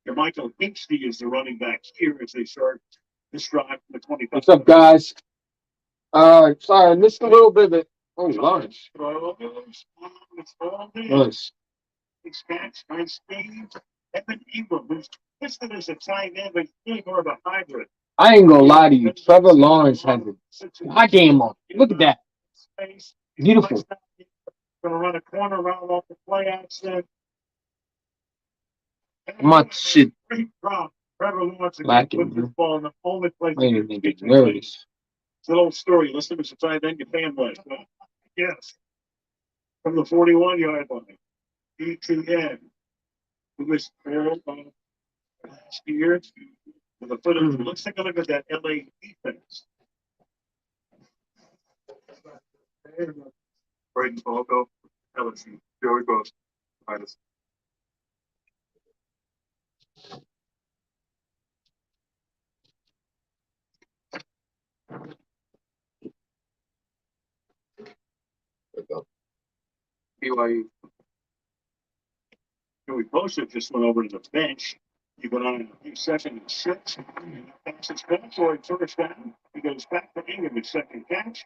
And Michael Hinckley is the running back here as they start this drive from the 25. What's up, guys? Sorry, I missed a little bit of it. Oh, lunch. Nice. Six catch, nice speed. Evan Ingram, who's listed as a tight end, but he's really more of a hybrid. I ain't gonna lie to you. Trevor Lawrence has a goddamn on. Look at that. Beautiful. Going to run a corner route off the play action. My shit. Trevor Lawrence Lacking, put this ball in the only place. I ain't even get nervous. It's an old story. Listen to the tight end your fan was. Yes. From the 41-yard line. ETN. Who was last year. With the foot of, let's take a look at that LA defense. Braden Falco, LSU. Joey Bosa. Minus. BYU. Joey Bosa just went over to the bench. He went on in a few seconds and 6. Passes back for a first down. He goes back to Ingram with second catch.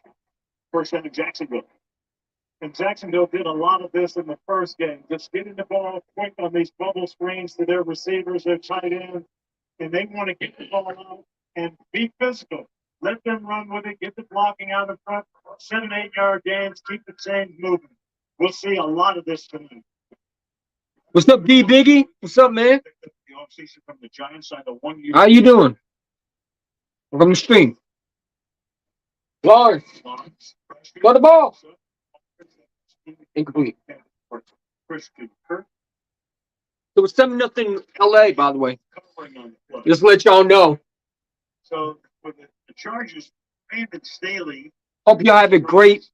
First down to Jacksonville. And Jacksonville did a lot of this in the first game. Just getting the ball quick on these bubble screens to their receivers, their tight end. And they want to get the ball out and be physical. Let them run with it, get the blocking out in front, 7-8 yard gains, keep the chains moving. We'll see a lot of this tonight. What's up, D Biggie? What's up, man? The offseason from the Giants signed a 1-year. How you doing? From the stream. Lawrence. Got the ball. Incomplete. Christian Kirk. It was 7-0 LA, by the way. Just to let y'all know. So for the Chargers, Brandon Staley. Hope y'all have a great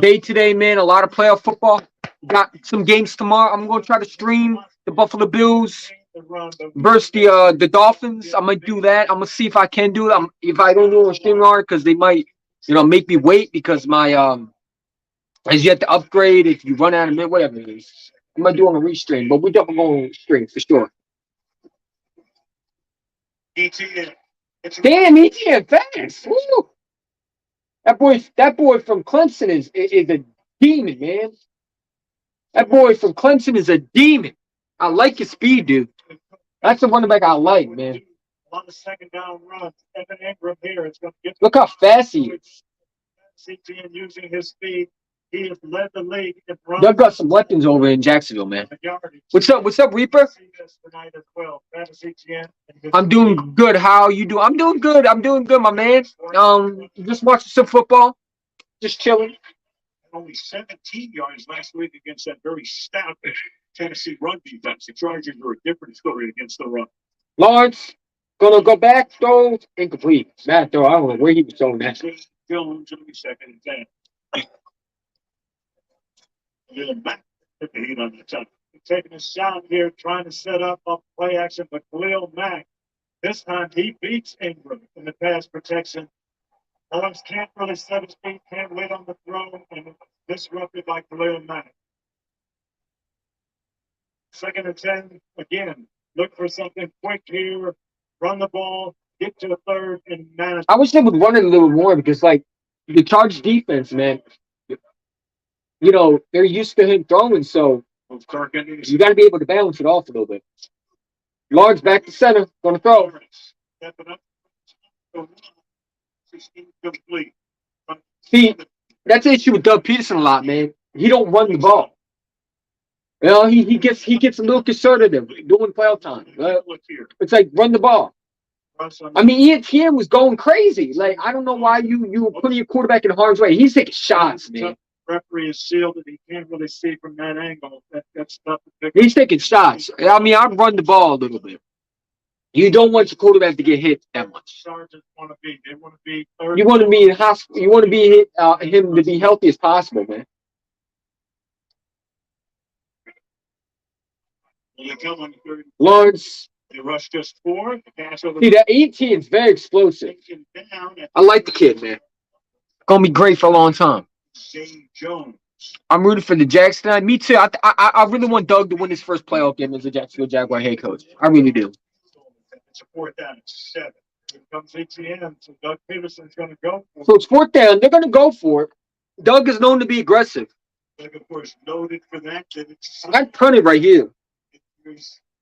day today, man. A lot of playoff football. Got some games tomorrow. I'm gonna try to stream the Buffalo Bills versus the Dolphins. I'm gonna do that. I'm gonna see if I can do it. If I don't do it on StreamYard, because they might, make me wait because my as you have to upgrade if you run out of minute, whatever it is. I'm gonna do it on a restream, but we definitely going to stream for sure. ETN. Damn, ETN fast. Woo. That boy from Clemson is a demon, man. That boy from Clemson is a demon. I like his speed, dude. That's the running back I like, man. On the second down run, Evan Ingram here is going to get. Look how fast he is. ETN using his speed. He has led the league in runs. They've got some weapons over in Jacksonville, man. What's up, Reaper? I'm doing good. How you doing? I'm doing good, my man. Just watching some football. Just chilling. Only 17 yards last week against that very stout Tennessee run defense. The Chargers were a different story against the run. Lawrence, gonna go back, throw, incomplete. Bad throw. I don't know where he was throwing that. Jones, second and 10. Little back hit the heat on the top. Taking a shot here, trying to set up play action, but Khalil Mack, this time he beats Ingram in the pass protection. Lawrence can't really set his feet, can't wait on the throw, and disrupted by Khalil Mack. Second and 10, again, look for something quick here, run the ball, get to the third, and manage. I wish they would run it a little more because, the Chargers defense, man, they're used to him throwing, so you got to be able to balance it off a little bit. Lawrence back to center, gonna throw. See, that's the issue with Doug Peterson a lot, man. He don't run the ball. He gets a little conservative during playoff time. It's like run the ball. I mean, ETN was going crazy. I don't know why you were putting your quarterback in harm's way. He's taking shots, man. Referee is sealed and he can't really see from that angle. That's tough to pick. He's taking shots. I mean, I'd run the ball a little bit. You don't want your quarterback to get hit that much. They want to be you want to be in hospital. You want to be him to be healthy as possible, man. Lawrence. They rush just 4. See, that ETN is very explosive. I like the kid, man. Gonna be great for a long time. Zay Jones. I'm rooting for the Jags tonight. Me too. I really want Doug to win his first playoff game as a Jacksonville Jaguar head coach. I really do. It's a 4th down and 7. Here comes ATM. So Doug Peterson's going to go. So it's 4th down. They're going to go for it. Doug is known to be aggressive. Doug, of course, noted for that. I punted right here.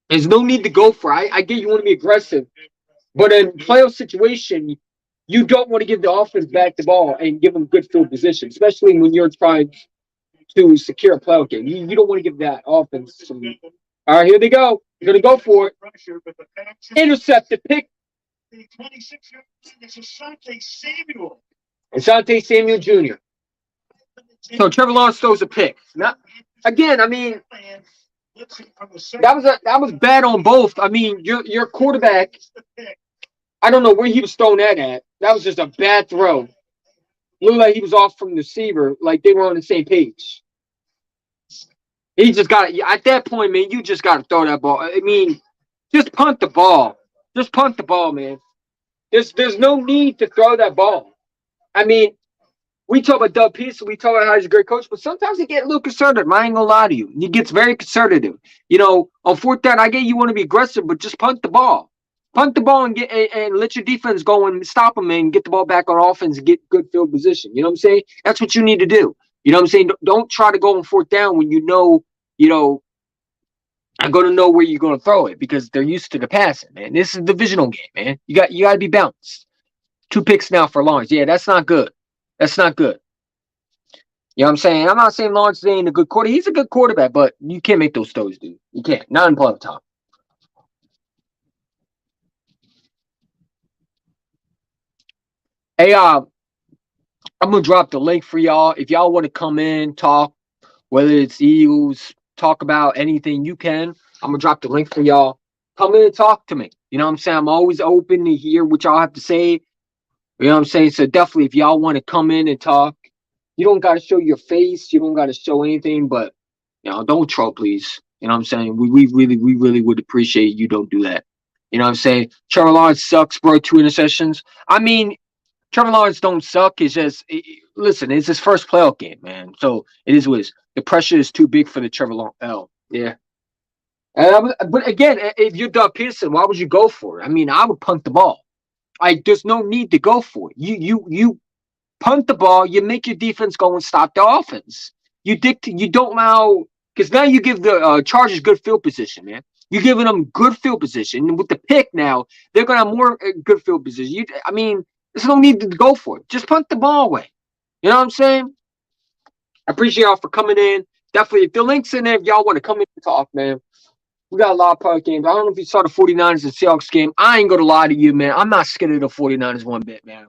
There's no need to go for it. I get you want to be aggressive. But in playoff situation, you don't want to give the offense back the ball and give them good field position, especially when you're trying to secure a playoff game. You don't want to give that offense some. All right, here they go. They're going to go for it. Intercepted, pick. The 26-year-old is Asante Samuel. Asante Samuel Jr. So Trevor Lawrence throws a pick. Not again. I mean, that was bad on both. I mean, your quarterback. I don't know where he was throwing that at. That was just a bad throw. Looked like he was off from the receiver, like they were on the same page. He just got at that point, man. You just got to throw that ball. I mean, just punt the ball. Just punt the ball, man. There's no need to throw that ball. I mean, we talk about Doug Peterson. We talk about how he's a great coach, but sometimes he gets a little conservative. I ain't gonna lie to you. He gets very conservative. You know, on 4th down, I get you want to be aggressive, but just punt the ball. Punt the ball and let your defense go and stop them and get the ball back on offense and get good field position. You know what I'm saying? That's what you need to do. You know what I'm saying? Don't try to go on 4th down when you know, I'm going to know where you're going to throw it because they're used to the passing, man. This is a divisional game, man. You got to be balanced. 2 picks now for Lawrence. Yeah, that's not good. That's not good. You know what I'm saying? I'm not saying Lawrence ain't a good quarterback. He's a good quarterback, but you can't make those throws, dude. You can't. Not in playoff time. Hey, I'm gonna drop the link for y'all. If y'all want to come in, talk, whether it's Eagles, talk about anything you can. I'm gonna drop the link for y'all. Come in and talk to me. You know what I'm saying? I'm always open to hear what y'all have to say. You know what I'm saying? So definitely, if y'all want to come in and talk, you don't gotta show your face. You don't gotta show anything, but don't troll, please. You know what I'm saying? We really would appreciate you don't do that. You know what I'm saying? Trevor Lawrence sucks, bro. 2 interceptions. I mean, Trevor Lawrence don't suck. It's just, listen, it's his first playoff game, man. So it is what it is. The pressure is too big for the Trevor Lawrence. Yeah. But again, if you're Doug Peterson, why would you go for it? I mean, I would punt the ball. There's no need to go for it. You punt the ball. You make your defense go and stop the offense. You don't allow because now you give the Chargers good field position, man. You're giving them good field position. And with the pick now, they're gonna have more good field position. I mean. There's no need to go for it. Just punt the ball away. You know what I'm saying? I appreciate y'all for coming in. Definitely, if the link's in there, if y'all want to come in and talk, man. We got a lot of park games. I don't know if you saw the 49ers and Seahawks game. I ain't going to lie to you, man. I'm not scared of the 49ers one bit, man.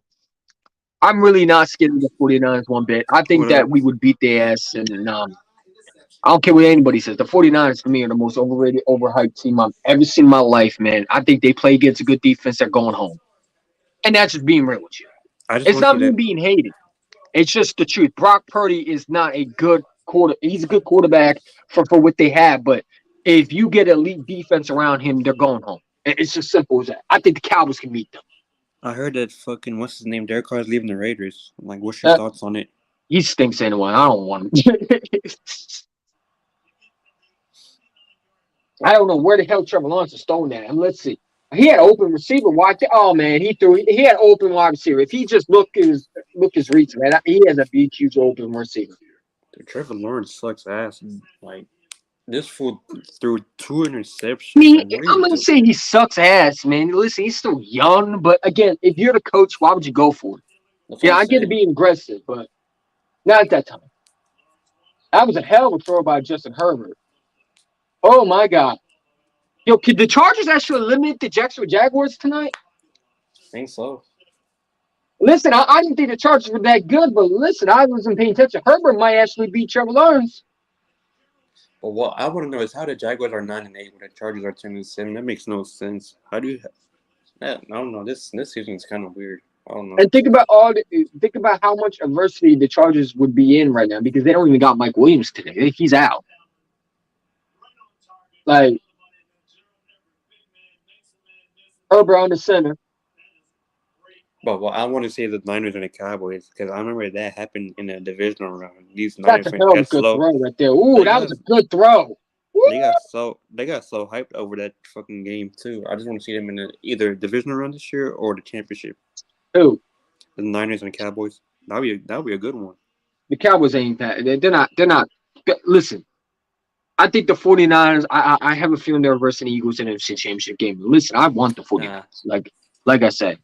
I'm really not scared of the 49ers one bit. I think that we would beat their ass. And I don't care what anybody says. The 49ers, for me, are the most overrated, overhyped team I've ever seen in my life, man. I think they play against a good defense. They're going home. And that's just being real with you. It's not me being hated. It's just the truth. Brock Purdy is not a good He's a good quarterback for what they have. But if you get elite defense around him, they're going home. It's just simple as that. I think the Cowboys can beat them. I heard that fucking what's his name? Derek Carr's leaving the Raiders. Like, what's your thoughts on it? He stinks anyway. I don't want him. I don't know where the hell Trevor Lawrence is throwing that. Let's see. He had an open receiver. Oh man, he had an open wide receiver. If he just look his reach, man, he has a big, huge open receiver. Dude, Trevor Lawrence sucks ass. Like this fool threw 2 interceptions. I mean, I'm gonna say he sucks ass, man. Listen, he's still young, but again, if you're the coach, why would you go for it? Yeah, I get to be aggressive, but not at that time. That was a hell of a throw by Justin Herbert. Oh my God. Yo, could the Chargers actually eliminate the Jacksonville Jaguars tonight? I think so. Listen, I didn't think the Chargers were that good, but listen, I wasn't paying attention. Herbert might actually beat Trevor Lawrence. But what I want to know is how the Jaguars are 9-8 when the Chargers are 10-7. That makes no sense. How do you? I don't know. This season is kind of weird. I don't know. And think about how much adversity the Chargers would be in right now because they don't even got Mike Williams today. He's out. Like Herbert on the center. But what I want to say the Niners and the Cowboys because I remember that happened in the divisional round. These That's Niners a hell of a got good slow. throw right there. Ooh, They that was got a good throw. Woo! they got so hyped over that fucking game too. I just want to see them in either divisional round this year or the championship. Who? The Niners and the Cowboys. That would be a good one. The Cowboys ain't that. They're not. They're not. Listen, I think the 49ers, I have a feeling they're versus the Eagles in the NFC Championship game. Listen, I want the 49ers. Nah, Like I said,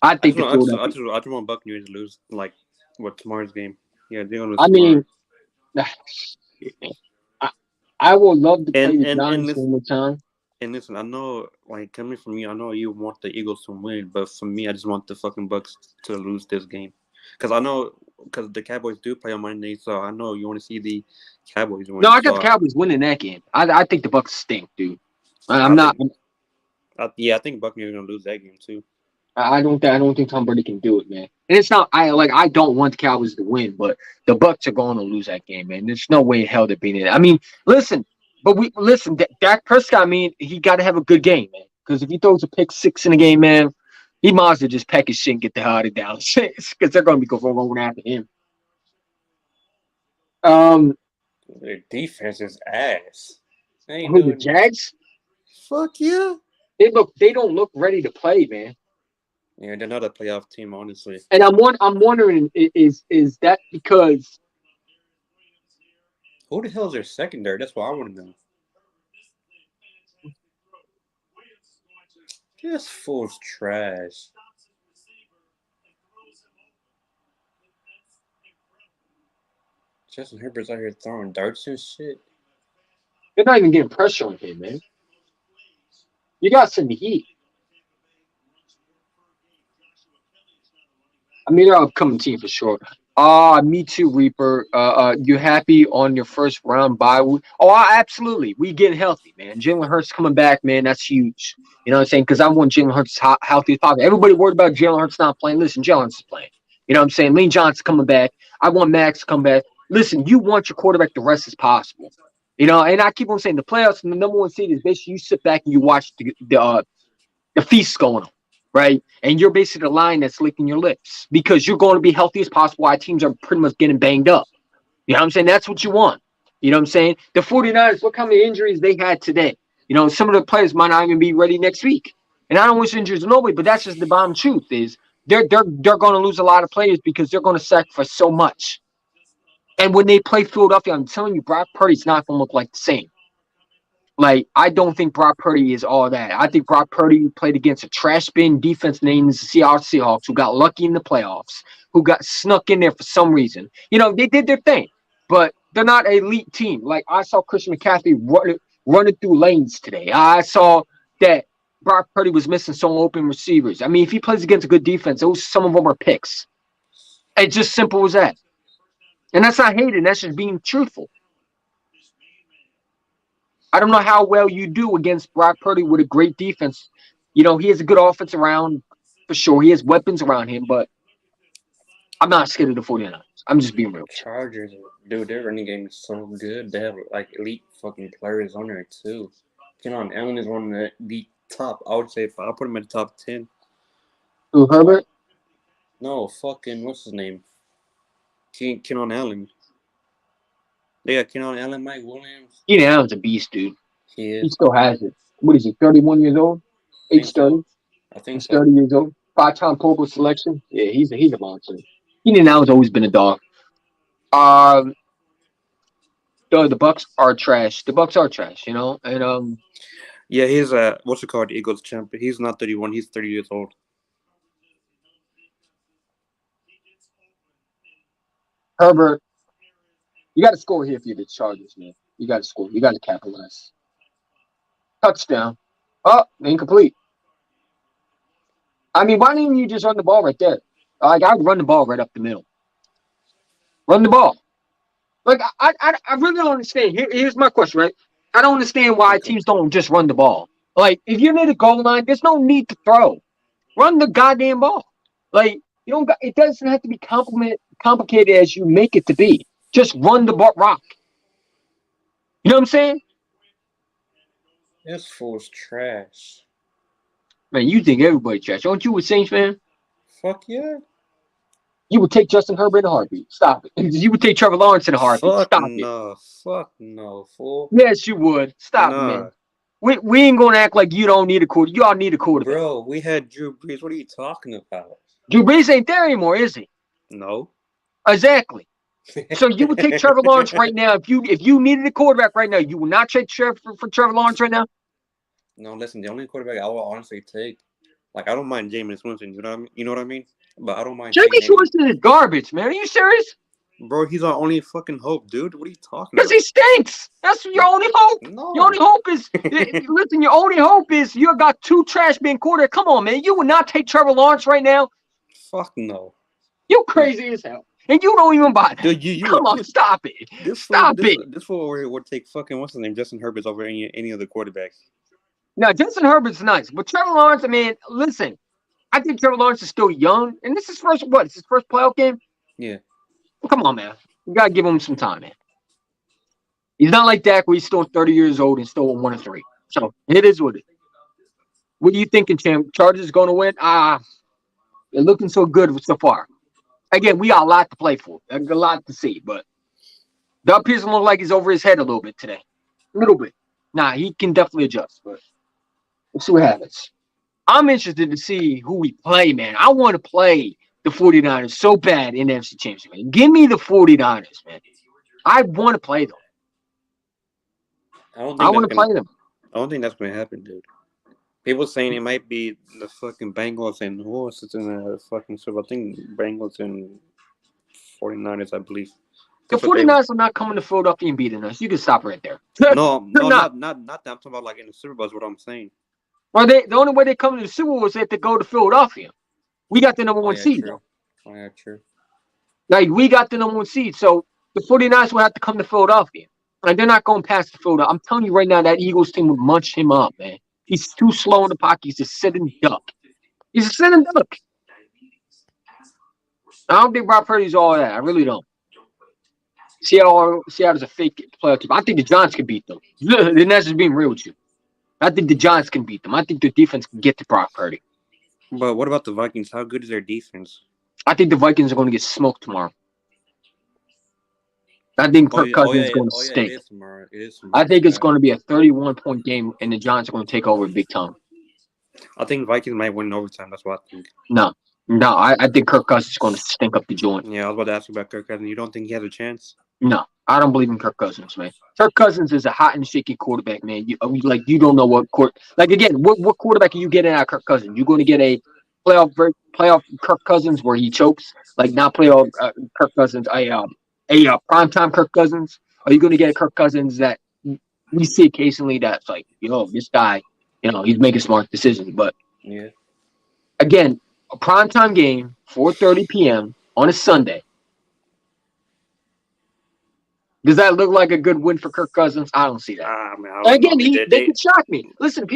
I think the Philadelphia. I just want Buccaneers to lose like what tomorrow's game. Yeah, they're gonna lose I tomorrow. mean, I, I would love to play the And Giants one more time. and listen, I know like coming from you, I know you want the Eagles to win, but for me, I just want the fucking Bucks to lose this game because I know because the Cowboys do play on Monday, so I know you want to see the Cowboys win. No, I got So the Cowboys winning that game. I think the Bucks stink, dude. I'm I not. think I think Buccaneers are gonna lose that game too. I don't think Tom Brady can do it, man. And it's not. I don't want the Cowboys to win, but the Bucks are going to lose that game, man. There's no way in hell they're beating it. I mean, listen, but we listen. Dak Prescott, I mean, he got to have a good game, man. Because if he throws a pick six in a game, man, he might as well just pack his shit and get the hell out of Dallas because they're going to be going after him. Their defense is ass. They ain't Who the doing Jags? fuck yeah. They don't look ready to play, man. Yeah, they're not a playoff team, honestly. And I'm wondering is that because Who the hell is their secondary? That's what I want to know. This fool's trash. Justin Herbert's out here throwing darts and shit. they're not even getting pressure on him, man? You got some heat. I mean, they're an upcoming team for sure. Me too, Reaper. You happy on your first round bye week? Oh, absolutely. We getting healthy, man. Jalen Hurts coming back, man. That's huge. You know what I'm saying? Because I want Jalen Hurts healthy as possible. Everybody worried about Jalen Hurts not playing. Listen, Jalen Hurts is playing. You know what I'm saying? Lane Johnson coming back. I want Max to come back. Listen, you want your quarterback the rest as possible. You know, and I keep on saying the playoffs and the number one seed is basically you sit back and you watch the feast going on, right? And you're basically the line that's licking your lips because you're going to be healthy as possible while teams are pretty much getting banged up. You know what I'm saying? That's what you want. You know what I'm saying? The 49ers, look how many injuries they had today. You know, some of the players might not even be ready next week. And I don't wish injuries to nobody, but that's just the bottom truth is they're going to lose a lot of players because they're going to sacrifice so much. And when they play Philadelphia, I'm telling you, Brock Purdy's not going to look like the same. Like, I don't think Brock Purdy is all that. I think Brock Purdy played against a trash bin defense named the Seahawks who got lucky in the playoffs, who got snuck in there for some reason. You know, they did their thing, but they're not an elite team. Like, I saw Christian McCaffrey running through lanes today. I saw that Brock Purdy was missing some open receivers. I mean, if he plays against a good defense, some of them are picks. It's just simple as that. And that's not hating. That's just being truthful. I don't know how well you do against Brock Purdy with a great defense. You know, he has a good offense around for sure. He has weapons around him, but I'm not scared of the 49ers. I'm just being real. Chargers, dude, their running game is so good. They have like elite fucking players on there too. Kenan Allen is one of the top. I would say I'll put him in the top 10. Who, Herbert? No, fucking what's his name? Kenan Allen. They got Kenan Allen, Mike Williams. Keenan Allen's a beast, dude. He He is. still has it. What is he, 31 years old? Age 30? I think He's so. 30 years old. 5-time Pro Bowl selection. Yeah, he's a monster. Keenan Allen's always been a dog. The Bucks are trash. The Bucks are trash, you know? And Yeah, he's what's it called? Eagles champion. He's not 31. He's 30 years old. Herbert, you got to score here for the Chargers, man. You got to score. You got to capitalize. Touchdown. Oh, incomplete. I mean, why didn't you just run the ball right there? Like, I'd run the ball right up the middle. Run the ball. Like, I really don't understand. Here's my question, right? I don't understand why teams don't just run the ball. Like, if you're near the goal line, there's no need to throw. Run the goddamn ball. Like, you don't. It doesn't have to be complicated as you make it to be. Just run the ball, rock. You know what I'm saying? This fool's trash. Man, you think everybody trash. Aren't you a Saints fan? Fuck yeah. You would take Justin Herbert in a heartbeat. Stop it. You would take Trevor Lawrence in a heartbeat. Fuck Stop it. no. Fuck no, fool. Yes, you would. Stop it, Nah. man. We ain't gonna act like you don't need a quarter. You all need a quarterback. Bro, we had Drew Brees. What are you talking about? Drew Brees ain't there anymore, is he? No. Exactly. So you would take Trevor Lawrence right now if you needed a quarterback right now. You would not trade Trevor for Trevor Lawrence right now. No, listen. The only quarterback I will honestly take, like, I don't mind Jameis Winston. You know what I mean? You know what I mean? But I don't mind. James Winston is garbage, man. Are you serious? Bro, he's our only fucking hope, dude. What are you talking Because about? he stinks. That's your only hope. No. Your only hope is listen. Your only hope is you got two trash being quarterback. Come on, man. You would not take Trevor Lawrence right now. Fuck no. You crazy as hell, and you don't even buy that. Dude, you Come on, stop it. Stop it. This fool would take fucking what's his name, Justin Herbert over any other quarterback. Now, Justin Herbert's nice, but Trevor Lawrence. I mean, listen. I think Trevor Lawrence is still young, and this is it's his first playoff game. Yeah. Well, come on, man. You gotta give him some time, man. He's not like Dak, where he's still 30 years old and still 1-3. So it is what it is. What are you thinking, champ? Chargers going to win? They're looking so good so far. Again, we got a lot to play for. A lot to see, but Doug Pearson looks like he's over his head a little bit today. A little bit. Nah, he can definitely adjust, but we'll see what happens. I'm interested to see who we play, man. I want to play the 49ers so bad in the NFC Championship, man. Give me the 49ers, man. I want to play them. I want to play them. I don't think that's going to happen, dude. People saying it might be the fucking Bengals and who else is in the fucking Super Bowl? I think Bengals and 49ers, I believe. The 49ers are not coming to Philadelphia and beating us. You can stop right there. No, not that. I'm talking about like in the Super Bowl is what I'm saying. Well, the only way they come to the Super Bowl is if they go to Philadelphia. We got the number one seed. True. Oh, yeah, true. Like, we got the number one seed. So the 49ers will have to come to Philadelphia. And they're not going past the Philadelphia. I'm telling you right now, that Eagles team would munch him up, man. He's too slow in the pocket. He's a sitting duck. He's a sitting duck. I don't think Brock Purdy's all that. I really don't. Seattle's a fake playoff team. I think the Giants can beat them. And that's just being real with you. I think the Giants can beat them. I think their defense can get to Brock Purdy. But what about the Vikings? How good is their defense? I think the Vikings are going to get smoked tomorrow. I think Kirk Cousins is going to stink. It is tomorrow. I think it's going to be a 31-point game, and the Giants are going to take over big time. I think Vikings might win in overtime. That's what I think. No, I think Kirk Cousins is going to stink up the joint. Yeah, I was about to ask you about Kirk Cousins. You don't think he has a chance? No, I don't believe in Kirk Cousins, man. Kirk Cousins is a hot and shaky quarterback, man. You don't know what what quarterback are you getting out of Kirk Cousins? You're going to get a playoff Kirk Cousins where he chokes, like not playoff Kirk Cousins, a primetime Kirk Cousins. Are you going to get a Kirk Cousins that we see occasionally that's like, this guy, he's making smart decisions, but yeah. Again, a primetime game, 4:30 p.m. on a Sunday. Does that look like a good win for Kirk Cousins? I don't see that. Again, they could shock me. Listen,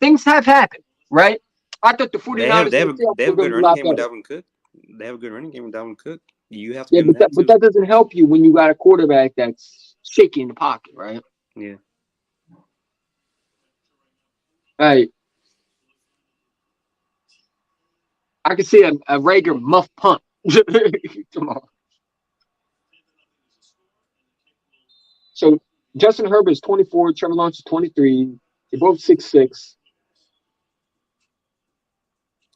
things have happened, right? I thought the 49ers they have a good running game with Dalvin Cook. They have a good running game with Dalvin Cook. You have to. Yeah, but that doesn't help you when you got a quarterback that's shaky in the pocket, right? Yeah. Right. I can see a Rager muff punt tomorrow. So Justin Herbert is 24, Trevor Lawrence is 23. They're both 6'6".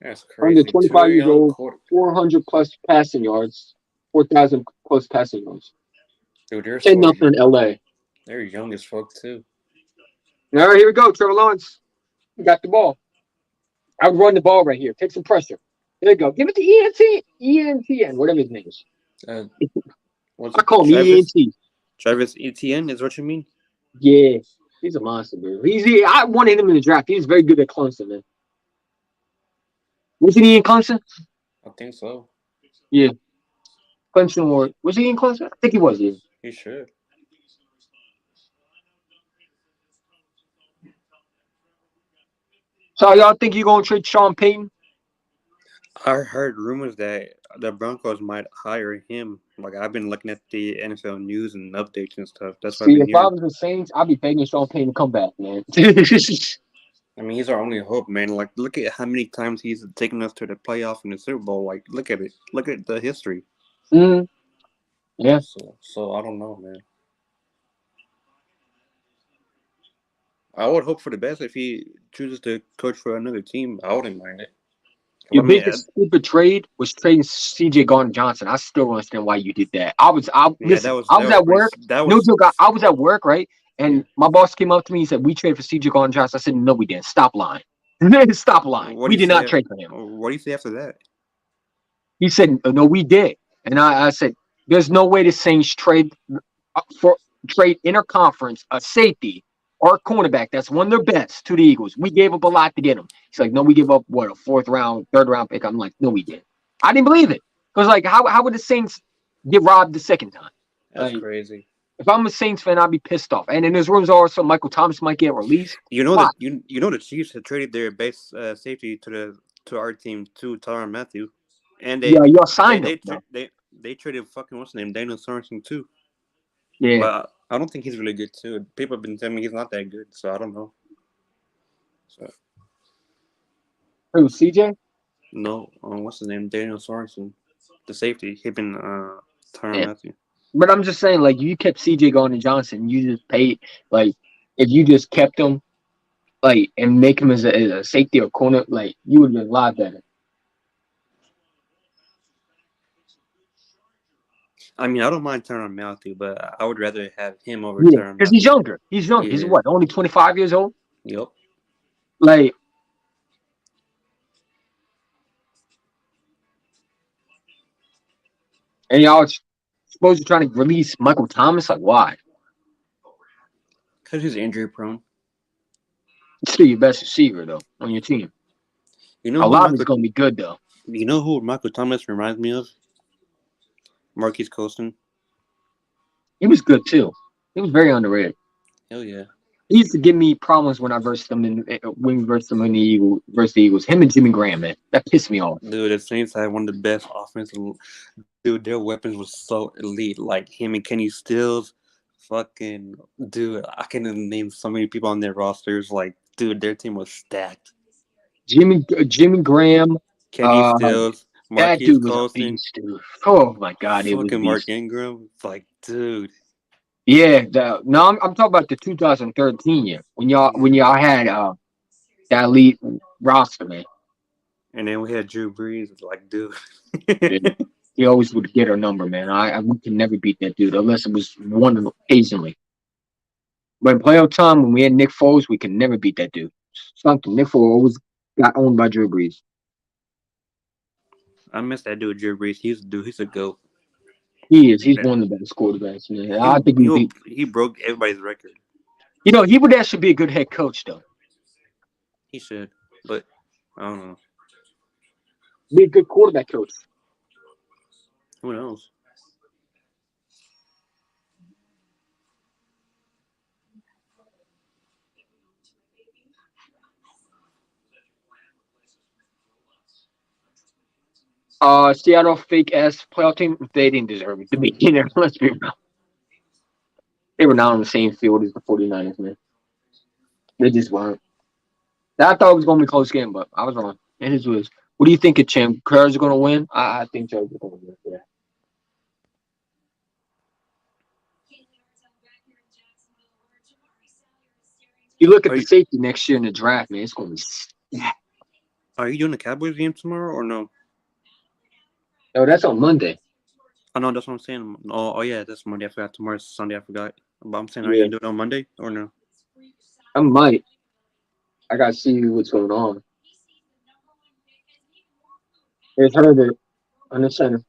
That's crazy. Under 25 years old, 400 plus passing yards, 4,000 plus passing yards. Dude, they're 10-0 in LA. They're young as fuck too. All right, here we go. Trevor Lawrence. You got the ball. I would run the ball right here. Take some pressure. There you go. Give it to ENTN, whatever his name is. I call him ENT. Travis Etienne is what you mean? Yeah, he's a monster, dude. I wanted him in the draft. He's very good at Clemson, man. Wasn't he in Clemson? I think so. Yeah. Clemson was he in Clemson? I think he was, yeah. He should. So y'all think you're gonna trade Sean Payton? I heard rumors that the Broncos might hire him. Like, I've been looking at the NFL news and updates and stuff. That's what I've been if I was the Saints, I'd be begging Sean Payton to come back, man. That's I mean, he's our only hope, man. Like, look at how many times he's taken us to the playoff and the Super Bowl. Like, look at it. Look at the history. Mm, yeah. So I don't know, man. I would hope for the best if he chooses to coach for another team. I wouldn't mind it. 'Cause, I Your mean, biggest stupid trade was trading CJ Gardner Johnson. I still don't understand why you did that. yeah, Listen, I was at work. that No was joke. I was at work, right? yeah. And my boss came up to me. He said, "We traded for CJ Gardner Johnson." I said, "No, we didn't. Stop lying. Stop lying. What do We you did not say? trade for him." What do you say after that? He said, "No, we did." And I said, "There's no way the Saints for trade interconference a safety or a cornerback that's one of their best to the Eagles. We gave up a lot to get him." He's like, "No, we give up what, a fourth round, third round pick." I'm like, "No, we didn't." I didn't believe it because like how would the Saints get robbed the second time? That's Like crazy. if I'm a Saints fan, I'd be pissed off. And then there's rumors also Michael Thomas might get released. You know Why? that you know the Chiefs had traded their base safety to our team to Tyrann Matthew, and Yeah, y'all signed him. No. they traded fucking what's his name Daniel Sorensen too. Yeah. But I don't think he's really good too. People have been telling me he's not that good, so I don't know. So Who, CJ? no, what's his name Daniel Sorensen, the safety. He been Tyrann Yeah. Matthew. But I'm just saying, like, you kept CJ Gardner Johnson, you just paid, like, if you just kept him, like, and make him as a safety or corner, like, you would have been a lot better. I mean, I don't mind Tyrann Matthew, but I would rather have him over Yeah, Tyrann because he's Matthew. younger. He's young. He's Yeah. what, only 25 years old? Yep. Like, and y'all supposed to trying to release Michael Thomas? Like, why? Because he's injury prone. Still your best receiver, though, on your team. You know A who lot of it's Michael? going to be good, though. You know who Michael Thomas reminds me of? Marquise Colston. He was good, too. He was very underrated. Hell yeah. He used to give me problems when I versed them when we versed them in the Eagles. Him and Jimmy Graham, man, that pissed me off. Dude, the Saints had one of the best offensive. Dude, their weapons was so elite. Like him and Kenny Stills. Fucking. Dude, I can name so many people on their rosters. Like, dude, their team was stacked. Jimmy Graham, Kenny uh, Stills, that Marquise dude was a Colston, beast, dude. Oh my god, it was a fucking Mark beast. Ingram. It's like, dude. Yeah, no, I'm talking about the 2013 year when Yeah. y'all had that elite roster, man. And then we had Drew Brees. It's like, dude. Yeah. He always would get our number, man. We can never beat that dude unless it was one occasionally. But in playoff time, when we had Nick Foles, we can never beat that dude. Something Nick Foles always got owned by Drew Brees. I miss that dude, Drew Brees. He's a goat. He is. He's one of the best quarterbacks, man. I think He broke everybody's record. he would actually be a good head coach, though. He should, but I don't know. Be a good quarterback coach. Who knows? Seattle fake ass playoff team. They didn't deserve it to be in there. Let's be real. They were not on the same field as the 49ers, man. They just weren't. I thought it was going to be a close game, but I was wrong. And it was. What do you think of Champ? Chargers are going to win? I think Chargers are going to win. Yeah. You look at Are the you safety next year in the draft, man. It's going to be. are you doing the Cowboys game tomorrow or no? Oh, that's on Monday. I know that's what I'm saying. Oh yeah, that's Monday. I forgot. Tomorrow's Sunday. I forgot. But I'm saying, are Yeah, you doing it on Monday or no? I might. I got to see what's going on. There's Herbert on the center.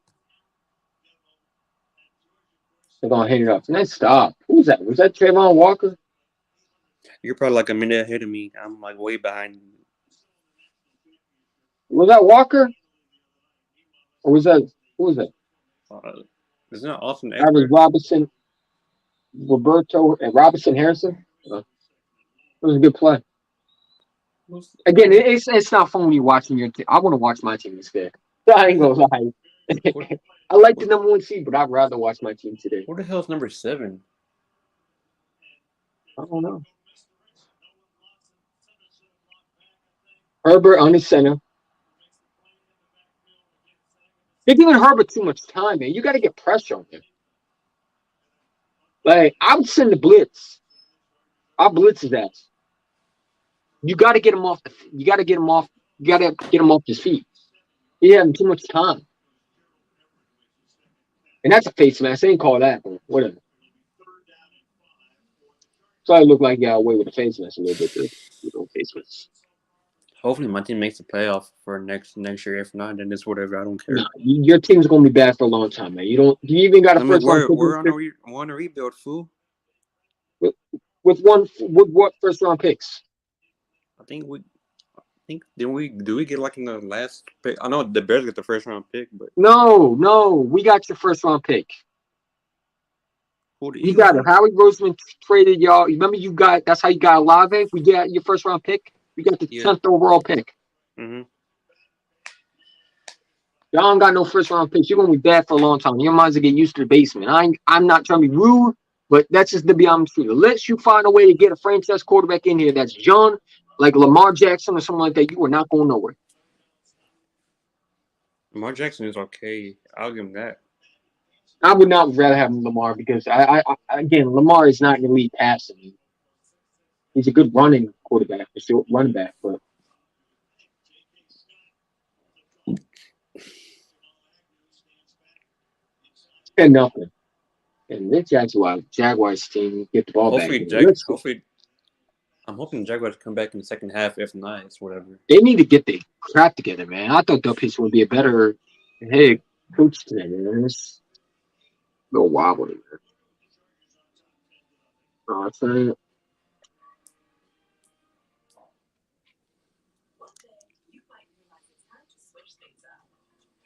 They're going to hit it up. Nice stop. Who's that? Was that Trayvon Walker? You're probably like a minute ahead of me. I'm like way behind. Was that Walker? Or was that. Who was that? Uh, isn't that Austin That was Eckler? Robinson, Roberto, and Robinson Harrison. It was a good play. Again, it's not fun when you're watching your team. I want to watch my team instead. I ain't gonna lie. What, I like the number one seed, but I'd rather watch my team today. what the hell is number 7? I don't know. Herbert on the center. They're giving Herbert too much time, man. You got to get pressure on him. Like, I would send the blitz. I'll blitz his ass. You got to get him off. You got to get him off. You got to get him off his feet. He having too much time. And that's a face mask. They ain't call that, but whatever. So I look like you got away with the face mask a little bit there. Face mask. Hopefully, my team makes the playoff for next year. If not, then it's whatever. I don't care. No, your team's gonna be bad for a long time, man. You even got a first round pick? We're on a rebuild, fool. With what first round picks? I think do we get like in the last pick? I know the Bears get the first round pick, but no, we got your first round pick. You got it. Howie Roseman traded y'all. Remember, that's how you got Olave. We got your first round pick. We got the 10th overall pick. Mm-hmm. Y'all don't got no first round picks. You're gonna be bad for a long time. Your minds will get used to the basement. I'm not trying to be rude, but that's just to be honest with you. Unless you find a way to get a franchise quarterback in here that's young, like Lamar Jackson or something like that, you are not going nowhere. Lamar Jackson is okay. I'll give him that. I would not rather have Lamar because again, Lamar is not an elite passer. He's a good running quarterback, a short running back, but and nothing. And this Jaguars team get the ball back. Hopefully, I'm hoping the Jaguars come back in the second half. If not, it's whatever. They need to get their crap together, man. I thought Doug Peterson would be a better head coach today, man. It's a little wobbly, man. Oh, it's not.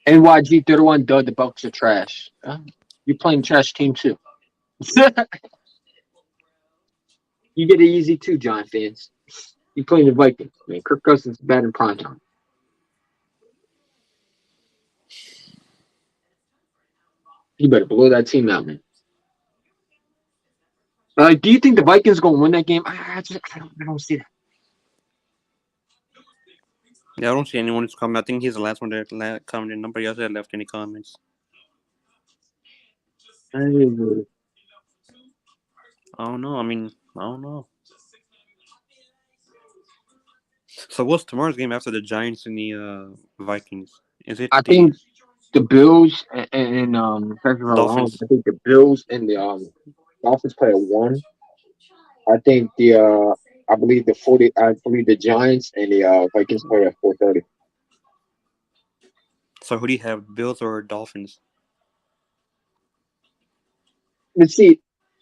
NYG 31 dud. The Bucks are trash. You're playing trash team too. You get it easy too, Giant fans. You playing the Vikings, man. Kirk Cousins is bad in prime time. You better blow that team out, man. Do you think the Vikings are gonna win that game? I don't see that. Yeah, I don't see anyone who's coming. I think he's the last one to comment in. Nobody else had left any comments. I don't know. I don't know. So what's tomorrow's game after the Giants and the Vikings? Is it? I think the Bills and Dolphins. I think the Bills and the Dolphins play at 1. I think I believe the Giants and the Vikings play at 4:30. So who do you have, Bills or Dolphins? Let's see,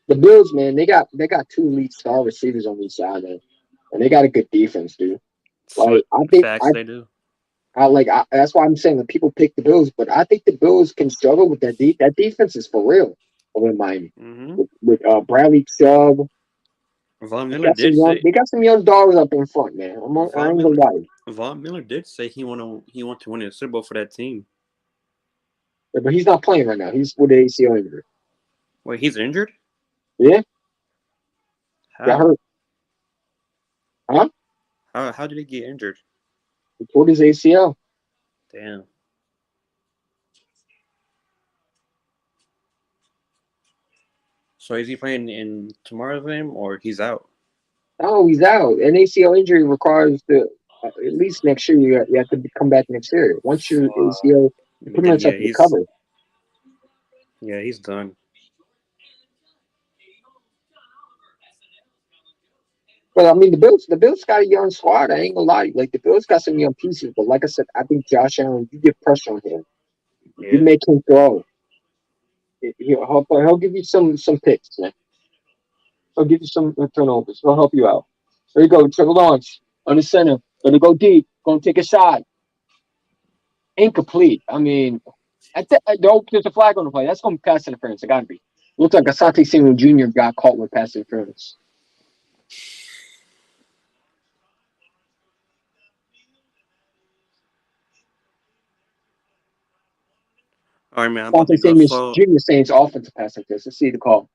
the Bills, man, they got 2 elite star receivers on each side, man, and they got a good defense, dude. Like They do. That's why I'm saying that people pick the Bills, but I think the Bills can struggle with that. That defense is for real over in Miami with Bradley Chubb. Von Miller they got some young dogs up in front, man. I ain't gonna lie. Von Miller did say he want to win a Super Bowl for that team. Yeah, but he's not playing right now. He's with the ACL injury. Wait, he's injured? Yeah. How? Got hurt. Huh? How did he get injured? He pulled his ACL. Damn. So is he playing in tomorrow's game or he's out? Oh, he's out. An ACL injury requires at least next year you have to come back next year. Once your ACL, you pretty much have to recover. Yeah, he's done. But I mean, the Bills got a young squad. I ain't gonna lie. Like the Bills got some young pieces, but like I said, I think Josh Allen, you get pressure on him. Yeah. You make him throw. He'll give you some picks, man. He'll give you some turnovers. He'll help you out. There you go, triple launch on the center. Gonna go deep. Gonna take a shot. Incomplete. I mean, there's a flag on the play. That's gonna be pass interference. It gotta be. Looks like Asante Samuel Jr. got caught with pass interference. All right, man. Asante Samuel Jr. saying it's offensive pass interference. Let's see the call.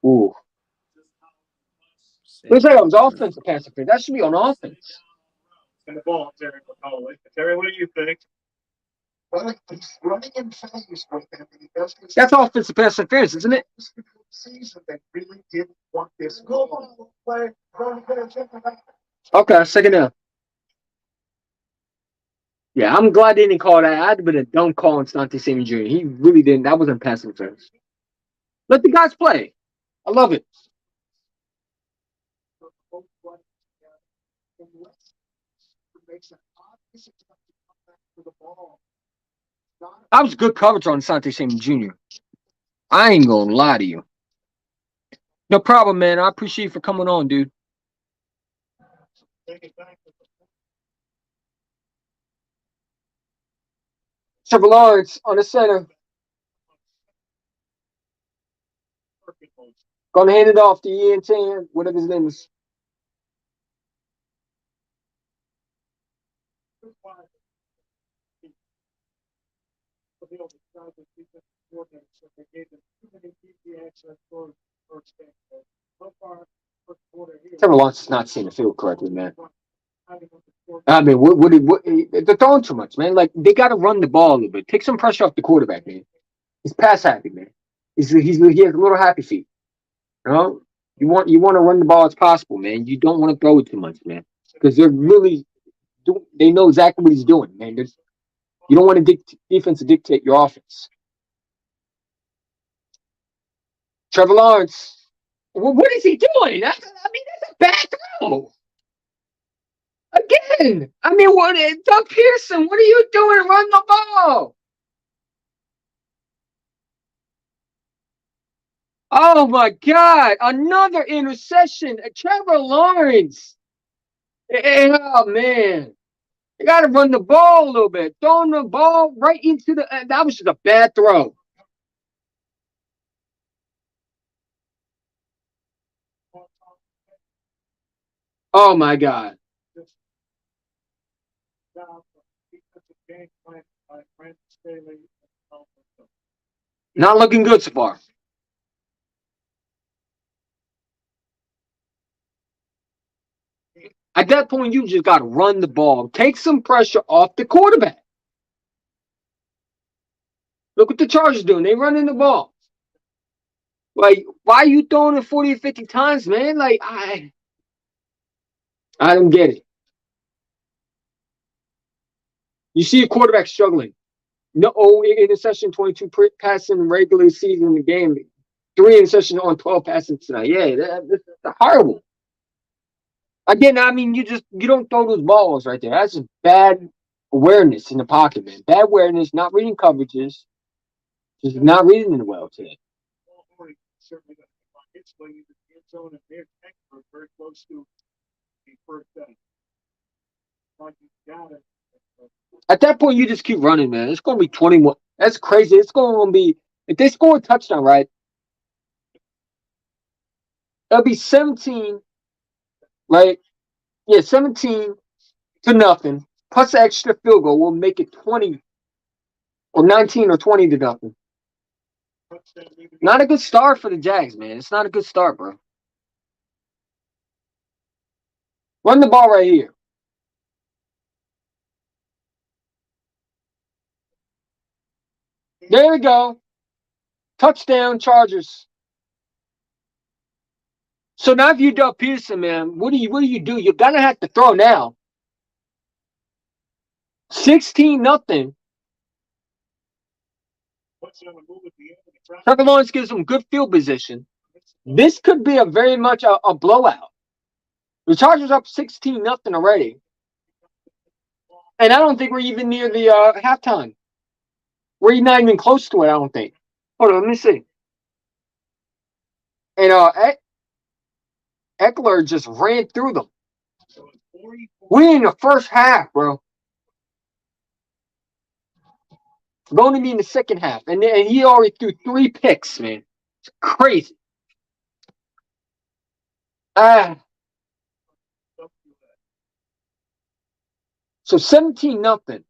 Ooh. Looks like it was offensive pass interference. That should be on offense. And the ball, Terry McCauley. Terry, what do you think? Well, he's running in phase with him, and he does this. That's offensive pass interference, isn't it? Season they really didn't want this goal. Okay, second down. Yeah, I'm glad they didn't call that. I'd have been a dumb call on Sante Samuel Jr. He really didn't. That wasn't pass interference. Let the guys play. I love it. That was good coverage on Sante Samuel Jr. I ain't gonna lie to you. No problem, man. I appreciate you for coming on, dude. Trevor Lawrence on the center. Gonna hand it off to Ian Tan, whatever his name is. Trevor Lawrence is not seeing the field correctly, man. I mean, they're throwing too much, man. Like, they got to run the ball a little bit. Take some pressure off the quarterback, man. He's pass happy, man. He has a little happy feet. You know, you want to run the ball as possible, man. You don't want to throw it too much, man, because they know exactly what he's doing, man. You don't want to defense to dictate your offense. Trevor Lawrence, what is he doing? That's a bad throw. Again, Doug Pearson, what are you doing? Run the ball. Oh my God! Another interception. Trevor Lawrence. Oh man, you got to run the ball a little bit. Throwing the ball right into that was just a bad throw. Oh my God. Not looking good so far. At that point, you just got to run the ball. Take some pressure off the quarterback. Look what the Chargers doing. They running the ball. Like, why are you throwing it 40 or 50 times, man? Like, I don't get it. You see a quarterback struggling. No interception, 22 passing regular season in the game. 3 interceptions on 12 passing tonight. Yeah, that's horrible. Again, you don't throw those balls right there. That's just bad awareness in the pocket, man. Bad awareness, not reading coverages, just not reading it well today. Very close to the first down. At that point, you just keep running, man. It's going to be 21. That's crazy. It's going to be, if they score a touchdown, right? It'll be 17, right? Yeah, 17-0, plus the extra field goal will make it 20 or 19 or 20-0. Not a good start for the Jags, man. It's not a good start, bro. Run the ball right here. There we go. Touchdown, Chargers. So now if you Doug Pearson, man, what do you do? You're gonna have to throw now. 16-0. Trevor Lawrence gives them good field position. This could be a very much a blowout. The Chargers up 16-0 already. And I don't think we're even near the halftime. We're not even close to it, I don't think. Hold on, let me see. And Eckler just ran through them. We in the first half, bro. We're going to be in the second half. And he already threw 3 picks, man. It's crazy. So 17-0.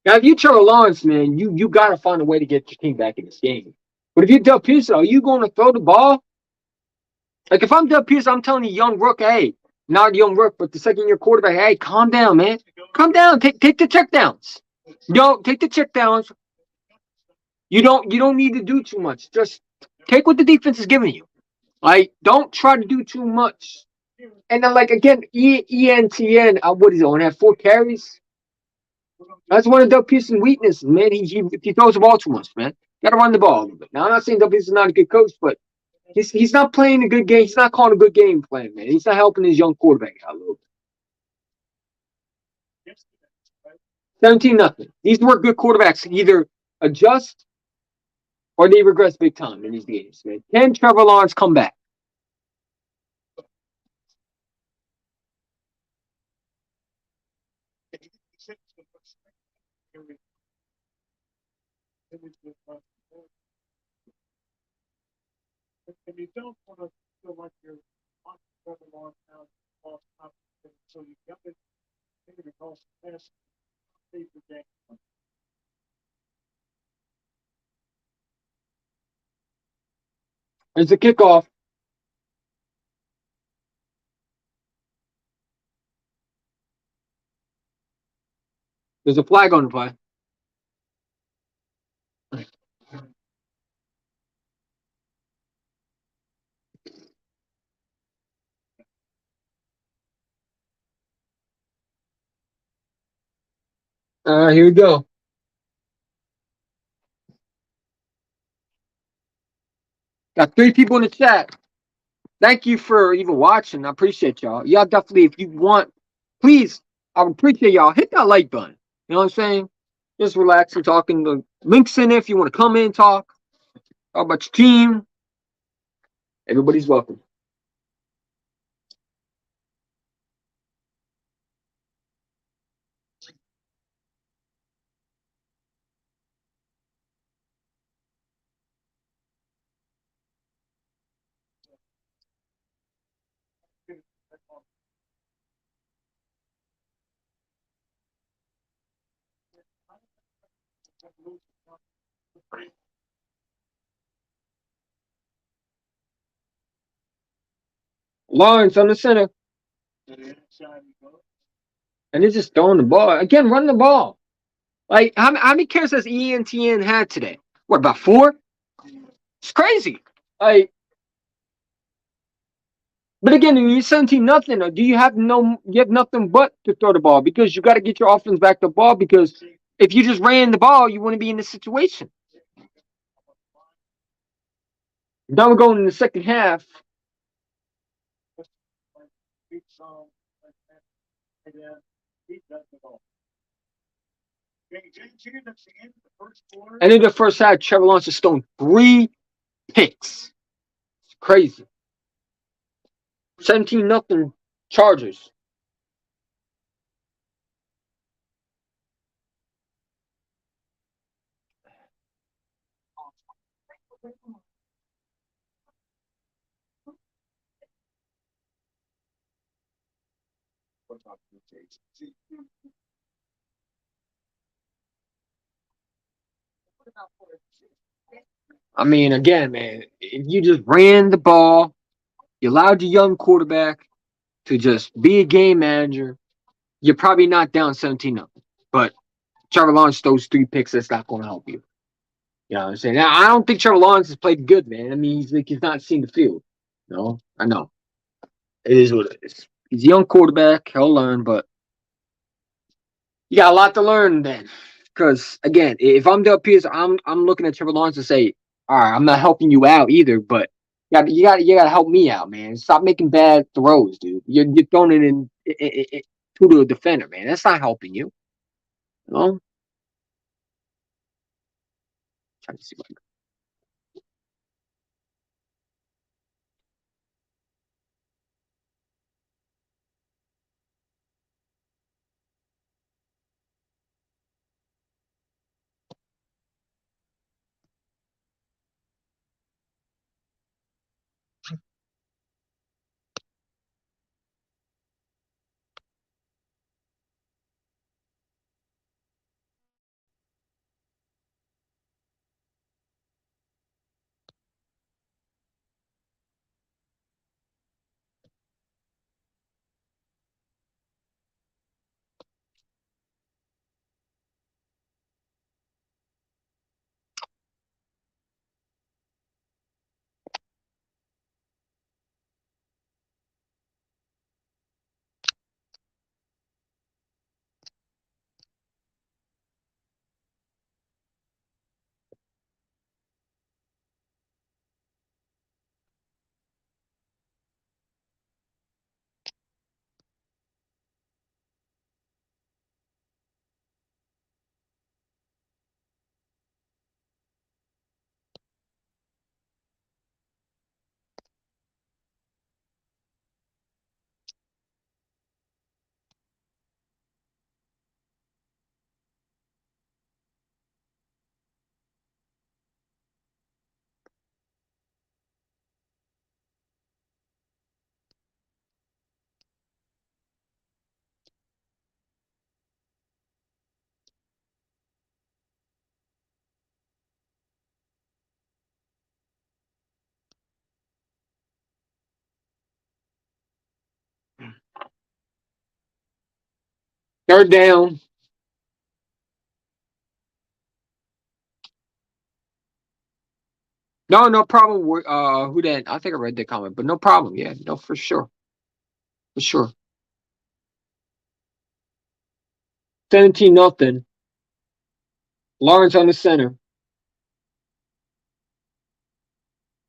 Now, if you Trevor Lawrence, man, you got to find a way to get your team back in this game. But if you're Doug Pearson, are you going to throw the ball? Like, if I'm Doug Pearson, I'm telling you, young Rook, hey, not young Rook, but the second-year quarterback, hey, calm down, man. Calm down. Take the checkdowns. Take the checkdowns. You don't need to do too much. Just take what the defense is giving you. Like, don't try to do too much. And then, like, again, ENTN, what is it? Only have 4 carries. That's one of Doug Pearson's weaknesses, man. He throws the ball too much, man. Got to run the ball a little bit. Now, I'm not saying Doug Pearson's not a good coach, but he's not playing a good game. He's not calling a good game plan, man. He's not helping his young quarterback out a little bit. 17-0. These were good quarterbacks either adjust or they regress big time in these games, man. Can Trevor Lawrence come back? And you don't want to feel like you're on Trevor Lawrence now, so you got to think of the cost of pass, save the game. It's a kickoff. There's a flag on the play. Here we go. Got 3 people in the chat. Thank you for even watching. I appreciate y'all. Y'all definitely, if you want, please, I would appreciate y'all. Hit that like button. You know what I'm saying? Just relax and talking. The links in there if you want to come in, talk about your team. Everybody's welcome. Lawrence on the center. And they're just throwing the ball. Again, run the ball. Like, how many carries has ENTN had today? What, about 4? It's crazy. Like, but again, when you're 17-0, you have nothing but to throw the ball because you got to get your offense back the ball because if you just ran the ball, you wouldn't be in this situation. Now we're going in the second half. And in the first half, Trevor Lawrence has thrown 3 picks. It's crazy. 17-0 Chargers. I mean, again, man, if you just ran the ball, you allowed your young quarterback to just be a game manager, you're probably not down 17-0. But Trevor Lawrence throws 3 picks, that's not going to help you. You know what I'm saying? Now, I don't think Trevor Lawrence has played good, man. I mean, he's not seen the field. No, I know. It is what it is. He's a young quarterback. He'll learn, but you got a lot to learn then. Because again, if I'm Doug Pearson, I'm looking at Trevor Lawrence and say, all right, I'm not helping you out either, but you got to help me out, man. Stop making bad throws, dude. You're throwing it in to the defender, man. That's not helping you. You know? Trying to see what Third down. No problem. Who that? I think I read that comment, but no problem. Yeah, no, for sure. For sure. 17-0. Lawrence on the center.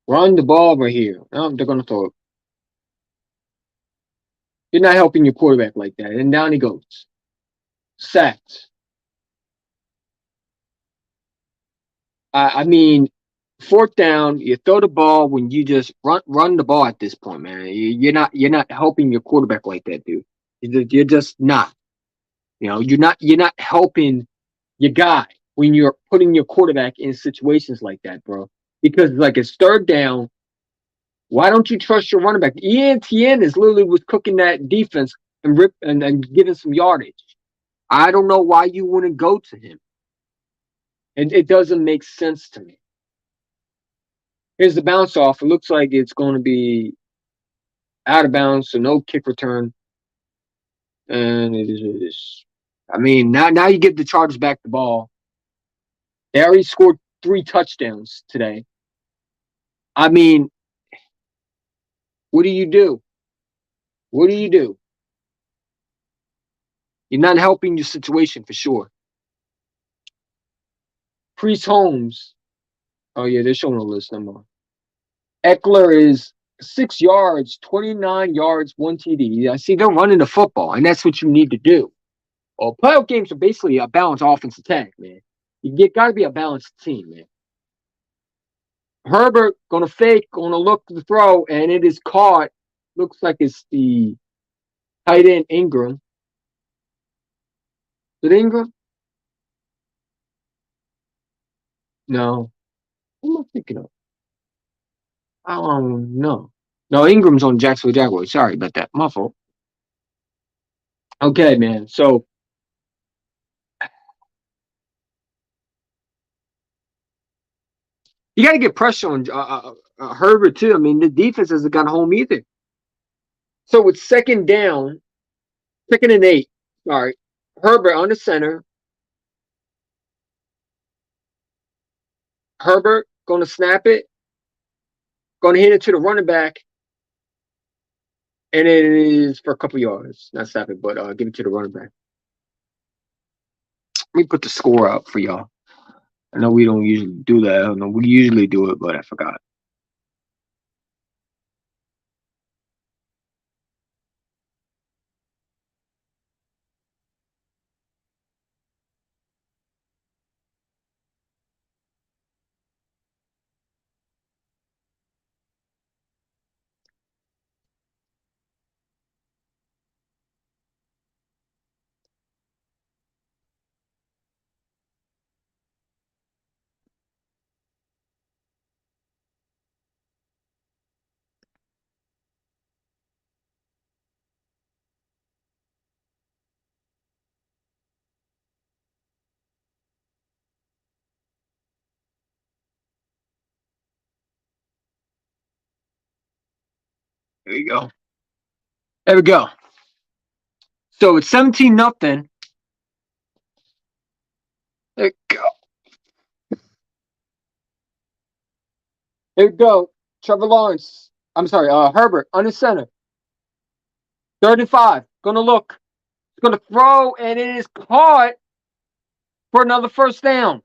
Run the ball right here. They're going to throw it. You're not helping your quarterback like that. And down he goes. Sacked. I mean, fourth down, you throw the ball when you just run the ball at this point, man. You're not helping your quarterback like that, dude. You're just not. You're not helping your guy when you're putting your quarterback in situations like that, bro. Because like it's third down. Why don't you trust your running back? ENTN is literally was cooking that defense and giving some yardage. I don't know why you wouldn't go to him. It doesn't make sense to me. Here's the bounce off. It looks like it's going to be out of bounds, so no kick return. And it is. I mean, now you give the Chargers back the ball. They already scored 3 touchdowns today. I mean, what do you do? What do you do? You're not helping your situation for sure. Priest Holmes. Oh, yeah, they're showing a list no more. Eckler is 6 yards, 29 yards, 1 TD. I see they're running the football, and that's what you need to do. Well, playoff games are basically a balanced offense attack, man. You got to be a balanced team, man. Herbert going to fake, going to look to the throw, and it is caught. Looks like it's the tight end Ingram. Is it Ingram? No. Who am I thinking of? I don't know. No, Ingram's on Jacksonville Jaguars. Sorry about that. My fault. Okay, man. So you got to get pressure on Herbert too. I mean, the defense hasn't got home either. So it's second down, 2nd and 8. All right, Herbert on the center. Herbert going to snap it, going to hit it to the running back, and it is for a couple yards. Not snap it, but give it to the running back. Let me put the score up for y'all. I know we don't usually do that. I don't know. We usually do it, but I forgot. There you go. There we go. So it's 17-0. There you go. There you go. Trevor Lawrence. I'm sorry, Herbert on the center. 35. Gonna look. Gonna throw, and it is caught for another first down.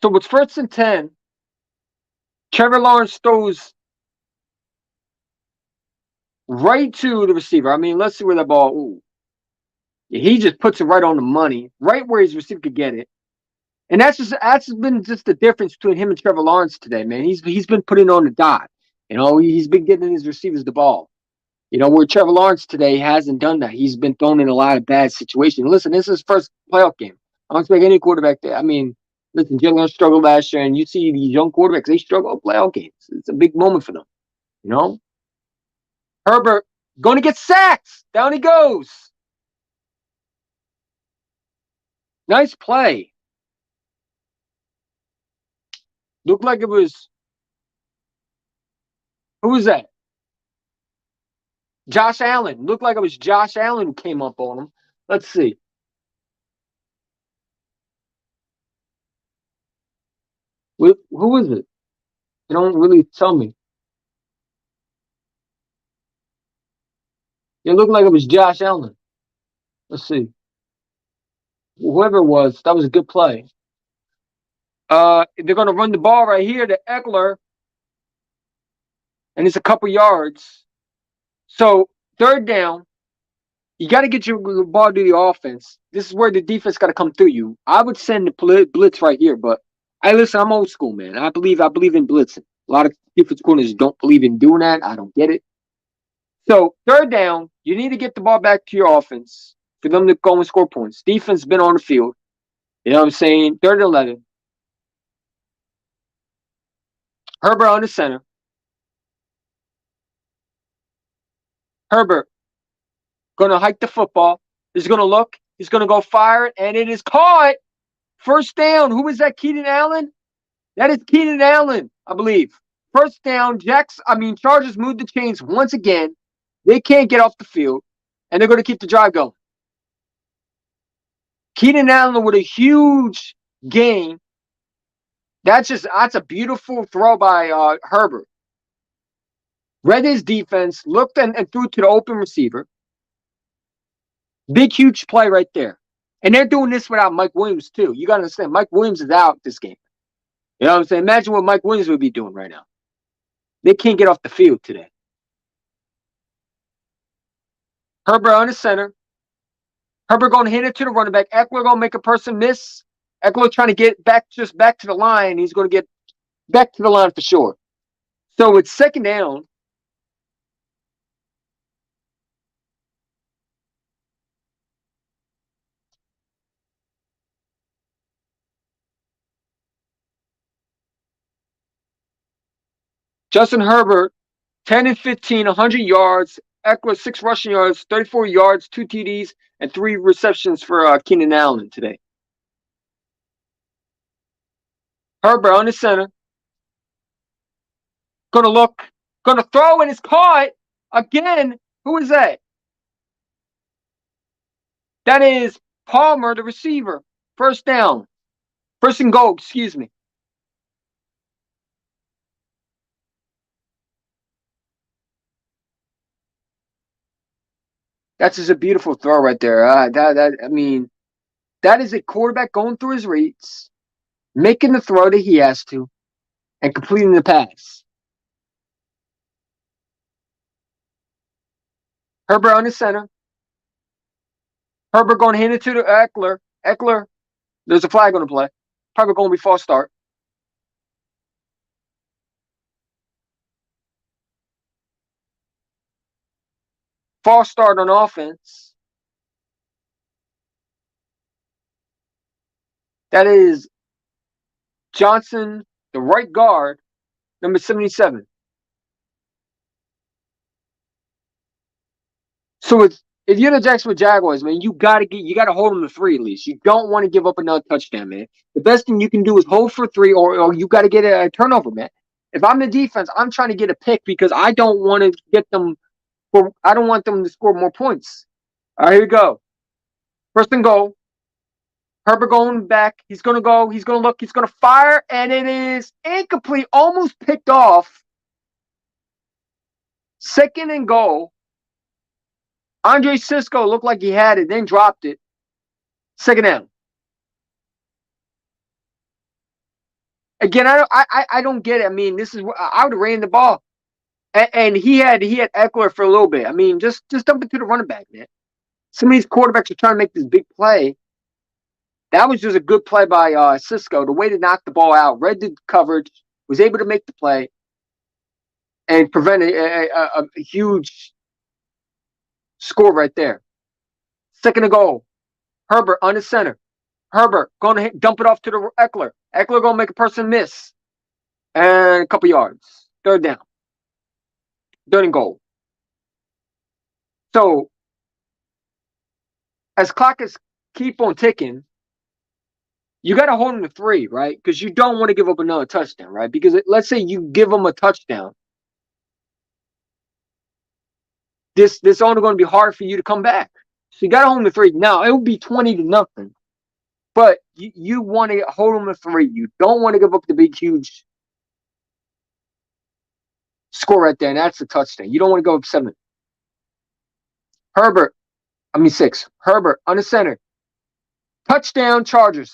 So it's 1st and 10. Trevor Lawrence throws right to the receiver. I mean, let's see where that ball. Ooh. He just puts it right on the money, right where his receiver could get it. And that's been just the difference between him and Trevor Lawrence today, man. He's been putting on the dot. He's been getting his receivers the ball. Where Trevor Lawrence today hasn't done that. He's been thrown in a lot of bad situations. Listen, this is his first playoff game. I don't expect any quarterback there. I mean, listen, Jalen struggled last year, and you see these young quarterbacks, they struggle at playoff games. It's a big moment for them. Herbert going to get sacked. Down he goes. Nice play. Looked like it was. Who was that? Josh Allen. Looked like it was Josh Allen who came up on him. Let's see. Who is it? They don't really tell me. It looked like it was Josh Allen. Let's see. Whoever it was, that was a good play. They're going to run the ball right here to Eckler, and it's a couple yards. So, third down, you got to get your ball to the offense. This is where the defense got to come through you. I would send the blitz right here, but listen, I'm old school, man. I believe in blitzing. A lot of defense corners don't believe in doing that. I don't get it. So, third down, you need to get the ball back to your offense for them to go and score points. Defense been on the field. You know what I'm saying? 3rd and 11. Herbert on the center. Herbert going to hike the football. He's going to look. He's going to go fire it, and it is caught. First down. Who is that, Keenan Allen? That is Keenan Allen, I believe. First down. Chargers moved the chains once again. They can't get off the field, and they're going to keep the drive going. Keenan Allen with a huge gain. That's a beautiful throw by Herbert. Read his defense, looked and threw to the open receiver. Big, huge play right there. And they're doing this without Mike Williams, too. You got to understand, Mike Williams is out this game. You know what I'm saying? Imagine what Mike Williams would be doing right now. They can't get off the field today. Herbert on the center. Herbert going to hit it to the running back. Eckler going to make a person miss. Eckler trying to get back to the line. He's going to get back to the line for sure. So it's second down. Justin Herbert, 10 and 15, 100 yards. Eckler, 6 rushing yards, 34 yards, 2 TDs, and 3 receptions for Keenan Allen today. Herbert on the center. Gonna look. Gonna throw, and it's caught. Again, who is that? That is Palmer, the receiver. First down. First and goal, excuse me. That's just a beautiful throw right there. That is a quarterback going through his reads, making the throw that he has to, and completing the pass. Herbert on the center. Herbert going to hand it to the Eckler. Eckler, there's a flag on the play. Probably going to be false start. False start on offense. That is Johnson, the right guard, number 77. So if you're the Jacksonville Jaguars, man, you gotta hold them to 3 at least. You don't want to give up another touchdown, man. The best thing you can do is hold for 3, or you got to get a turnover, man. If I'm the defense, I'm trying to get a pick because I don't want to get them. I don't want them to score more points. All right, here we go. First and goal. Herbert going back. He's going to go. He's going to look. He's going to fire. And it is incomplete. Almost picked off. Second and goal. Andre Cisco looked like he had it, then dropped it. Second down. Again, I don't get it. I mean, this is I would have ran the ball. And he had Eckler for a little bit. I mean, just dump it to the running back, man. Some of these quarterbacks are trying to make this big play. That was just a good play by Cisco. The way to knock the ball out, read the coverage, was able to make the play, and prevent a huge score right there. Second and goal. Herbert on the center. Herbert going to dump it off to the Eckler. Eckler going to make a person miss. And a couple yards. Third down. Third and goal. So, as clock is keep on ticking, you got to hold them to 3, right? Because you don't want to give up another touchdown, right? Because let's say you give them a touchdown. this only going to be hard for you to come back. So you got to hold them to 3. Now it would be 20-0, but you want to hold them to 3. You don't want to give up the big, huge score right there, and that's a touchdown. You don't want to go up 7. Herbert, 6. Herbert on the center. Touchdown, Chargers.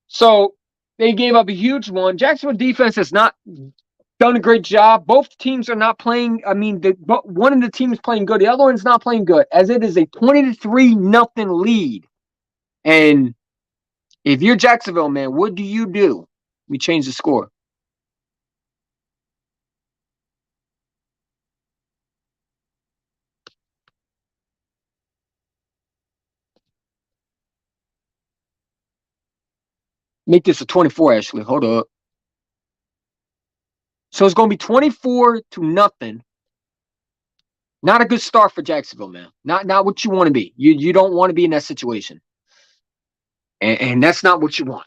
So they gave up a huge one. Jacksonville defense has not done a great job. Both teams are not playing. One of the teams playing good. The other one's not playing good, as it is a 20-3 lead. And if you're Jacksonville, man, what do you do? We change the score. Make this a 24, actually. Hold up. So it's going to be 24-0. Not a good start for Jacksonville, man. Not what you want to be. You don't want to be in that situation. And that's not what you want.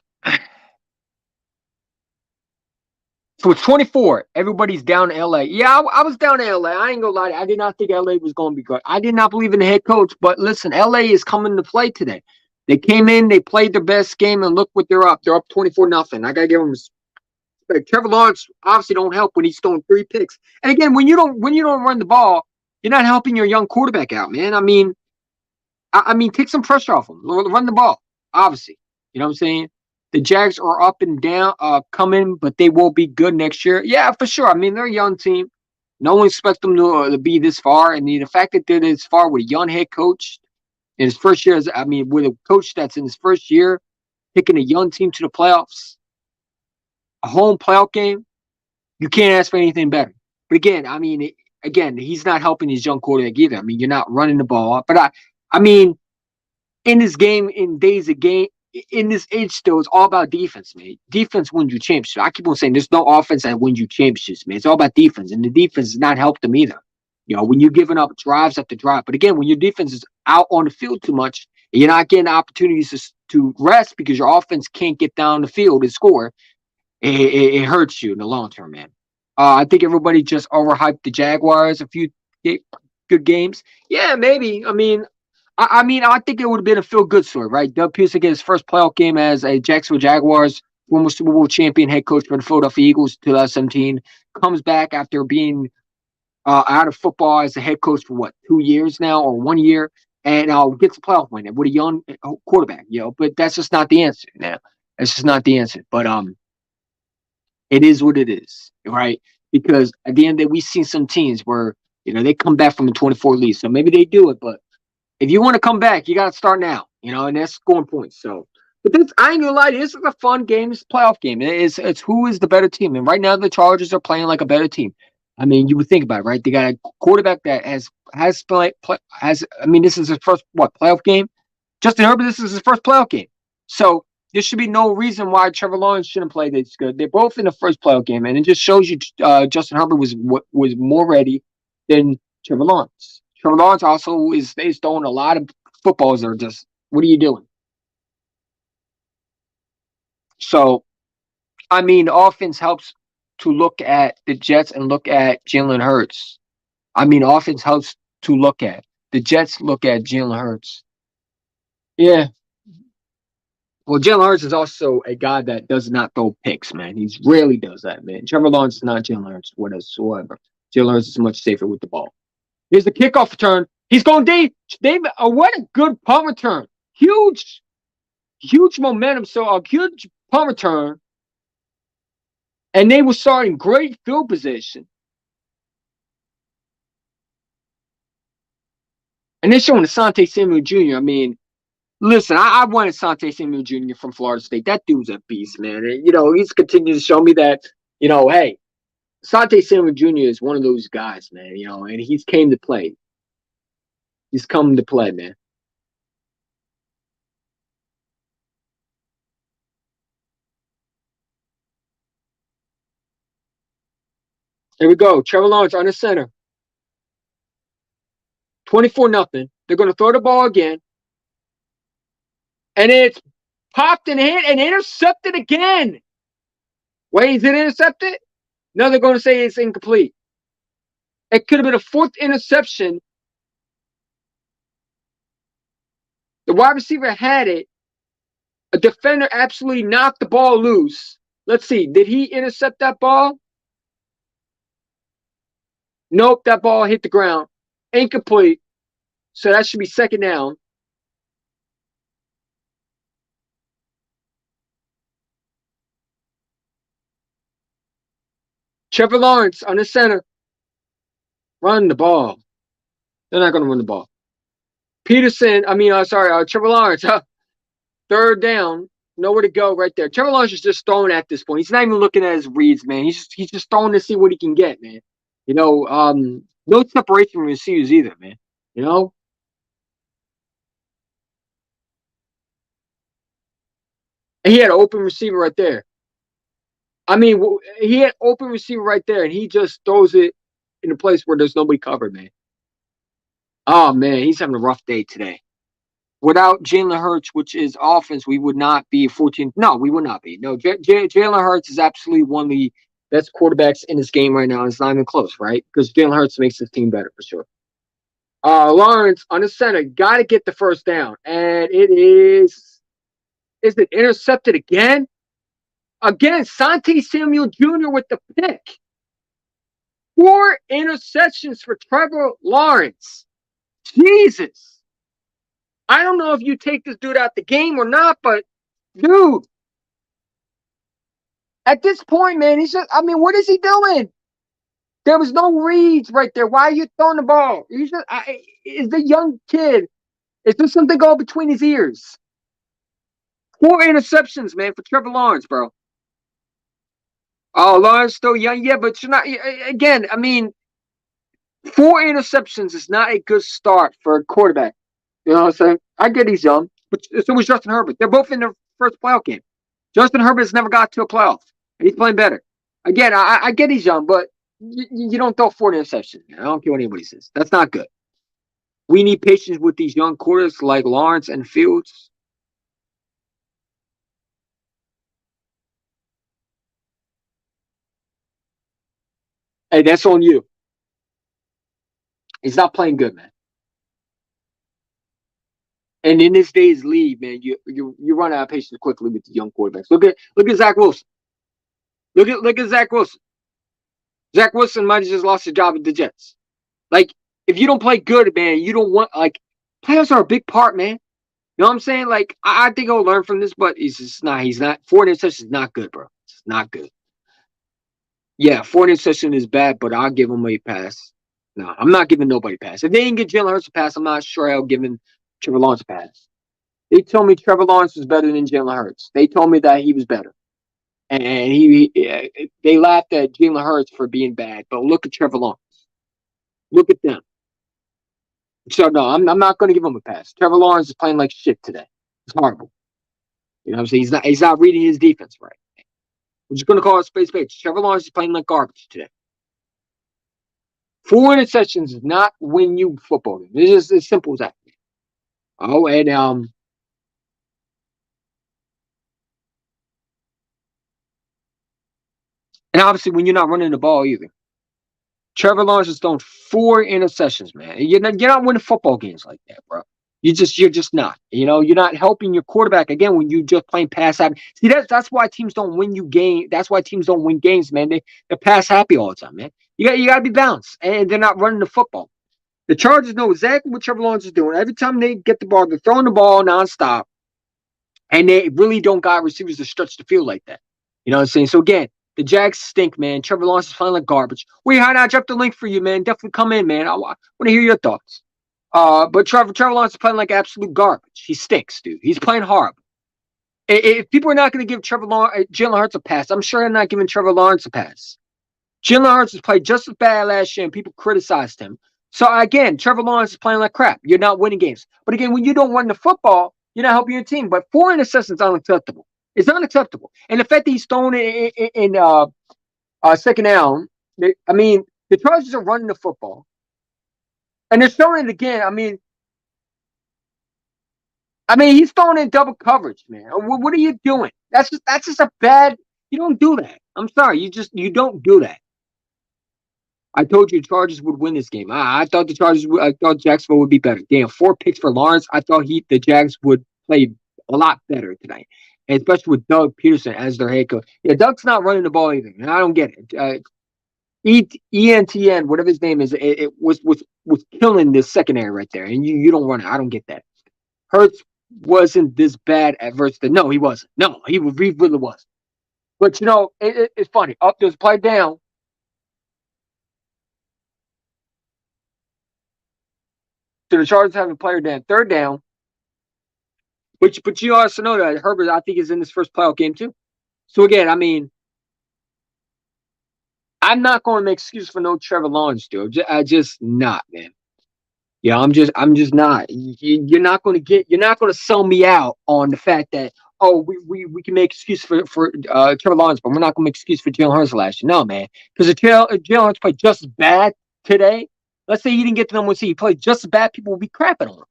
So it's 24. Everybody's down in LA. Yeah, I was down in LA. I ain't going to lie. I did not think LA was going to be good. I did not believe in the head coach. But listen, LA is coming to play today. They came in, they played their best game, and look what they're up. They're up 24-0. I got to give them respect. Trevor Lawrence obviously don't help when he's throwing 3 picks. And again, when you don't run the ball, you're not helping your young quarterback out, man. I mean, take some pressure off him. Run the ball, obviously. You know what I'm saying? The Jags are up and down, coming, but they will be good next year. Yeah, for sure. I mean, they're a young team. No one expects them to be this far. And the fact that they're this far with a young head coach in his first year, with a coach that's in his first year, picking a young team to the playoffs, a home playoff game, you can't ask for anything better. But again, he's not helping his young quarterback either. I mean, you're not running the ball. But in this game, in this age still, it's all about defense, man. Defense wins you championships. I keep on saying there's no offense that wins you championships, man. It's all about defense, and the defense has not helped them either. You know, when you're giving up drives after drive. But again, when your defense is out on the field too much, and you're not getting opportunities to rest because your offense can't get down the field and score, it hurts you in the long term, man. I think everybody just overhyped the Jaguars a few good games. Yeah, maybe. I think it would have been a feel-good story, right? Doug Peterson get his first playoff game as a Jacksonville Jaguars, former Super Bowl champion head coach for the Philadelphia Eagles 2017, comes back after being out of football as a head coach for 2 years now or 1 year, and gets a playoff win with a young quarterback, But that's just not the answer now. That's just not the answer. But it is what it is, right? Because at the end of the day, we've seen some teams where they come back from a 24 lead, so maybe they do it, but if you want to come back, you got to start now, and that's scoring points. So, but I ain't gonna lie, this is a fun game. It's a playoff game. It's who is the better team, and right now the Chargers are playing like a better team. I mean, you would think about it, right? They got a quarterback that has played. This is his first playoff game. Justin Herbert, this is his first playoff game. So there should be no reason why Trevor Lawrence shouldn't play this good. They're both in the first playoff game, and it just shows you Justin Herbert was more ready than Trevor Lawrence. Trevor Lawrence also is throwing a lot of footballs that are just, what are you doing? So, the offense helps to look at the Jets and look at Jalen Hurts. Offense helps to look at. The Jets look at Jalen Hurts. Yeah. Well, Jalen Hurts is also a guy that does not throw picks, man. He rarely does that, man. Trevor Lawrence is not Jalen Hurts whatsoever. Jalen Hurts is much safer with the ball. Here's the kickoff return. He's going deep. What a good punt return. Huge momentum. So a huge punt return. And they were starting great field position. And they're showing Asante Samuel Jr. Listen, I wanted Asante Samuel Jr. from Florida State. That dude's a beast, man. And, he's continued to show me that, hey, Asante Samuel Jr. is one of those guys, man, and he's came to play. He's come to play, man. Here we go. Trevor Lawrence on the center. 24-0. They're going to throw the ball again. And it's popped and hit and intercepted again. Wait, is it intercepted? No, they're going to say it's incomplete. It could have been a fourth interception. The wide receiver had it. A defender absolutely knocked the ball loose. Let's see. Did he intercept that ball? Nope, that ball hit the ground. Incomplete. So that should be second down. Trevor Lawrence on the center. Run the ball. They're not going to run the ball. Trevor Lawrence. Third down. Nowhere to go right there. Trevor Lawrence is just throwing at this point. He's not even looking at his reads, man. He's just throwing to see what he can get, man. No separation from receivers either, man. And he had an open receiver right there. He had open receiver right there, and he just throws it in a place where there's nobody covered, man. Oh, man, he's having a rough day today. Without Jalen Hurts, which is offense, we would not be 14. No, we would not be. No, Jalen Hurts is absolutely one of the best quarterbacks in this game right now. It's not even close, right? Because Jalen Hurts makes this team better for sure. Lawrence on the center, got to get the first down. And it is it intercepted again? Again, Sante Samuel Jr. with the pick. 4 interceptions for Trevor Lawrence. Jesus. I don't know if you take this dude out the game or not, but dude, at this point, man, what is he doing? There was no reads right there. Why are you throwing the ball? Is the young kid, is there something going between his ears? 4 interceptions, man, for Trevor Lawrence, bro. Oh, Lawrence still young, yeah, but you're not. Again, 4 interceptions is not a good start for a quarterback. You know what I'm saying? I get he's young, but so was Justin Herbert. They're both in their first playoff game. Justin Herbert has never got to a playoff, and he's playing better. Again, I get he's young, but you don't throw 4 interceptions. I don't care what anybody says. That's not good. We need patience with these young quarterbacks like Lawrence and Fields. Hey, that's on you. He's not playing good, man. And in this day's league, man, you run out of patience quickly with the young quarterbacks. Look at Zach Wilson. Look at Zach Wilson. Zach Wilson might have just lost his job at the Jets. Like, if you don't play good, man, you don't want playoffs are a big part, man. You know what I'm saying? Like, I think he'll learn from this, but he's not. 4 interceptions is not good, bro. It's not good. Yeah, 4 interception is bad, but I'll give him a pass. No, I'm not giving nobody a pass. If they didn't get Jalen Hurts a pass, I'm not sure I'll give Trevor Lawrence a pass. They told me Trevor Lawrence was better than Jalen Hurts. They told me that he was better. And they laughed at Jalen Hurts for being bad. But look at Trevor Lawrence. Look at them. So, no, I'm not going to give him a pass. Trevor Lawrence is playing like shit today. It's horrible. You know what I'm saying? He's not reading his defense right. We're just going to call it space. Trevor Lawrence is playing like garbage today. 4 interceptions does not win you football games. It's just as simple as that. Oh, and obviously when you're not running the ball either. Trevor Lawrence has thrown 4 interceptions, man. You're not winning football games like that, bro. You're just not. You're not helping your quarterback again when you just playing pass happy. See, that's why teams don't win you game. That's why teams don't win games, man. They're pass happy all the time, man. You got to be balanced, and they're not running the football. The Chargers know exactly what Trevor Lawrence is doing. Every time they get the ball, they're throwing the ball nonstop, and they really don't got receivers to stretch the field like that. You know what I'm saying? So again, the Jags stink, man. Trevor Lawrence is playing like garbage. Wait, how did I drop the link for you, man? Definitely come in, man. I want to hear your thoughts. But Trevor Lawrence is playing like absolute garbage. He stinks, dude. He's playing horrible. If people are not going to give Jalen Hurts a pass, I'm sure they're not giving Trevor Lawrence a pass. Jalen Hurts has played just as bad last year, and people criticized him. So again, Trevor Lawrence is playing like crap. You're not winning games. But again, when you don't run the football, you're not helping your team. But 4 interceptions is unacceptable. It's unacceptable. And the fact that he's thrown it in second down, the Chargers are running the football. And they're throwing it again. He's throwing in double coverage, man. What are you doing? That's just a bad. You don't do that. I'm sorry. You don't do that. I told you the Chargers would win this game. I thought the Chargers. I thought Jacksonville would be better. Damn, 4 picks for Lawrence. I thought the Jags would play a lot better tonight, and especially with Doug Peterson as their head coach. Yeah, Doug's not running the ball either, and I don't get it. ENTN, whatever his name is, it was killing this secondary right there, and you don't run it. I don't get that. Hurts wasn't this bad at versus the. No, he wasn't. No, he really was. But it's funny. Up there's a play down. So the Chargers have a player down, third down. But you also know that Herbert, I think, is in his first playoff game too. So again, I mean, I'm not going to make excuses for no Trevor Lawrence, dude. I just not, man. Yeah, I'm just not. You're not going to sell me out on the fact that we can make excuse for Trevor Lawrence, but we're not going to make excuse for Jalen Hurts last year. No, man, because if Jalen Hurts played just as bad today, let's say he didn't get the number 1 seed, he played just as bad, people would be crapping on him.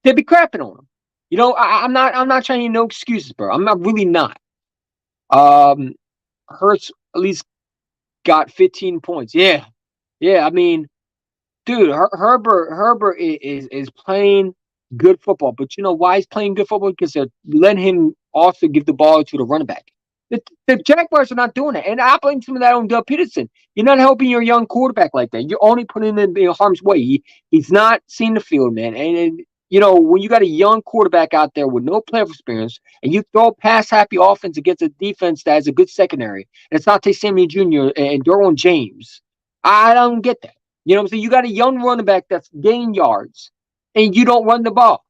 They'd be crapping on him. I'm not trying to get no excuses, bro. I'm not really not. Hurts at least got 15 points. Yeah. I mean, dude, Herbert is playing good football, but you know why he's playing good football? Because they're letting him also give the ball to the running back. The Jaguars are not doing it, and I blame some of that on Doug Peterson. You're not helping your young quarterback like that. You're only putting him in harm's way. He's not seeing the field, man. And when you got a young quarterback out there with no playoff experience, and you throw a pass-happy offense against a defense that has a good secondary, and it's not Samuel Jr. and Derwin James, I don't get that. You know what I'm saying? You got a young running back that's gaining yards, and you don't run the ball.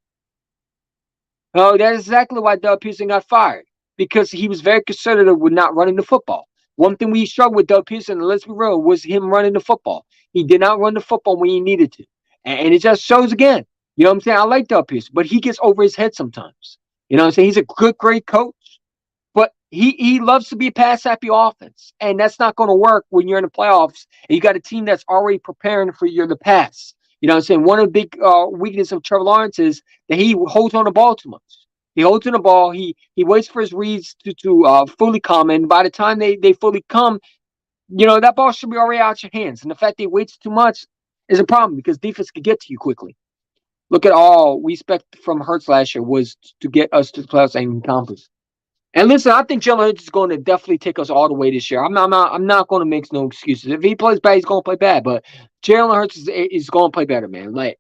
Oh, that's exactly why Doug Peterson got fired, because he was very conservative with not running the football. One thing we struggled with Doug Peterson, and let's be real, was him running the football. He did not run the football when he needed to. And it just shows again. You know what I'm saying? I like Doug Peterson, but he gets over his head sometimes. You know what I'm saying? He's a good, great coach, but he loves to be a pass-happy offense. And that's not going to work when you're in the playoffs and you got a team that's already preparing for the pass. You know what I'm saying? One of the big weaknesses of Trevor Lawrence is that he holds on the ball too much. He holds on the ball. He waits for his reads to fully come. And by the time they fully come, that ball should be already out your hands. And the fact that he waits too much is a problem because defense can get to you quickly. Look at all we expect from Hurts last year was to get us to the playoffs and conference. And listen, I think Jalen Hurts is going to definitely take us all the way this year. I'm not going to make no excuses. If he plays bad, he's going to play bad. But Jalen Hurts is going to play better, man. Like,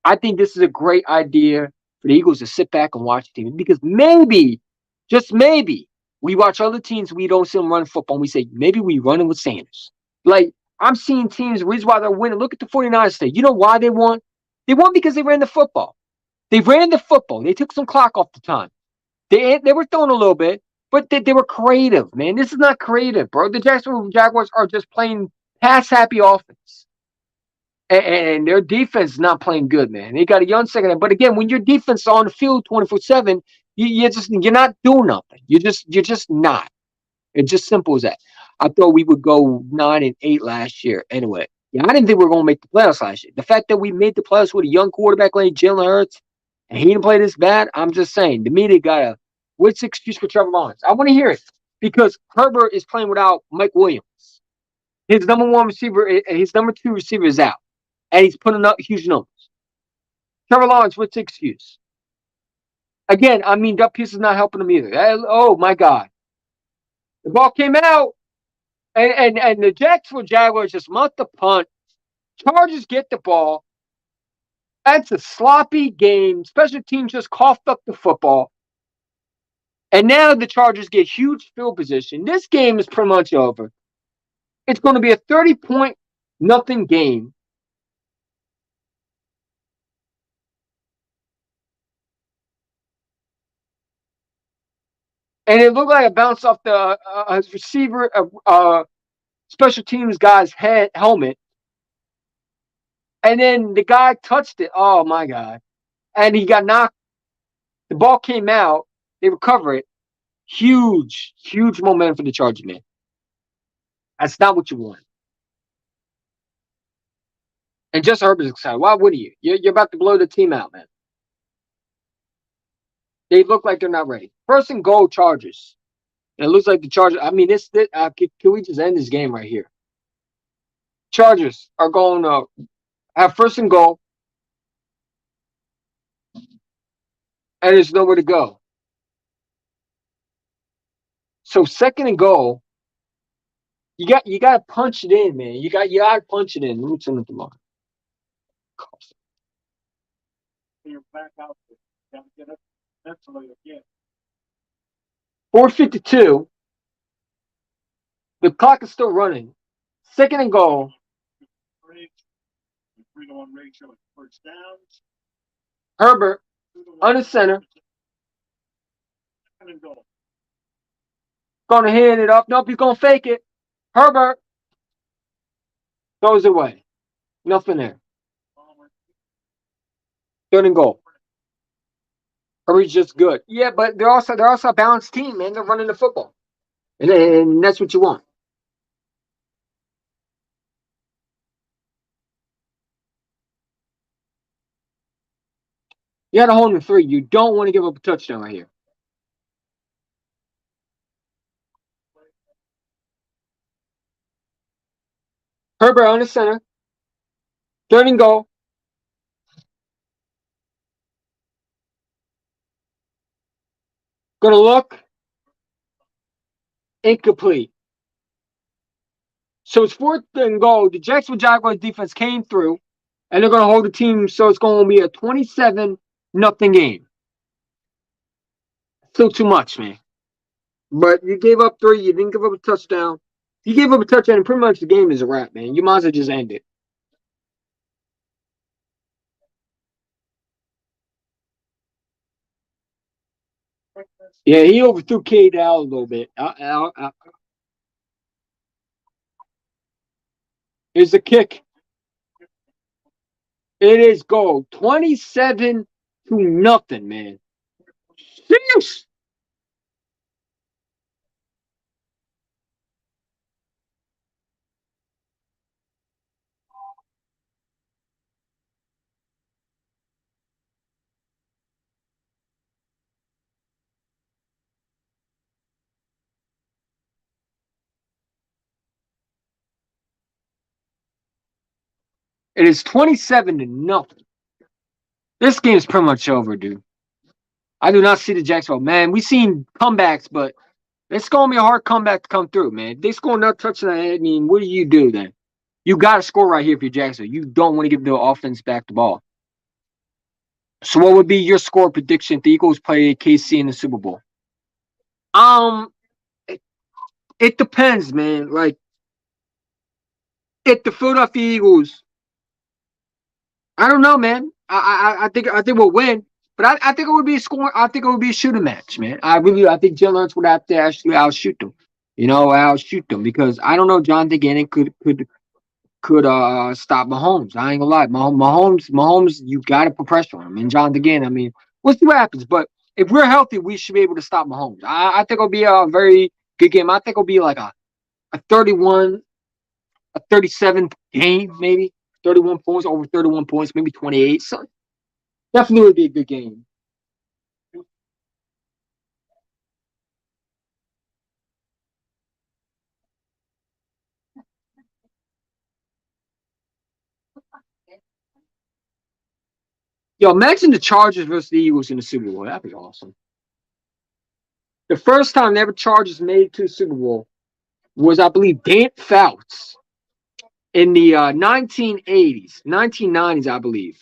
I think this is a great idea for the Eagles to sit back and watch the team because maybe, just maybe, we watch other teams, we don't see them run football, and we say, maybe we run it with Sanders. Like, I'm seeing teams, the reason why they're winning. Look at the 49ers today. You know why they won? They won because they ran the football. They ran the football. They took some clock off the time. They were throwing a little bit, but they were creative, man. This is not creative, bro. The Jacksonville Jaguars are just playing pass-happy offense. And their defense is not playing good, man. They got a young second. But again, when your defense is on the field 24/7, you're not doing nothing. You're just not. It's just simple as that. I thought we would go 9-8 last year. Anyway, yeah, I didn't think we were going to make the playoffs last year. The fact that we made the playoffs with a young quarterback like Jalen Hurts, and he didn't play this bad, I'm just saying. To me, they got a what's the excuse for Trevor Lawrence? I want to hear it because Herbert is playing without Mike Williams. His number 1 receiver, his number 2 receiver is out, and he's putting up huge numbers. Trevor Lawrence, what's the excuse? Again, I mean, Doug Peterson's not helping him either. Oh my God, the ball came out, and the Jacksonville Jaguars just muffed the punt. Chargers get the ball. That's a sloppy game. Special teams just coughed up the football. And now the Chargers get huge field position. This game is pretty much over. It's going to be a 30-point nothing game. And it looked like it bounced off the receiver, special teams guy's helmet. And then the guy touched it. Oh, my God. And he got knocked. The ball came out. They recover it. Huge, huge momentum for the Chargers, man. That's not what you want. And Justin Herbert's excited. Why wouldn't you? You're about to blow the team out, man. They look like they're not ready. First and goal, Chargers. And it looks like the Chargers. I mean, can we just end this game right here? Chargers are going to have first and goal, and there's nowhere to go. So second and goal, you got to punch it in, man. You got to punch it in. Let me turn it tomorrow. You're back out there. Gotta get up mentally again. 4:52. The clock is still running. Second and goal. 3-to-1 ratio at first downs. Herbert under center. Second and goal. Gonna hand it up. Nope, he's gonna fake it. Herbert goes away. Nothing there. Third and goal. Herbert's just good. Yeah, but they're also a balanced team, man. They're running the football, and that's what you want. You got to hold in 3. You don't want to give up a touchdown right here. Herbert on the center. Third and goal. Gonna look. Incomplete. So it's fourth and goal. The Jacksonville Jaguars defense came through, and they're gonna hold the team. So it's going to be a 27-0 game. Still too much, man. But you gave up 3. You didn't give up a touchdown. You gave up a touchdown, and pretty much the game is a wrap, man. You might as well just end it. Yeah, he overthrew Cade out a little bit. Here's the kick. It is goal. 27-0, man. Serious. It is 27-0. This game is pretty much over, dude. I do not see the Jacksonville. Man, we've seen comebacks, but it's going to be a hard comeback to come through, man. If they score another touchdown, I mean, what do you do then? You got to score right here if you're Jacksonville. You don't want to give the offense back the ball. So what would be your score prediction if the Eagles play KC in the Super Bowl? It, it depends, man. Like, if the Philadelphia Eagles, I don't know, man. I think we'll win, but I think it would be a score. I think it would be a shooting match, man. I think Jalen Hurts would have to actually outshoot them. Outshoot them because I don't know. Jonathan Gannon could stop Mahomes. I ain't gonna lie, Mahomes, you got to put pressure on him. And Jonathan Gannon, I mean, we'll see what happens. But if we're healthy, we should be able to stop Mahomes. I think it'll be a very good game. I think it'll be like a 31, a 37 game, maybe 31 points, over 31 points, maybe 28. So definitely would be a good game. Yo, imagine the Chargers versus the Eagles in the Super Bowl. That'd be awesome. The first time ever Chargers made it to the Super Bowl was, I believe, Dan Fouts in the 1980s, 1990s, I believe.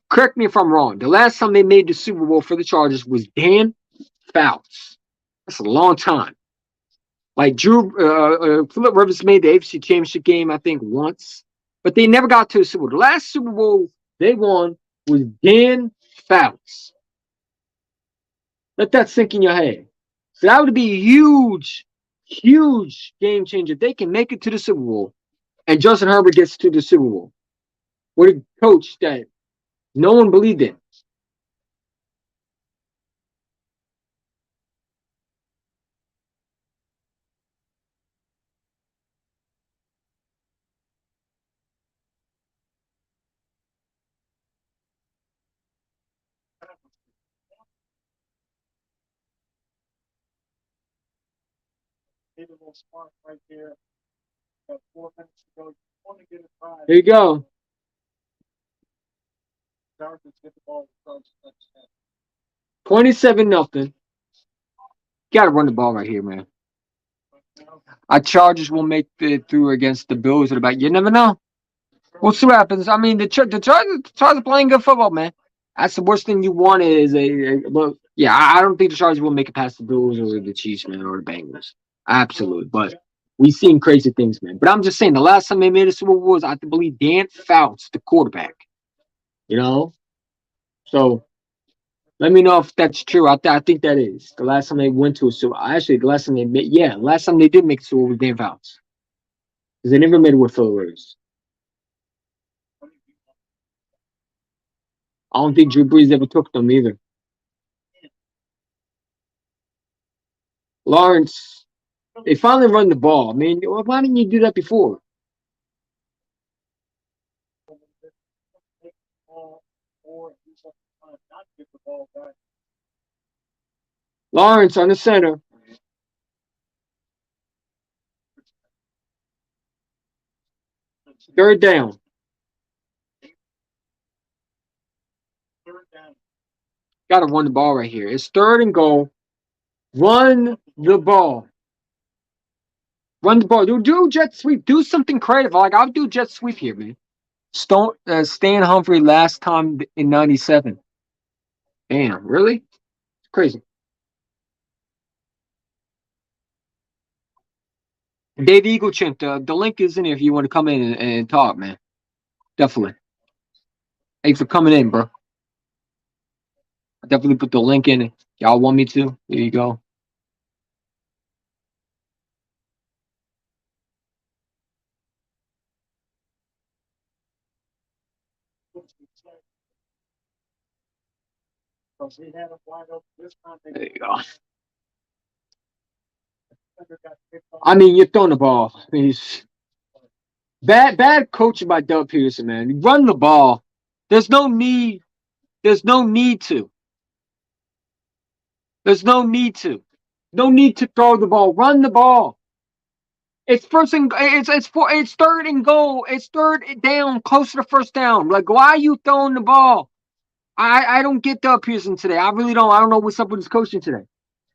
Correct me if I'm wrong. The last time they made the Super Bowl for the Chargers was Dan Fouts. That's a long time. Like Philip Rivers made the AFC Championship game, I think, once, but they never got to the Super Bowl. The last Super Bowl they won was Dan Fouts. Let that sink in your head. So that would be a huge, huge game changer. If they can make it to the Super Bowl and Justin Herbert gets to the Super Bowl with a coach that no one believed in. Hit a little spark right there. There you go. 27-0. Gotta run the ball right here, man. Our Chargers will make it through against the Bills at about. You never know. We'll see what happens. I mean, the Chargers playing good football, man. That's the worst thing you want is well, yeah, I don't think the Chargers will make it past the Bills or the Chiefs, man, or the Bengals. Absolutely. But we've seen crazy things, man. But I'm just saying, the last time they made a Super Bowl was, I believe, Dan Fouts, the quarterback. You know? So let me know if that's true. I think that is. The last time they went to a Super Actually, the last time they made, yeah, last time they did make a Super Bowl was Dan Fouts. Because they never made it with Phil Rivers. I don't think Drew Brees ever took them either. Lawrence, they finally run the ball. I mean, why didn't you do that before? Lawrence on the center. Third down. Got to run the ball right here. It's 3rd and goal. Run the ball. Run the ball. Do jet sweep. Do something creative. Like, I'll do jet sweep here, man. Stan Humphrey last time in 97. Damn, really? It's crazy. Dave Eaglechick, the link is in here if you want to come in and talk, man. Definitely. Thanks for coming in, bro. I definitely put the link in. Y'all want me to? There you go. There you go. I mean, you're throwing the ball. I mean, bad coaching by Doug Peterson, man. Run the ball. There's no need. There's no need to. There's no need to. No need to throw the ball. Run the ball. It's 3rd and goal. It's 3rd down, close to the 1st down. Like, why are you throwing the ball? I don't get Doug Pearson today. I really don't. I don't know what's up with his coaching today.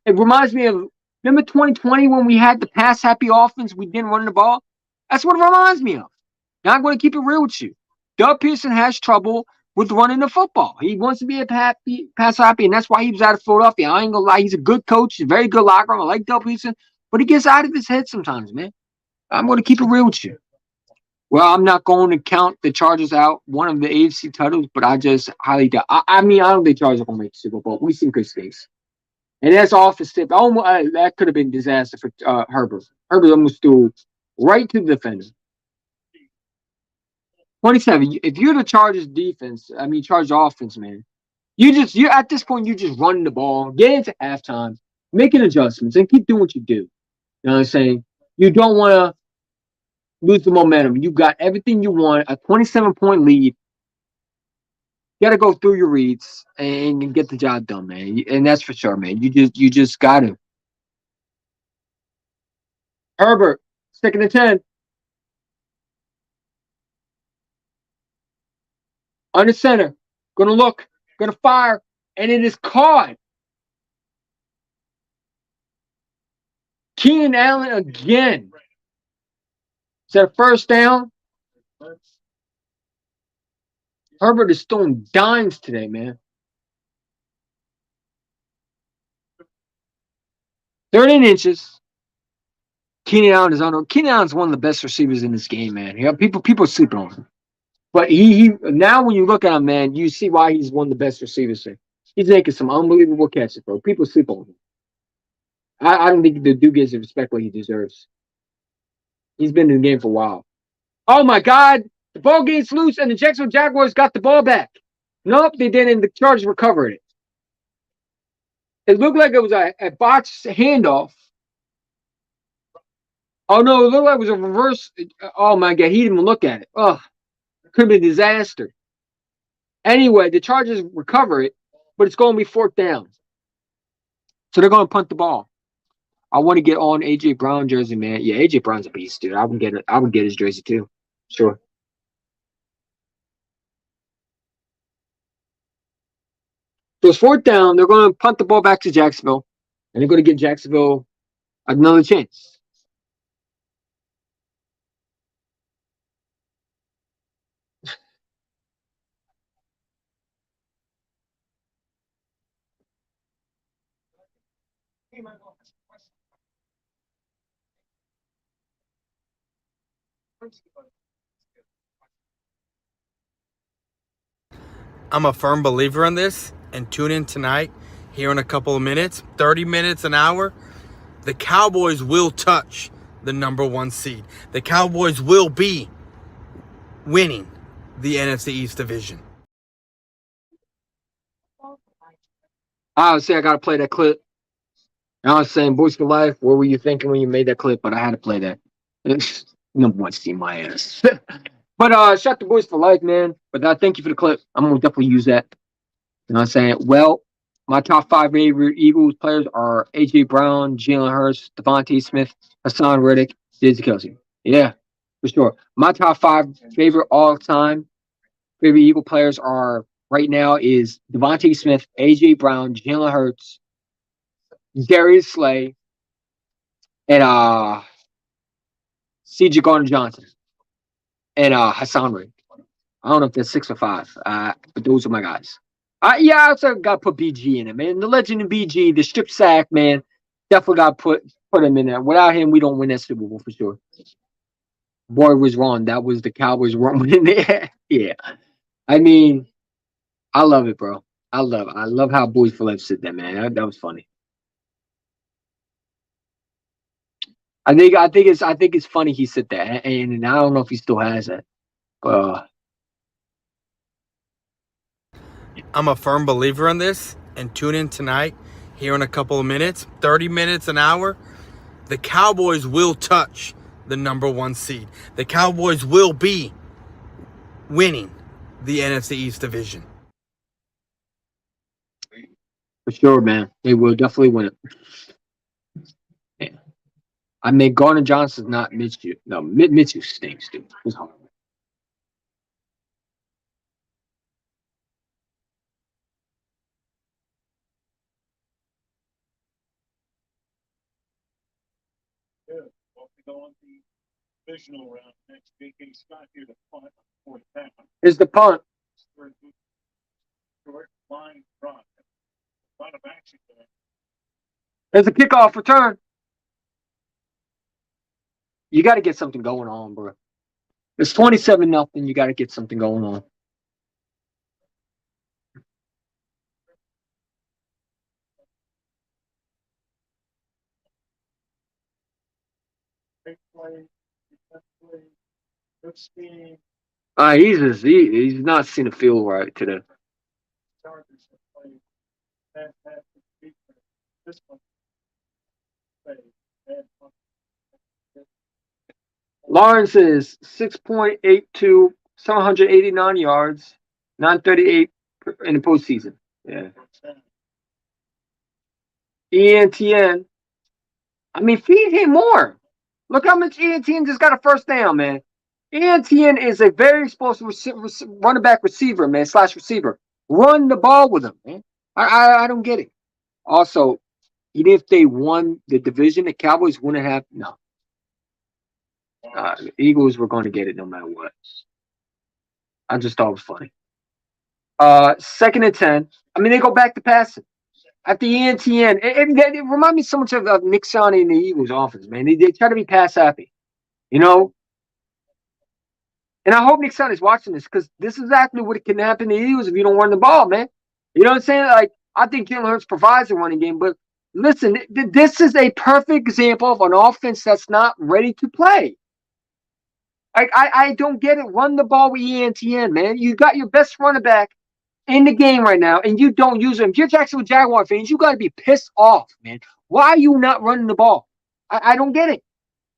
It reminds me of, remember 2020 when we had the pass happy offense, we didn't run the ball? That's what it reminds me of. Now I'm going to keep it real with you. Doug Pearson has trouble with running the football. He wants to be a pass happy, and that's why he was out of Philadelphia. I ain't going to lie. He's a good coach. He's a very good locker room. I like Doug Pearson, but he gets out of his head sometimes, man. I'm going to keep it real with you. Well, I'm not going to count the Chargers out, one of the AFC titles, but I just highly doubt. I mean, I don't think Chargers are going to make the Super Bowl. We've seen good things. And that's off the tip. That could have been disaster for Herbert. Herbert almost threw right to the defender. 27. If you're the Chargers defense, I mean Chargers offense, man, you at this point you just run the ball, get into halftime, making adjustments, and keep doing what you do. You know what I'm saying? You don't want to lose the momentum. You got everything you want. A 27-point lead. You got to go through your reads and get the job done, man. And that's for sure, man. You just got to. Herbert, 2nd and 10. Under center. Gonna look. Gonna fire. And it is caught. Keenan Allen again. Is that a 1st down? Herbert is throwing dimes today, man. 13 inches. Keenan Allen is on. Keenan Allen's one of the best receivers in this game, man. You know, people sleep on him. But he now when you look at him, man, you see why he's one of the best receivers here. He's making some unbelievable catches, bro. People sleep on him. I don't think the dude gets the respect what he deserves. He's been in the game for a while. Oh my God. The ball gets loose and the Jacksonville Jaguars got the ball back. Nope, they didn't. The Chargers recovered it. It looked like it was a botched handoff. Oh no, it looked like it was a reverse. Oh my God, he didn't even look at it. Oh, it could have been a disaster. Anyway, the Chargers recover it, but it's going to be 4th down. So they're going to punt the ball. I want to get on AJ Brown jersey, man. Yeah, AJ Brown's a beast, dude. I would get it. I would get his jersey too. Sure. So it's fourth down. They're going to punt the ball back to Jacksonville, and they're going to give Jacksonville another chance. I'm a firm believer in this, and tune in tonight, here in a couple of minutes, 30 minutes, an hour. The Cowboys will touch the number 1 seed. The Cowboys will be winning the NFC East division. I would say I got to play that clip. I was saying, Boys for Life, what were you thinking when you made that clip? But I had to play that. Number 1 seed, my ass. But shout to Boys for Life, man. But thank you for the clip. I'm going to definitely use that. You know what I'm saying? Well, my top 5 favorite Eagles players are A.J. Brown, Jalen Hurts, Devontae Smith, Hassan Reddick, Dizzy Kelsey. Yeah, for sure. My top 5 favorite all-time favorite Eagle players are right now is Devontae Smith, A.J. Brown, Jalen Hurts, Darius Slay, and C.J. Gardner-Johnson, and Hassan Reddick. I don't know if that's 6 or 5, but those are my guys. Yeah, I also got to put BG in it, man. The legend of BG, the strip sack, man. Definitely got to put him in there. Without him, we don't win that Super Bowl for sure. Boy was wrong. That was the Cowboys weren't in there. Yeah. I mean, I love it, bro. I love it. I love how Boys for Life said that, man. That was funny. I think it's funny he said that, and I don't know if he still has that. I'm a firm believer in this, and tune in tonight, here in a couple of minutes, 30 minutes, an hour. The Cowboys will touch the number 1 seed. The Cowboys will be winning the NFC East division. For sure, man. They will definitely win it. Yeah. I mean, Gardner Johnson's not Mitchell. No, Mitchell stinks, dude. He's horrible. Divisional round next. J.K. Scott here to punt on fourth down. Here's the punt. Short line drive. A lot of action there. There's a kickoff return. You got to get something going on, bro. It's 27-0. You got to get something going on. Big play. Good scheme. He's not seen the field right today. Chargers have played fantastic defense. This one. Lawrence is 6.82, 789 yards, 938 in the postseason. Yeah. ENTN. I mean, feed him more. Look how much ENTN just got a first down, man. ENTN is a very explosive running back receiver, man, / receiver. Run the ball with him, man. I don't get it. Also, even if they won the division, the Cowboys wouldn't have. No. The Eagles were going to get it no matter what. I just thought it was funny. 2nd and 10. I mean, they go back to passing. At the ENTN, it reminds me so much of Nick Sirianni and the Eagles offense, man. They try to be pass happy, you know? And I hope Nick Sirianni's watching this because this is exactly what can happen to the Eagles if you don't run the ball, man. You know what I'm saying? Like, I think Jalen Hurts provides a running game, but listen, this is a perfect example of an offense that's not ready to play. Like, I don't get it. Run the ball with ENTN, man. You got your best running back in the game right now, and you don't use him. If you're Jacksonville Jaguar fans, you got to be pissed off, man. Why are you not running the ball? I don't get it.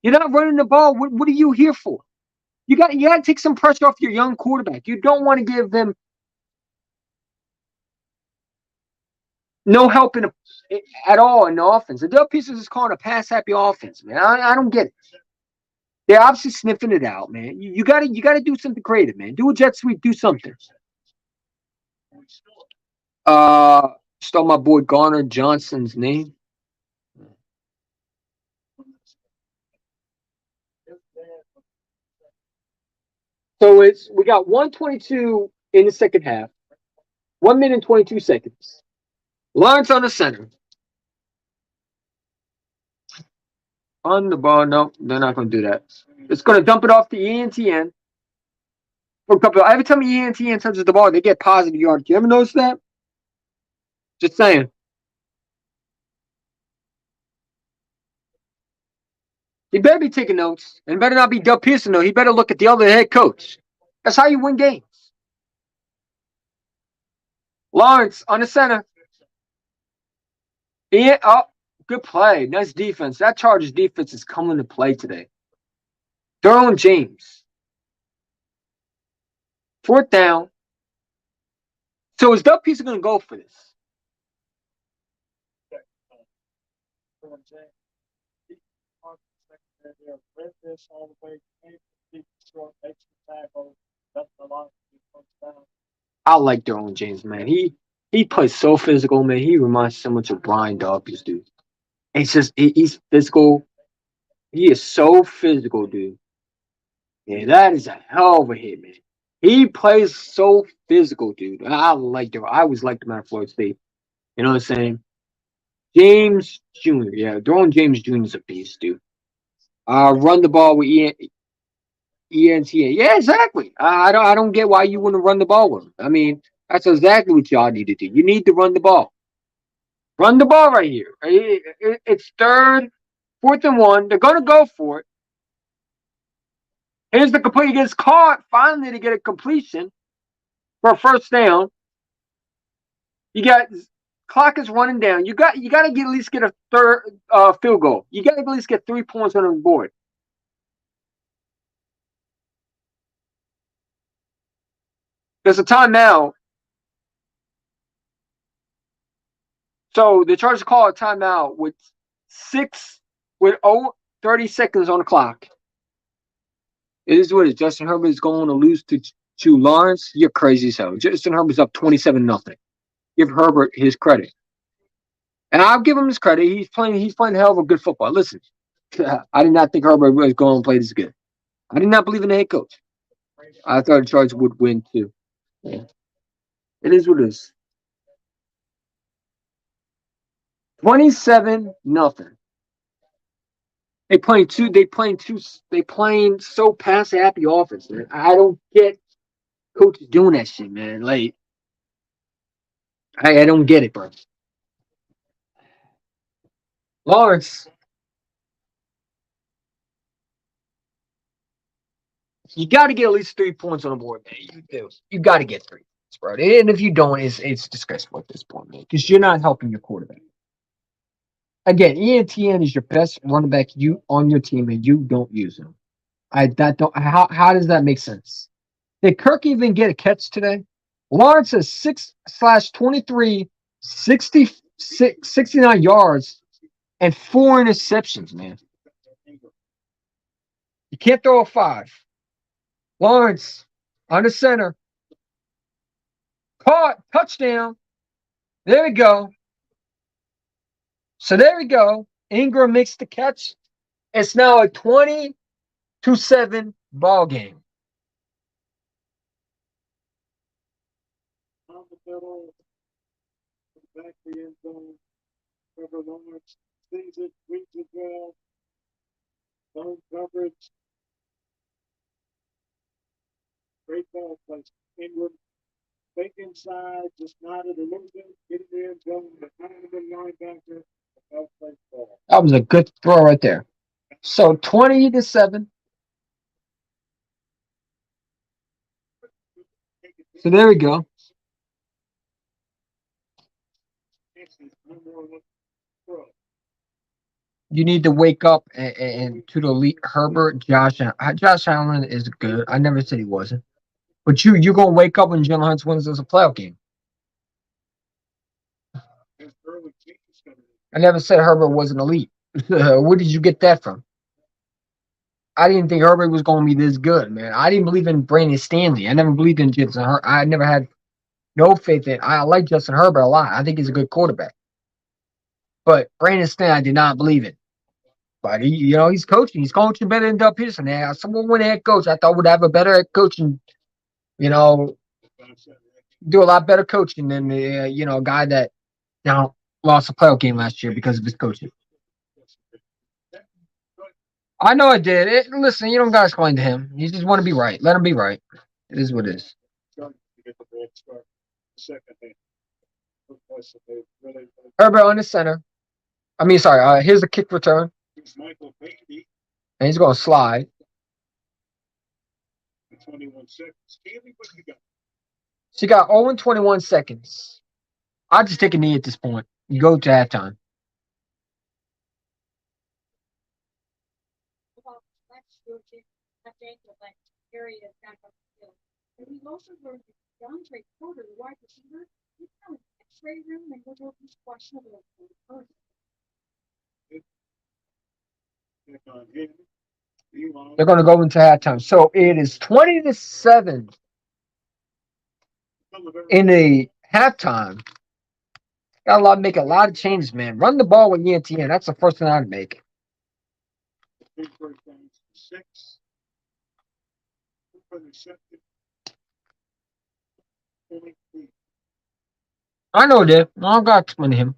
You're not running the ball. What are you here for? You got to take some pressure off your young quarterback. You don't want to give them. No help at all in the offense. The Doug Peterson is calling a pass happy offense, man. I don't get it. They're obviously sniffing it out, man. You gotta do something creative, man. Do a jet sweep, do something. Stole my boy Garner Johnson's name. So we got 122 in the second half. 1 minute and 22 seconds. Lawrence on the center. On the ball, no, they're not going to do that. It's going to dump it off to ENTN. Every time ENTN touches the ball, they get positive yards. You ever notice that? Just saying. He better be taking notes. And better not be Doug Pearson, though. He better look at the other head coach. That's how you win games. Lawrence on the center. Good play. Nice defense. That Chargers defense is coming to play today. Derwin James. 4th down. So is Doug Pearson going to go for this? I like Derwin James, man. He plays so physical, man. He reminds so much of Brian Dawkins, dude. It's just he's physical. He is so physical, dude. Yeah, that is a hell of a hit, man. He plays so physical, dude. I like Derwin. I always liked him at Florida State. You know what I'm saying? James Jr. Yeah, Derwin James Jr. is a beast, dude. Run the ball with ENTA. Yeah, exactly. I don't get why you wouldn't run the ball with him. I mean, that's exactly what y'all need to do. You need to run the ball. Run the ball right here. It's 3rd, 4th and 1. They're gonna go for it. Here's the complete. He gets caught finally to get a completion for a 1st down. You got clock is running down. You got to at least get a 3rd field goal. You got to at least get 3 points on the board. There's a timeout. So the Chargers call a timeout with 30 seconds on the clock. It is what it is. Justin Herbert is going to lose to Lawrence. You're crazy as hell. Justin Herbert's up 27-0. Give Herbert his credit. And I'll give him his credit. He's playing a hell of a good football. Listen, I did not think Herbert was going to play this good. I did not believe in the head coach. I thought the Chargers would win too. Yeah. It is what it is. 27-0. They playing so pass happy offense, man. I don't get coaches doing that shit, man. Like, I don't get it, bro. Lawrence, you got to get at least 3 points on the board, man. You do. You got to get 3 points, bro. And if you don't, it's disgraceful at this point, man, because you're not helping your quarterback. Again, ENTN is your best running back on your team, and you don't use him. How does that make sense? Did Kirk even get a catch today? Lawrence has 6/23, 69 yards, and 4 interceptions, man. You can't throw a 5. Lawrence on the center. Caught. Touchdown. There we go. So there we go. Ingram makes the catch. It's now a 20-7 ball game. On the middle, back the end zone. Trevor Lawrence sees it, reads it well. Zone coverage. Great ball place. Ingram, fake inside, just nodded a little bit, get in the end zone, the linebacker. That was a good throw right there. So 20-7. So there we go. You need to wake up and to the elite Herbert, Josh Allen is good. I never said he wasn't. But you're gonna wake up when Jalen Hurts wins as a playoff game. I never said Herbert wasn't elite. Where did you get that from? I didn't think Herbert was going to be this good, man. I didn't believe in Brandon Stanley. I never believed in Justin Herbert. I never had no faith in. I like Justin Herbert a lot. I think he's a good quarterback. But Brandon Stanley, I did not believe in. But he's coaching. He's coaching better than Doug Peterson. Now, someone win head coach, I thought would have a better head coach and do a lot better coaching than the guy that lost a playoff game last year because of his coaching. I know I did. Listen, you don't gotta explain to him. You just want to be right. Let him be right. It is what it is. Herbert on the center. Here's a kick return. And he's going to slide. 21 seconds. So you got 0 and 21 seconds. I'll just take a knee at this point. You go to halftime. They're going to go into halftime. So it is 20-7 in a halftime. Got to make a lot of changes, man. Run the ball with ENTN. That's the first thing I'd make. I know that. I don't got to explain to him.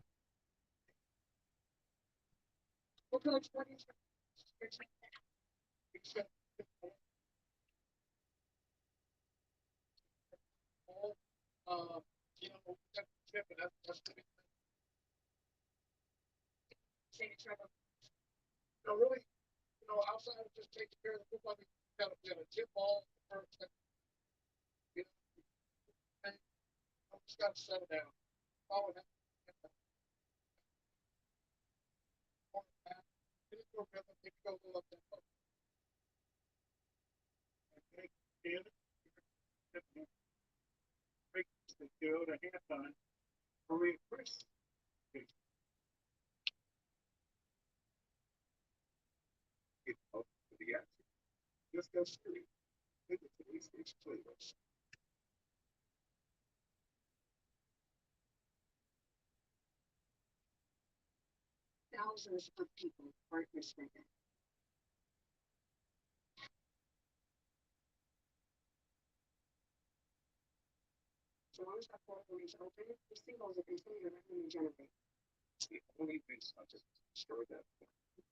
Outside of just taking care of the football, you got to get a tip ball first. I just got to settle down. Just go straight. Thousands of people are listening. So long as that portal is open, the signals will continue to revenue generate. The only thing is not just destroy that.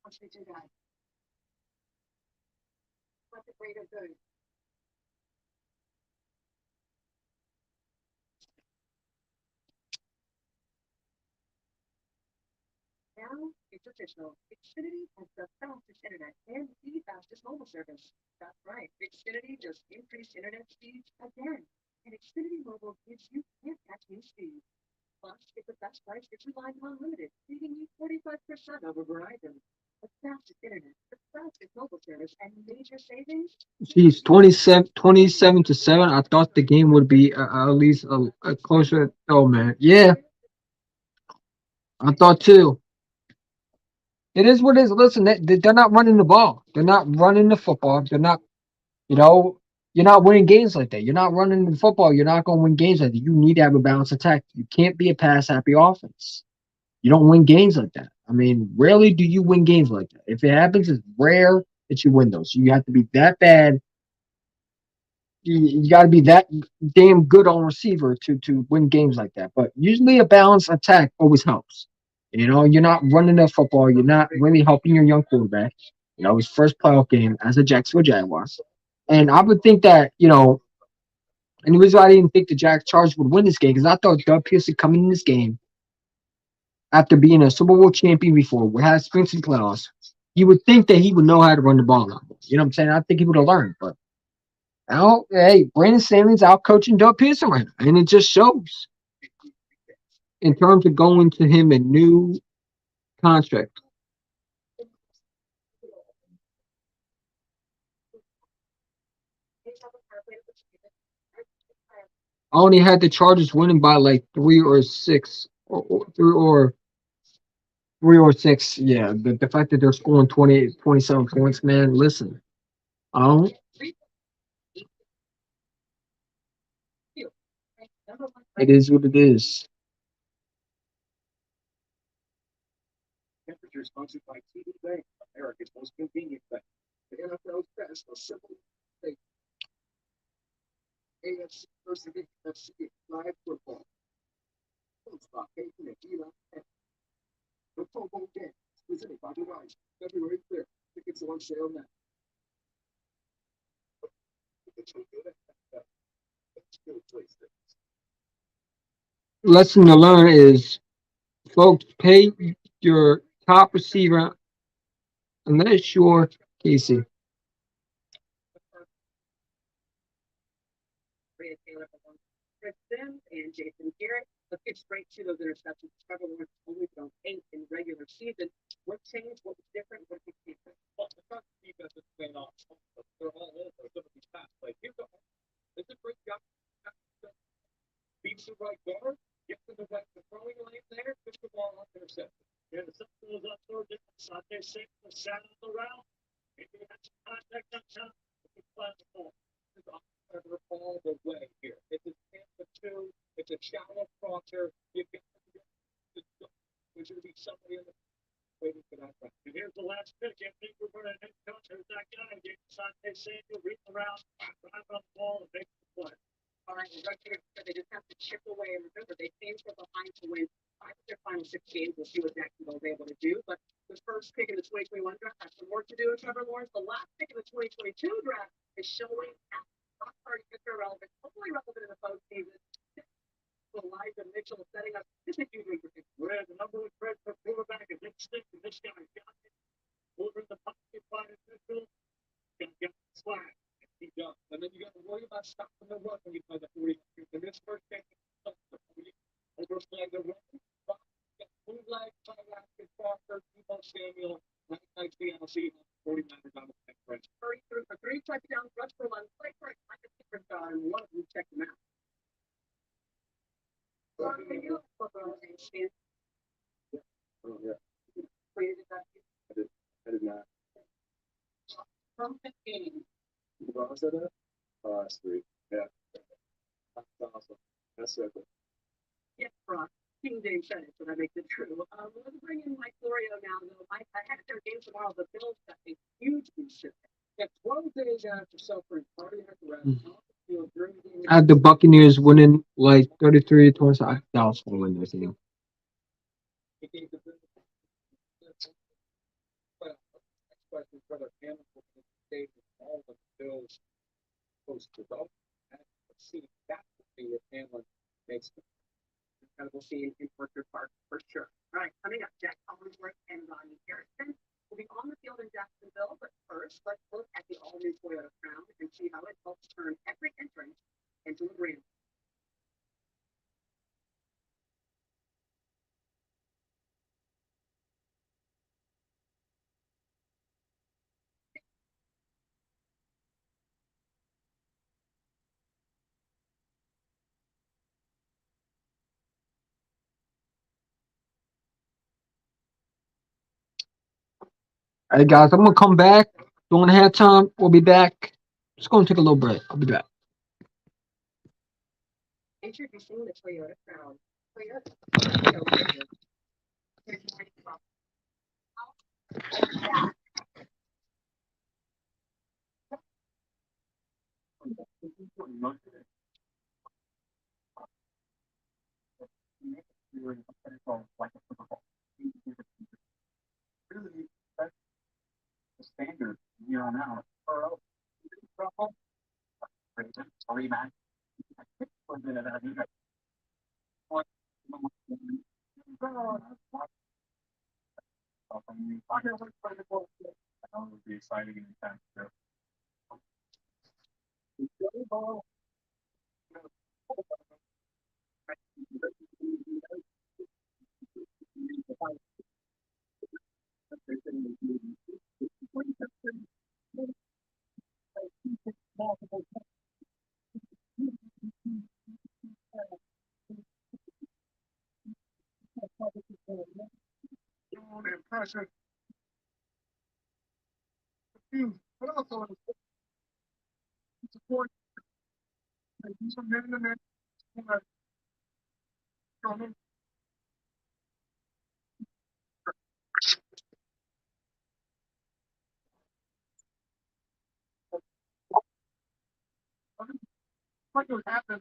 Once we do that, let the greater good. Now it's official. Xfinity has the fastest internet and the fastest mobile service. That's right. Xfinity just increased internet speeds again. And Xfinity Mobile gives you can't catch new speeds. Plus, it's the best price for 2 lines unlimited, saving you 45% over Verizon. The fastest internet, the fastest mobile service, and major savings. Geez, 27-7. I thought the game would be at least a closer. Oh, man. Yeah. I thought too. It is what it is. Listen, they're not running the ball. They're not running the football. They're not, you're not winning games like that. You're not running the football. You're not going to win games like that. You need to have a balanced attack. You can't be a pass-happy offense. You don't win games like that. I mean, rarely do you win games like that. If it happens, it's rare that you win those. You have to be that bad. You got to be that damn good on receiver to win games like that. But usually a balanced attack always helps. You're not running the football. You're not really helping your young quarterback. His first playoff game as a Jags Vs Jaguars. And I would think that, and the reason why I didn't think the Jags Chargers would win this game because I thought Doug Peterson coming in this game after being a Super Bowl champion before, we had experience in playoffs, you would think that he would know how to run the ball a lot more. You know what I'm saying? I think he would have learned. But now, hey, Brandon Stanley's out coaching Doug Peterson right now. And it just shows in terms of going to him a new contract. I only had the Chargers winning by like 3 or 6 or 3 or 3 or 6. Yeah, the fact that they're scoring 27 points, man. Listen, I don't. It is what it is. Temperature sponsored by TD Bank, America's most convenient bank. The NFL's best, a simple thing. AFC versus NFC live football. Stop taking a deal. The Pro Bowl game, presented by Verizon, February 5th. Tickets on sale now. Lesson to learn is, folks, pay your top receiver unless you're Casey. Chris Sims and Jason Garrett. Let's get straight to those interceptions. Trevor Lawrence only thrown 8 in regular season. What changed? What was different? What did you see? Well, the front defense is playing off. They're all over some of these pass plays. Here's the it's a great job. Beats the right guard, gets to the right the throwing lane there, puts the ball on interception. Yeah, the second was up toward the Sunday six was sat on the route. Maybe had some contact on top. It's flat the ball. It's all the way here. It's a chance of two. It's a shallow crosser. You get there's going to be somebody in the waiting for that. And here's the last pick. I think we're going to head coach. There's that guy. Sunday Samuel reading around, drive on the ball, and make the play. All right, right here, they just have to chip away. And remember, they came from behind to win 5 of their final 6 games. We'll see what Jacksonville is able to do. But the first pick in the 2021 draft has some work to do with Trevor Lawrence. The last pick in the 2022 draft is showing how not starting to get relevant, hopefully relevant in the postseason. Elijah Mitchell setting up this is huge. Where the number one threat for quarterback is instinct, and this guy got it. Over the pocket by the Mitchell, and get the slack. He does. And then you got to worry about stopping the run when you play the 40. In this first game, overplay the run. Move like Parker, Tebow Samuel, nice DLC, 49ers on the next stretch. 33 for 3 touchdowns, rush for 1, play for a different and one of them check them out. Oh, yeah. I did not. From 15. What was that? That's 3. Yeah. That's awesome. That's so good. Yes, Brock. King James said it, so that makes it true. Let's bring in Mike Florio now. Mike, I had their game tomorrow. The Bills got a huge boost. Yeah, 12 days after suffering cardiac arrest, I had the Buccaneers winning like 33-27. I was going to win this game. Incredible scene in Orchard Park for sure. All right, coming up, Jack Collinsworth and Ronnie Harrison will be on the field in Jacksonville. But first, let's look at the all-new Toyota Crown and see how it helps turn every entrance into a brand. All right, guys, I'm going to come back during halftime. We'll be back. Just going to take a little break. I'll be back. Introducing the Toyota Crown. Toyota. The standard year on out. Sorry, man. It would be exciting and intense too. pressure. But also support some men in the man. What would happen?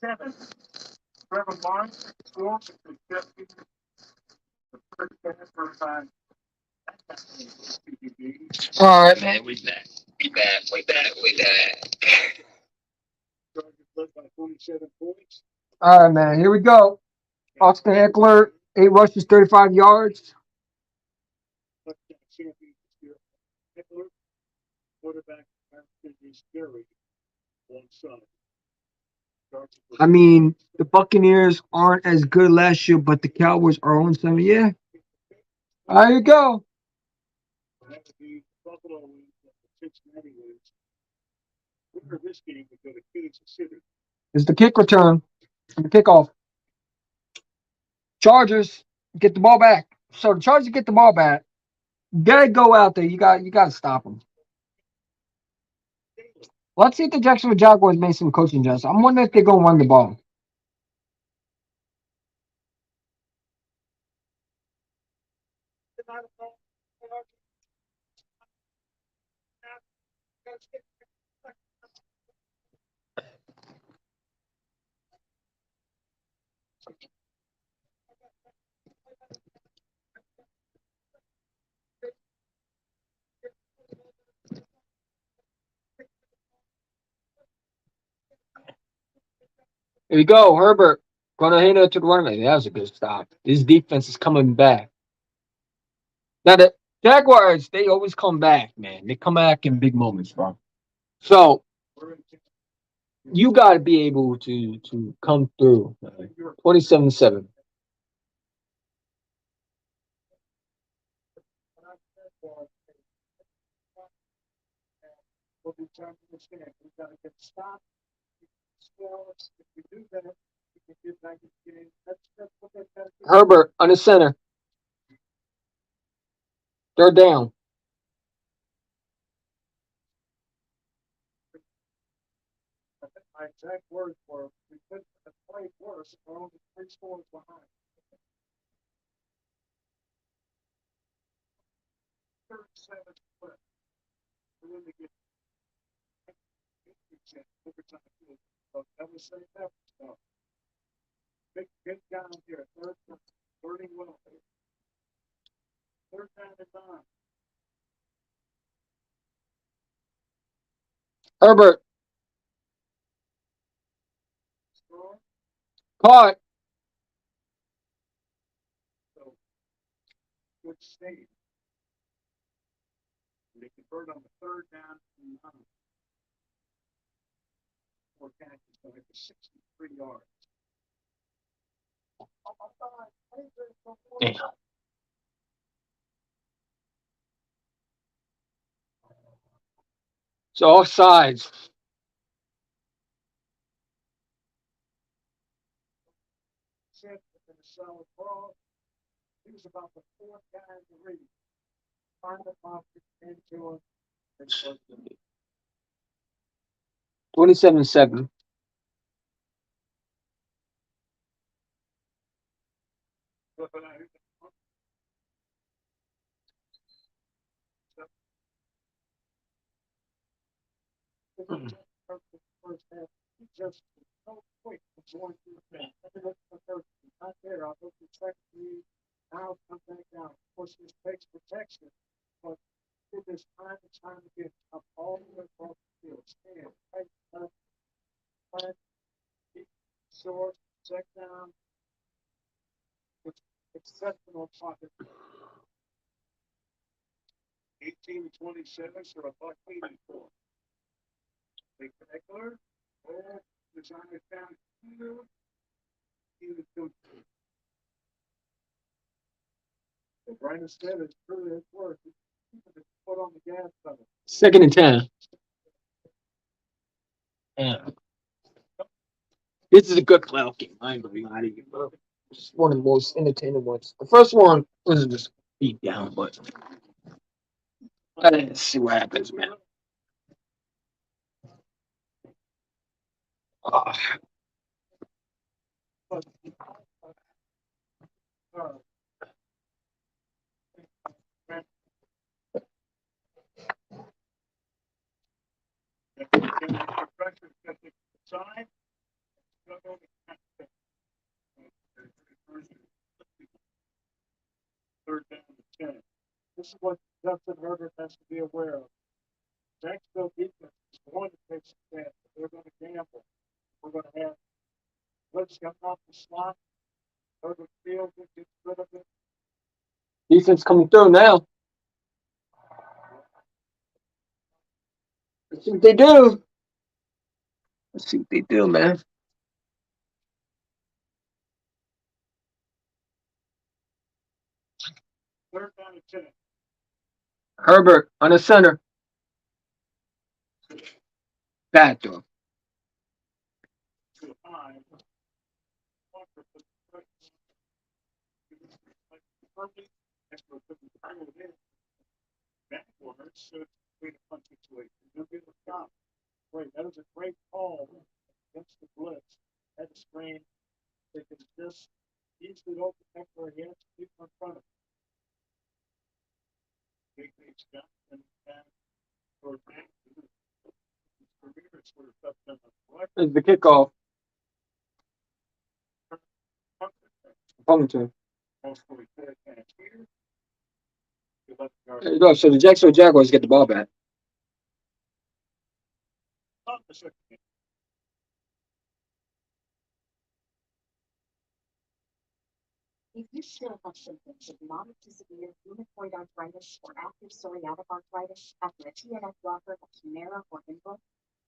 Seven. Trevor Lawrence scores to just the first for time. All right, man. We back. Chargers led by 27 points. All right, man. Here we go. Austin Eckler, 8 rushes, 35 yards. Touchdown champion this year. Hitler quarterback is scary. One side. I mean, the Buccaneers aren't as good last year, but the Cowboys are on 7. Yeah, there you go. That would be Buffalo wins, Cincinnati wins. Winner of this game would go to Kansas City. It's the kick return, the kickoff. Chargers get the ball back. So the Chargers get the ball back. You gotta go out there. You got to stop them. Let's see if the Jacksonville Jaguars make some coaching adjustments. I'm wondering if they're gonna run the ball. Here we go, Herbert. Gonna hand it to the running back. That was a good stop. This defense is coming back. Now the Jaguars, they always come back, man. They come back in big moments, bro. So you got to be able to come through. 27-7. We'll be trying to understand. We've got to get stopped. If we do that, we can get back in the game. That's what they've got to do. Herbert on the center. Third down. My exact words were, we couldn't have played worse. We're only 3 scores behind. 37 split. We're in the game. Overtime. That was saying that stuff. Big down here. Third down. Learning well. Third down and 9. Herbert. Score. Caught. So, good save. They convert on the third down and 9. 4 catches, so it's 63 yards. Damn. So all sides. Within a solid ball. He was about the 4th guy in the league. Find the pocket into him. 27-7. First half, he just so quick to join through the thing. Not there. I'll go to the second read. Now come back down. Of course, this takes protection, but did this time and time again. Up all the way across the field. Stand, right, left, flat, deep, short, check down. With exceptional pocket. 18-27 for a $1.84. Big Eckler. Oh, designer down here. He was good. As Ryan said, it's truly his work. He's put on the gas pedal. 2nd and 10. Yeah. This is a good playoff game. I ain't gonna lie to you, bro. It's one of the most entertaining ones. The first one was just beat down, but let's see what happens, man. Ah. Third down and 10. This is what Justin Herbert has to be aware of. Jacksonville defense is going to take some chances. They're going to gamble. We're going to have blitz coming off the slot. Herbert fields it, gets rid of it. Defense coming through now. Let's see what they do. Let's see what they do, man. Third down and 10. Herbert on the center. Bad throw. To the 5. Extra backwards, so it's a great punt situation. You'll be able to stop. Great. That was a great call against the blitz. Had a screen. They could just easily open Eckler. He has people in front of him. Big Scott and for back. His career is sort of touchdown on the There's the kickoff. Pumping. most 44 catch here. There you go. So the Jacksonville Jaguars get the ball back. If you still have symptoms of moderate to severe rheumatoid arthritis or active psoriatic arthritis after a TNF blocker of Humira or Invoke,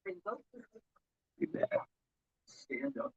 Rinvoq Stand up.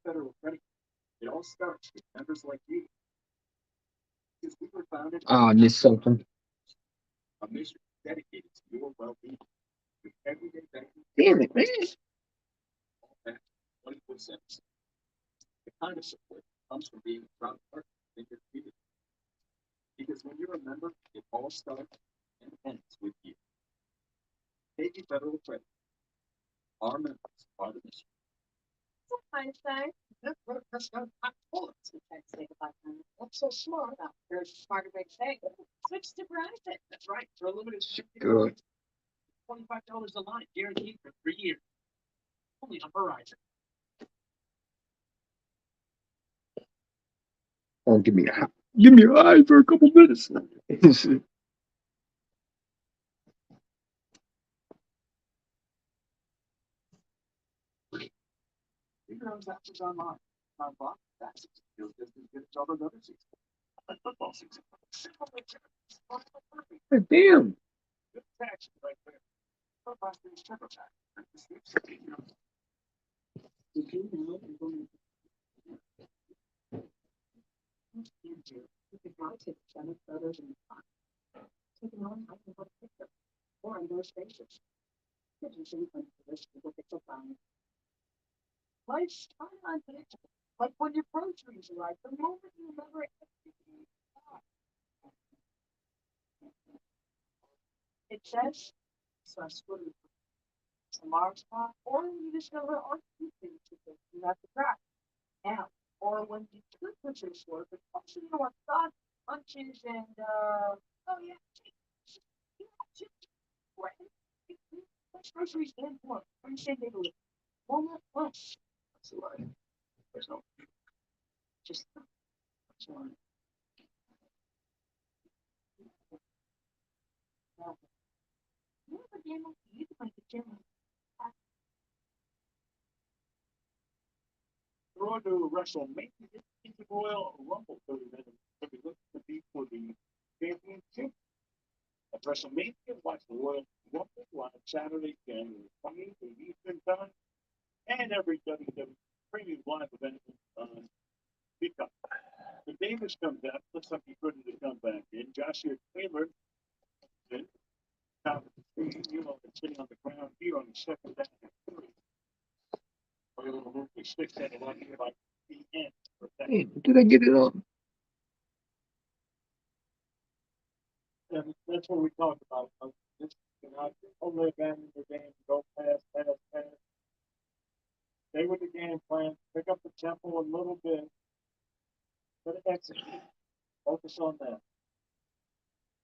Federal Credit. It all starts with members like you. Because we were founded Oh, I missed something. a mission dedicated to your well-being. With everyday banking, Damn it, man. all back 24 cents. The kind of support comes from being a proud partner in your community. Because when you're a member, it all starts and ends with you. KB Federal Credit. Our members are the mission. Einstein. That's not bullets. That's so smart. There's a smarter way to say it. Switch to Verizon. That's right. For a limited Good. $25 a line, guaranteed for 3 years. Only on Verizon. Oh, give me a high for a couple minutes. You can earn taxes online. Non-block taxes. Feels just as good as all those other seasons. Like football season. Simple returns. Perfect. Damn. Good taxes right there. Football's TurboTax. Did you know you're going You can now take Senate photos in the car. Taking on, I can put a picture. Or on those faces. Did you see when the list people pixel fine? Life's kind of unpredictable. Like when your groceries arrive, the moment you remember it, it says, so I swear it's a large spot, or you discover art things you have to track. Now, or when you do grocery store, but also you know what thought, lunches, and oh yeah, fresh groceries and more. From the same neighborhood. Walmart Plus. That's the line. There's no. Just that's one. You have a game of you like the gym. Throw to WrestleMania in the Royal Rumble 30 minutes. But we look to be for the championship. At WrestleMania, watch the Royal Rumble live Saturday, January 20th Eastern Time. And every WWE premium live event on Peacock. The Davis comes out, looks like he's ready to come back in. Joshua Taylor, you know, sitting on the ground here on the second down and three. We're able to move the sticks at a lot here like the end. Hey, did I get it on? And that's what we talked about. This cannot only abandon the game, go past. Stay with the game plan, pick up the tempo a little bit, but execute. Focus on that.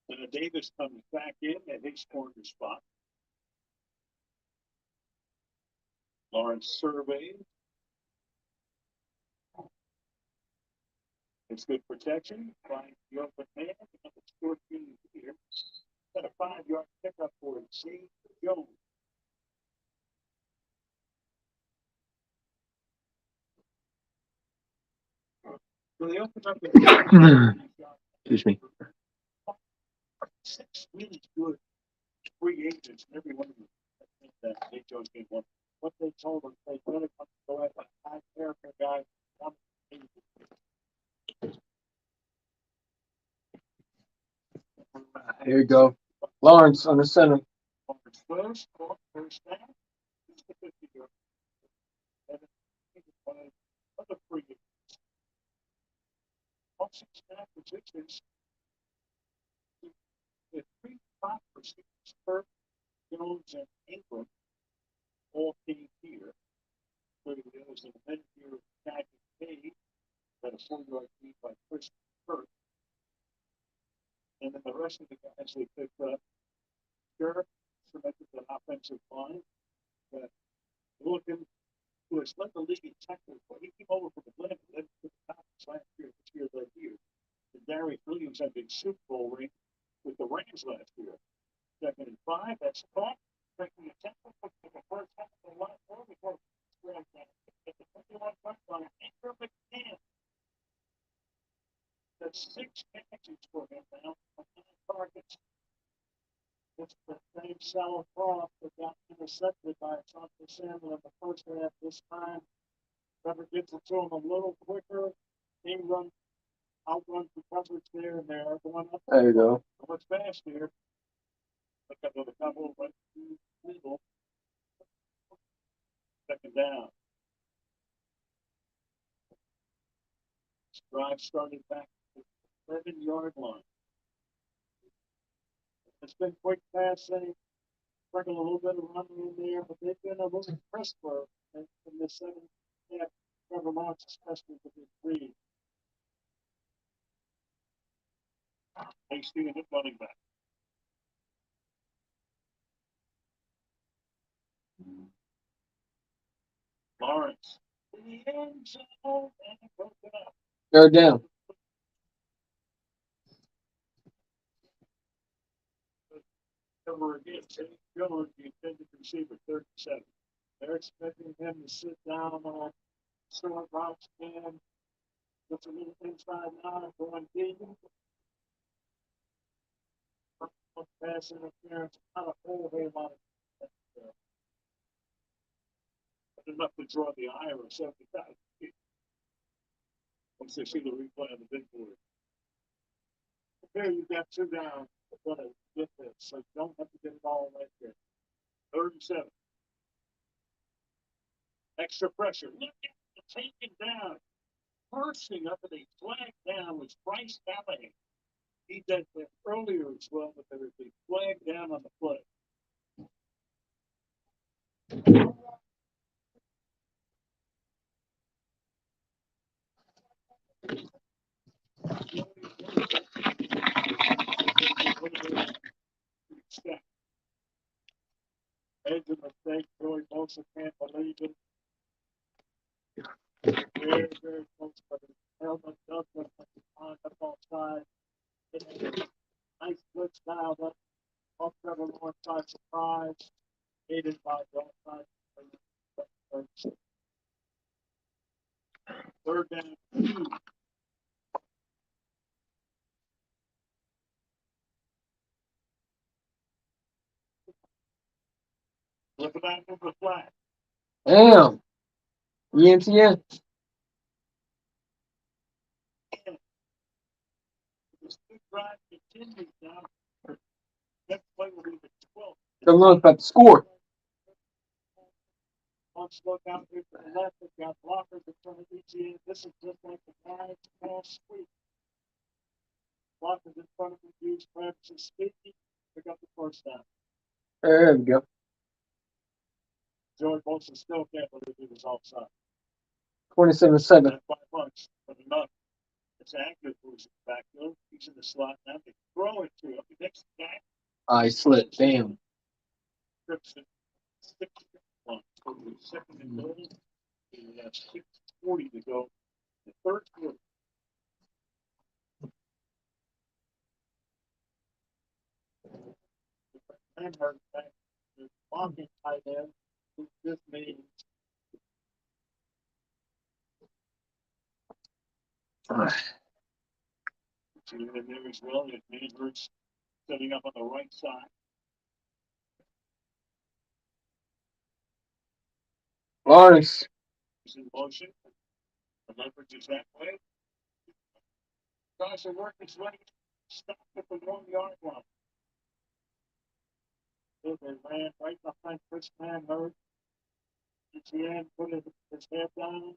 And Davis comes back in at his corner spot. Lawrence surveys. It's good protection. Finds the open man. Number 14 here. Got a 5-yard pickup for James Jones. So they open up the Excuse me. 6 really good free agents, and every one of them that they chose game one. What they told them, they really want to go after a high character guy. Here you go. Lawrence on the center. First down. Other free agents. Also, staff positions. The 3 top receivers, Kirk, Jones, and Ingram, all came here. So there was an event here of Jags Vs that a 4-yard lead by Chris Kirk. And then the rest of the guys they picked up, Sheriff selected the offensive line. But looking who has led the league in tackles, but he came over from Atlanta, led to the top last year, this year, that year. And Darius Williams had a Super Bowl ring with the Rams last year. 2nd and 5, that's caught. Second and 10, for the first half of the line, before at the 21 line, Ingram McCann. That's 6 catches for him now, 9 targets. It's the same Salafrost that got intercepted by Asante Samuel in the first half this time. Trevor gets it to him a little quicker. Ingram outruns the coverage there, and they're going up. There you go. Much faster. Look up with a couple, but legal. Second down. Drive started back to the 7-yard line. It's been quick passing, sprinkle a little bit of running in there, but they've been a little crisper in the second half. Trevor Lawrence, especially with his read. Hasty and running back. Lawrence in the end zone and broke it up. Third down. Over again, St. Jones, the intended receiver, 37. They're expecting him to sit down on short routes again. Gets a little inside now, going deep. Pass interference, not a whole lot of but enough to draw the ire of 75 feet. Once they see the replay of the big board. Here you've got 2 down. You're going to get this, so you don't have to get it all right there. 37. Extra pressure. Look at the taken down. Bursting up at a flag down was Bryce Callahan. He did that earlier as well, but there was a flag down on the play. Edge of mistake, Joey Bosa can't believe it. Very, very close, but his helmet does look like it's on up outside. Nice blitz dialed up. Off Trevor Lawrence side surprise. Aided by outside. Third down. Look at that number flat. Damn. EMTN. This big drive continues now. Next play will be the 12th. Trevor Lawrence about to score. Once look out here to the left, they've got blockers in front of ETN. This is just like the Jags pass sweep. Blockers in front of the use Travis is speaking. Pick up the first down. There we go. Joey Bosa still can't believe he was offside. 27-7. Not by much, but enough. It's accurate for his backfield. He's in the slot now. They throw it to him. The next guy. I slipped. Damn. Trips it. 6-1. Second and goal. We have 6:40 to go. The third quarter. And her back. The blocking tight end. This means in there as well. If Manhurst setting up on the right side. Lawrence. He's in motion. The leverage is that way. Tries to work his way. Stop at the 1-yard line. They ran right behind Chris Manhurst. ETN put his head down.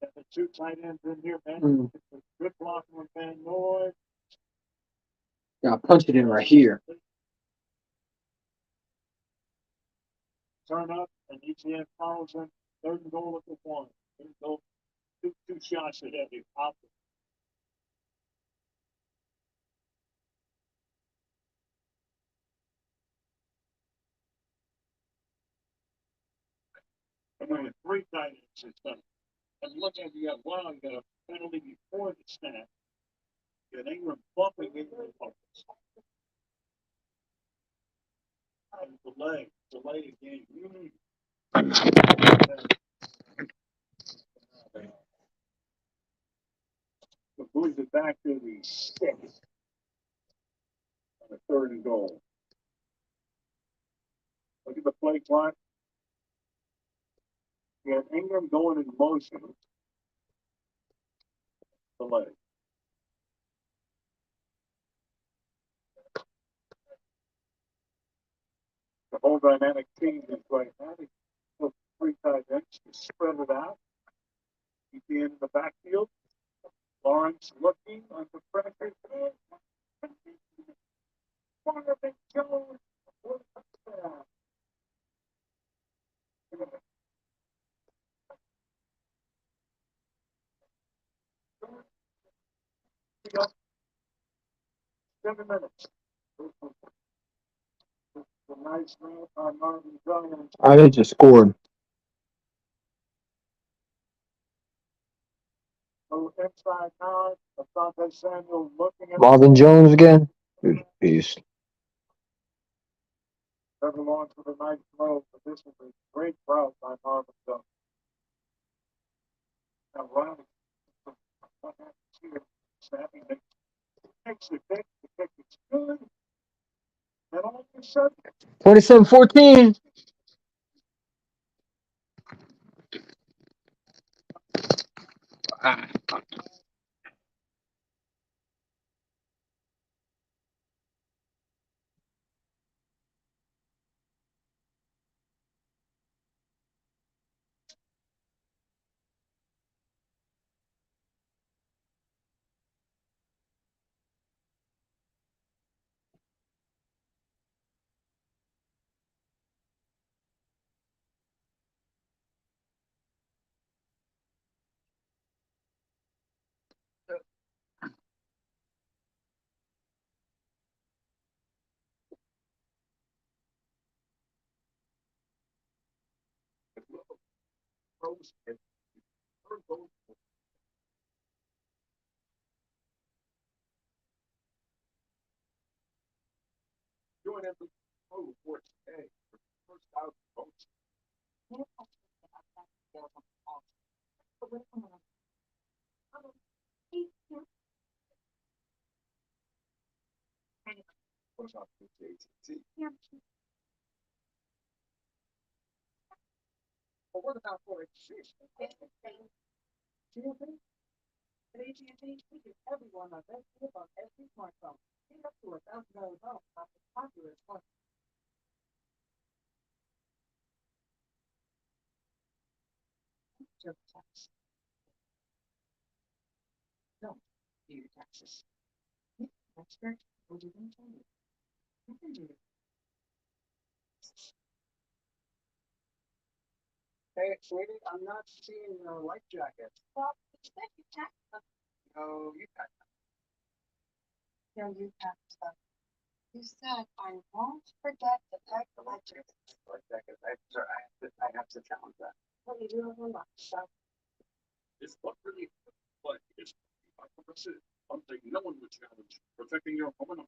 Got the 2 tight ends in here. Man, good block on Van Noy. Yeah, punch it in right here. Turn up, and ETN follows him. Third and goal at the 1. Third and goal. Two shots ahead. They popped it. And when with 3 tight ends, it's done. And look at you got one, you got a penalty before the snap. You got Ingram bumping into the focus. And delay again. But moves it back to the 6 on the 3rd and goal. Look at the play clock. You have Ingram going in motion. The leg. The whole dynamic changes right now. He took 3 tight ends to spread it out. He'd be in the backfield. Lawrence looking under pressure. Marvin Jones. Seven minutes. The nice man on Marvin Jones. I just scored. Inside nine. Asante Samuel looking at Marvin Jones again. Good beast. Trevor Lawrence with a nice throw, but this was a great route by Marvin Jones. Now Riley snapping takes the kick is good. And all of a sudden, 27-14. throws it. Doing it for today. First out votes. What's up, AT&T? But what about for exchange? At AT&T, we give everyone our best deal on every smartphone. Get up to $1,000 off the popular smartphone. Tax. Don't do your taxes. Expert will do them for you. You can do it. Hey, sweetie, I'm not seeing your life jacket. Well, expect your tax. No, you got No, you have stuff. You said I won't forget to pack the electric. life jacket. I have to challenge that. What you do over lunch, so. It's what really, but it's something no one would challenge. Protecting your home and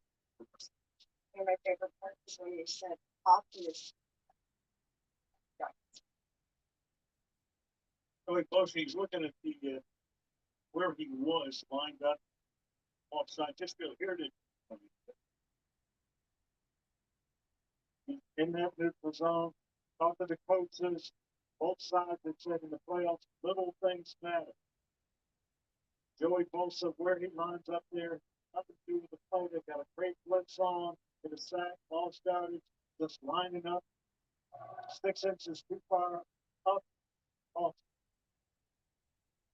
And my favorite part is when you said obvious. really close. He's looking at the where he was lined up offside. Just feel here to in that neutral zone. Talk to the coaches, both sides that said in the playoffs, little things matter. Joey Bosa, where he lines up there, nothing to do with the play. They got a great blitz on, get a sack, ball started, just lining up. 6 inches too far up, off.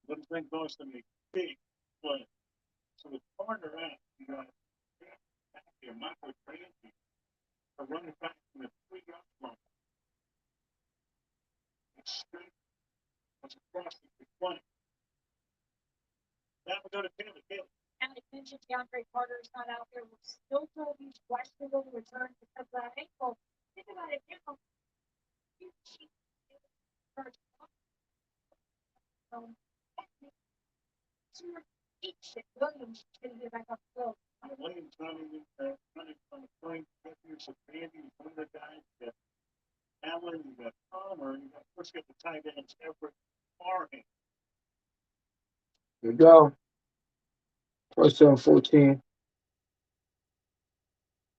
Little thing goes to me, big play. So the corner out, you got back here, Michael Frankie, a running back from the 3-yard line. It's straight, it's across the 20. Now we go to Taylor. And I mentioned DeAndre Carter is not out there. We're still told he's questionable to return because of that ankle. Think about it now. Williams can get back up the field. Williams running from the point, here's a Bandy, one of the guys, you got Allen, you got Palmer, you got, first get the tight ends, Everett, Farhan. Here we go. First down 14.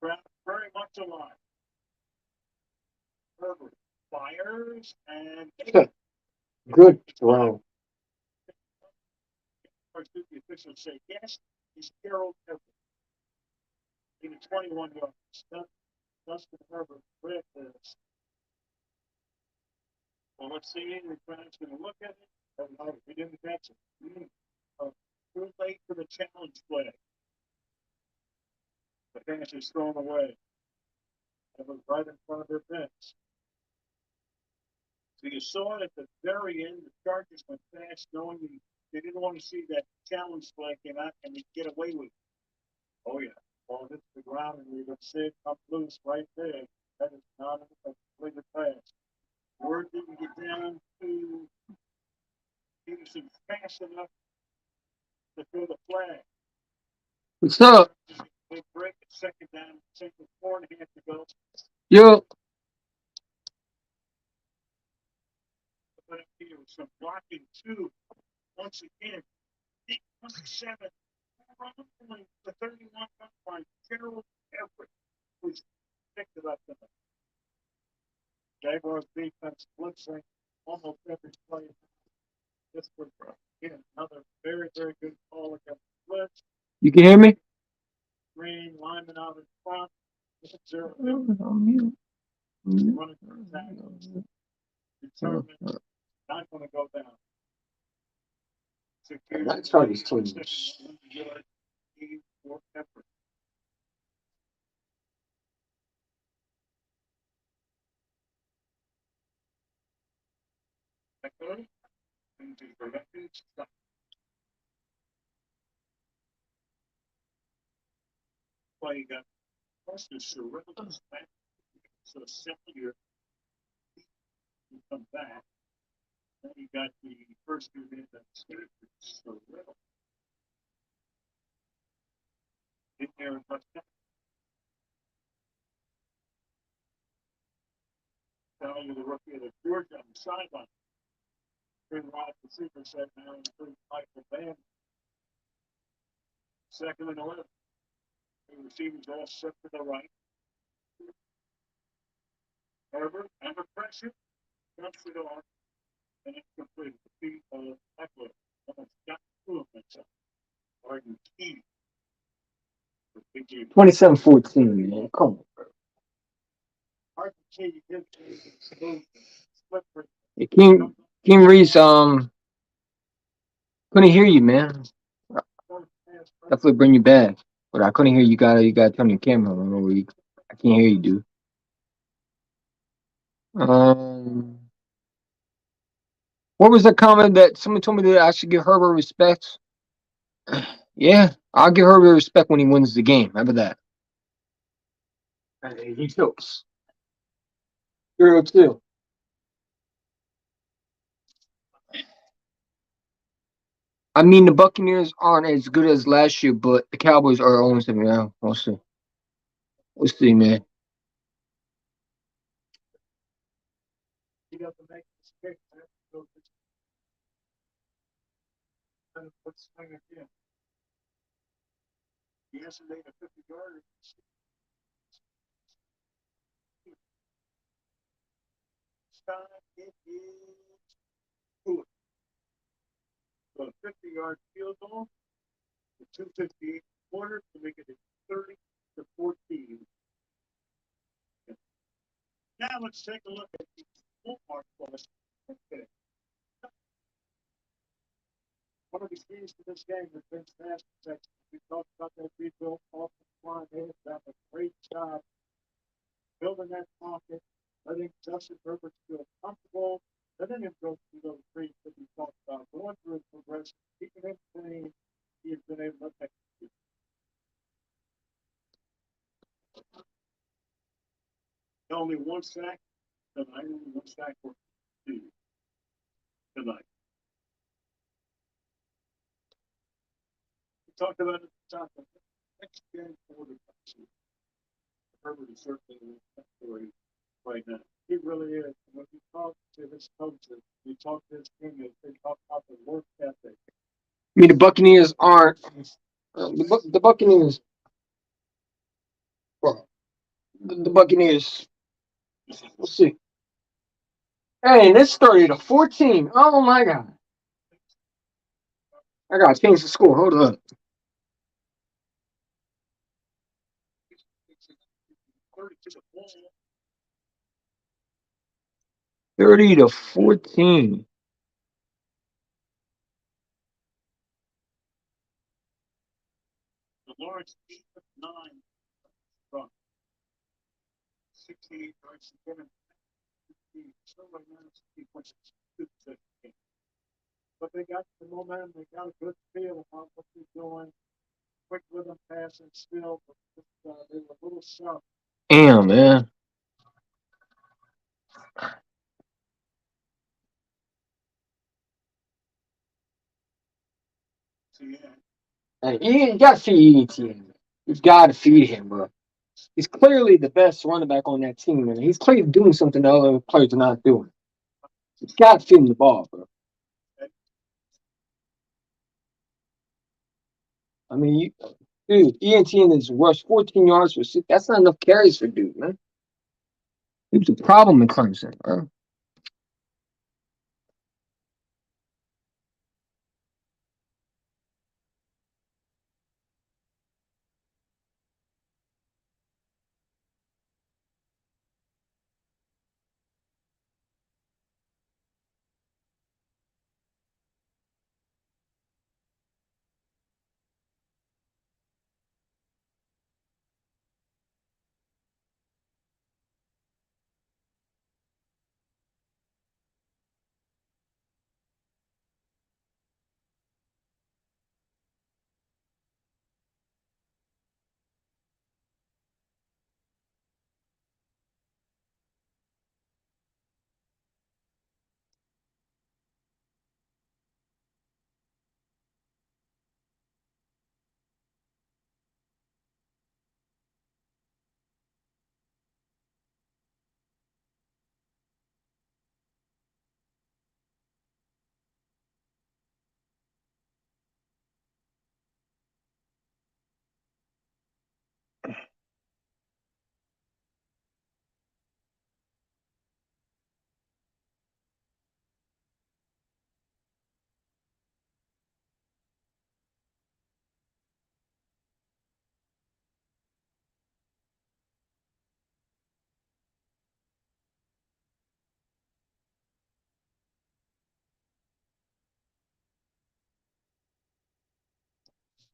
Crowd very much alive. Herbert fires and Good throw. First, the officials say yes. He's Harold Everett. In a 21-yard stunt, Dustin Herbert read this. Well, let's see. The crowd's going to look at it. Oh, no, he didn't catch it. Too late for the challenge play. The pass is thrown away. It was right in front of their fence. So you saw it at the very end. The Chargers went fast, knowing they didn't want to see that challenge play came out and they get away with it. Oh, yeah. Ball hits the ground and we would see it come loose right there. That is not a completed pass. Word didn't get down to Peterson fast enough to throw the flag. What's up? Big break at second down, second 4.5 to go. Yo. But here was some blocking too. Once again, 8-7. The 31 by Gerald Everett, who's picked it up tonight. Jaguars defense blitzing almost every play. This was again another very, very good call against the blitz. You can hear me? Green lineman out in front. Zero. On mute. Running for tackles. Determined. Not going to go down. That's Chargers team. Play got Foster Surreal's back. So second year, he come back. Then you got the first year in that Surreal. In there and touchdown. Telling you the rookie of the Georgia on the sideline. Been wide receiver set now, including Michael Van. Second and 11. The receivers all set to the right. Herbert, under pressure, dumps it on, and it's completed. The feet of Eckler. Almost got two of them. Arden Key. 27-14, man. Come on, bro. Arden Key gives split for Hey, King Reese, couldn't hear you, man. Definitely bring you back. But I couldn't hear you. You gotta turn your camera on. I can't hear you, dude. What was the comment that someone told me that I should give Herbert respect? Yeah, I'll give Herbert respect when he wins the game. Remember that. He chokes. 302. I mean, the Buccaneers aren't as good as last year, but the Cowboys are almost every round. We'll see. We'll see, man. he doesn't make this kick. Let's swing again. He hasn't made a 50-yarder. It is good. So a 50-yard field goal, the 2:58 quarter to make it 30-14. Now let's take a look at the full mark plus. Okay. One of the keys to this game has been pass protection. We talked about that rebuilt offensive line. They have done a great job building that pocket, letting Justin Herbert feel comfortable, letting him go through those reads that we talked about, going through his progression, keeping him clean. He has been able to execute. Only one sack tonight, only one sack for two tonight. We talked about it at the top of the next game quarterbacks. Herbert is certainly in that story right now. He really is. When you talk to his coaches, you talk to his teammates, they talk about the work ethic. I mean, the Buccaneers aren't. The Buccaneers. Well, the Buccaneers. We'll see. Hey, and it's 30-14. Oh my god. I gotta change the score. Hold up. 30-14. The Lawrence 8 of 9 from 68 yards to 7. So right now it's 2 points. But they got the momentum. They got a good feel about what they're doing. Quick rhythm passing still, but they were a little sharp. Damn, man. So yeah, Hey, you gotta feed ETN. You've got to feed him, bro. He's clearly the best running back on that team, man. He's clearly doing something the other players are not doing. You've got to feed him the ball, bro. I mean, dude, ETN is rushed 14 yards for 6. That's not enough carries for dude, man. He was a problem in Clemson, bro.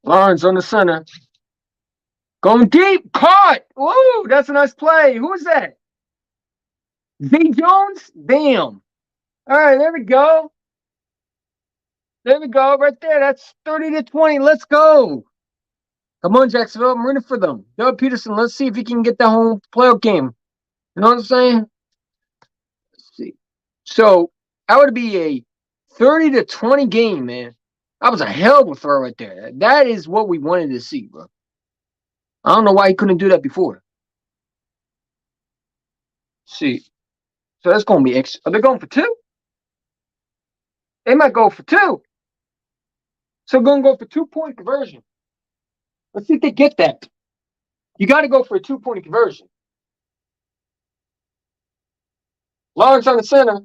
Lawrence on the center. Going deep. Caught. Ooh, that's a nice play. Who is that? Z Jones? Damn. All right, there we go. There we go. Right there. That's 30-20. Let's go. Come on, Jacksonville. I'm rooting for them. Doug Peterson, let's see if he can get that home playoff game. You know what I'm saying? Let's see. So that would be a 30-20 game, man. That was a hell of a throw right there. That is what we wanted to see, bro. I don't know why he couldn't do that before. See. So that's going to be extra. Are they going for 2? They might go for 2. So going to go for 2-point conversion. Let's see if they get that. You got to go for a 2-point conversion. Lawrence on the center.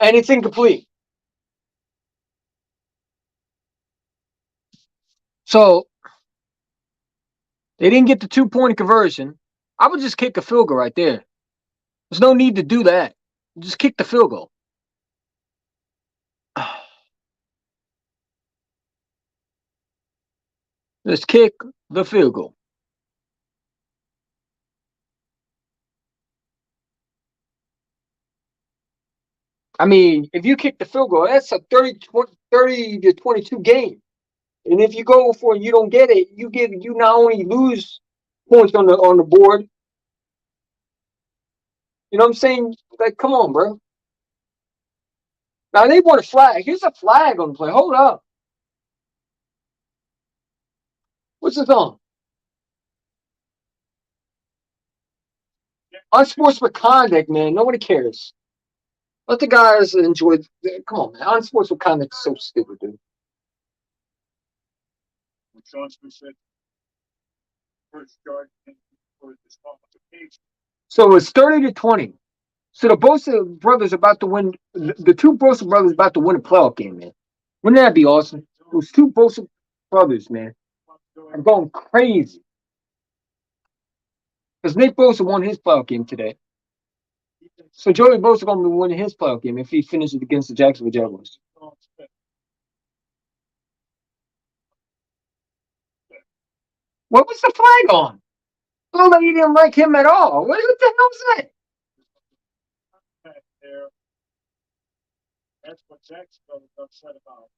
And it's incomplete. So they didn't get the 2-point conversion. I would just kick a field goal right there. There's no need to do that. Just kick the field goal. Just kick the field goal. I mean, if you kick the field goal, that's a 30-22 game. And if you go for it and you don't get it, you not only lose points on the board. You know what I'm saying? Like, come on, bro. Now they want a flag. Here's a flag on the play. Hold up. What's this on? Unsportsmanlike conduct, man. Nobody cares. Let the guys enjoy. Come on, man. Unsportsmanlike conduct is so stupid, dude. Sean Smith said, first charge for disqualification. So it's 30-20. So the Bosa brothers about to win. The two Bosa brothers about to win a playoff game, man. Wouldn't that be awesome? Those two Bosa brothers, man, are going crazy. Because Nick Bosa won his playoff game today. So Joey Bosa going to be winning his playoff game if he finishes against the Jags Vs Chargers. What was the flag on? Oh, like you didn't like him at all. What the hell was that? That's what Jacksonville was upset about.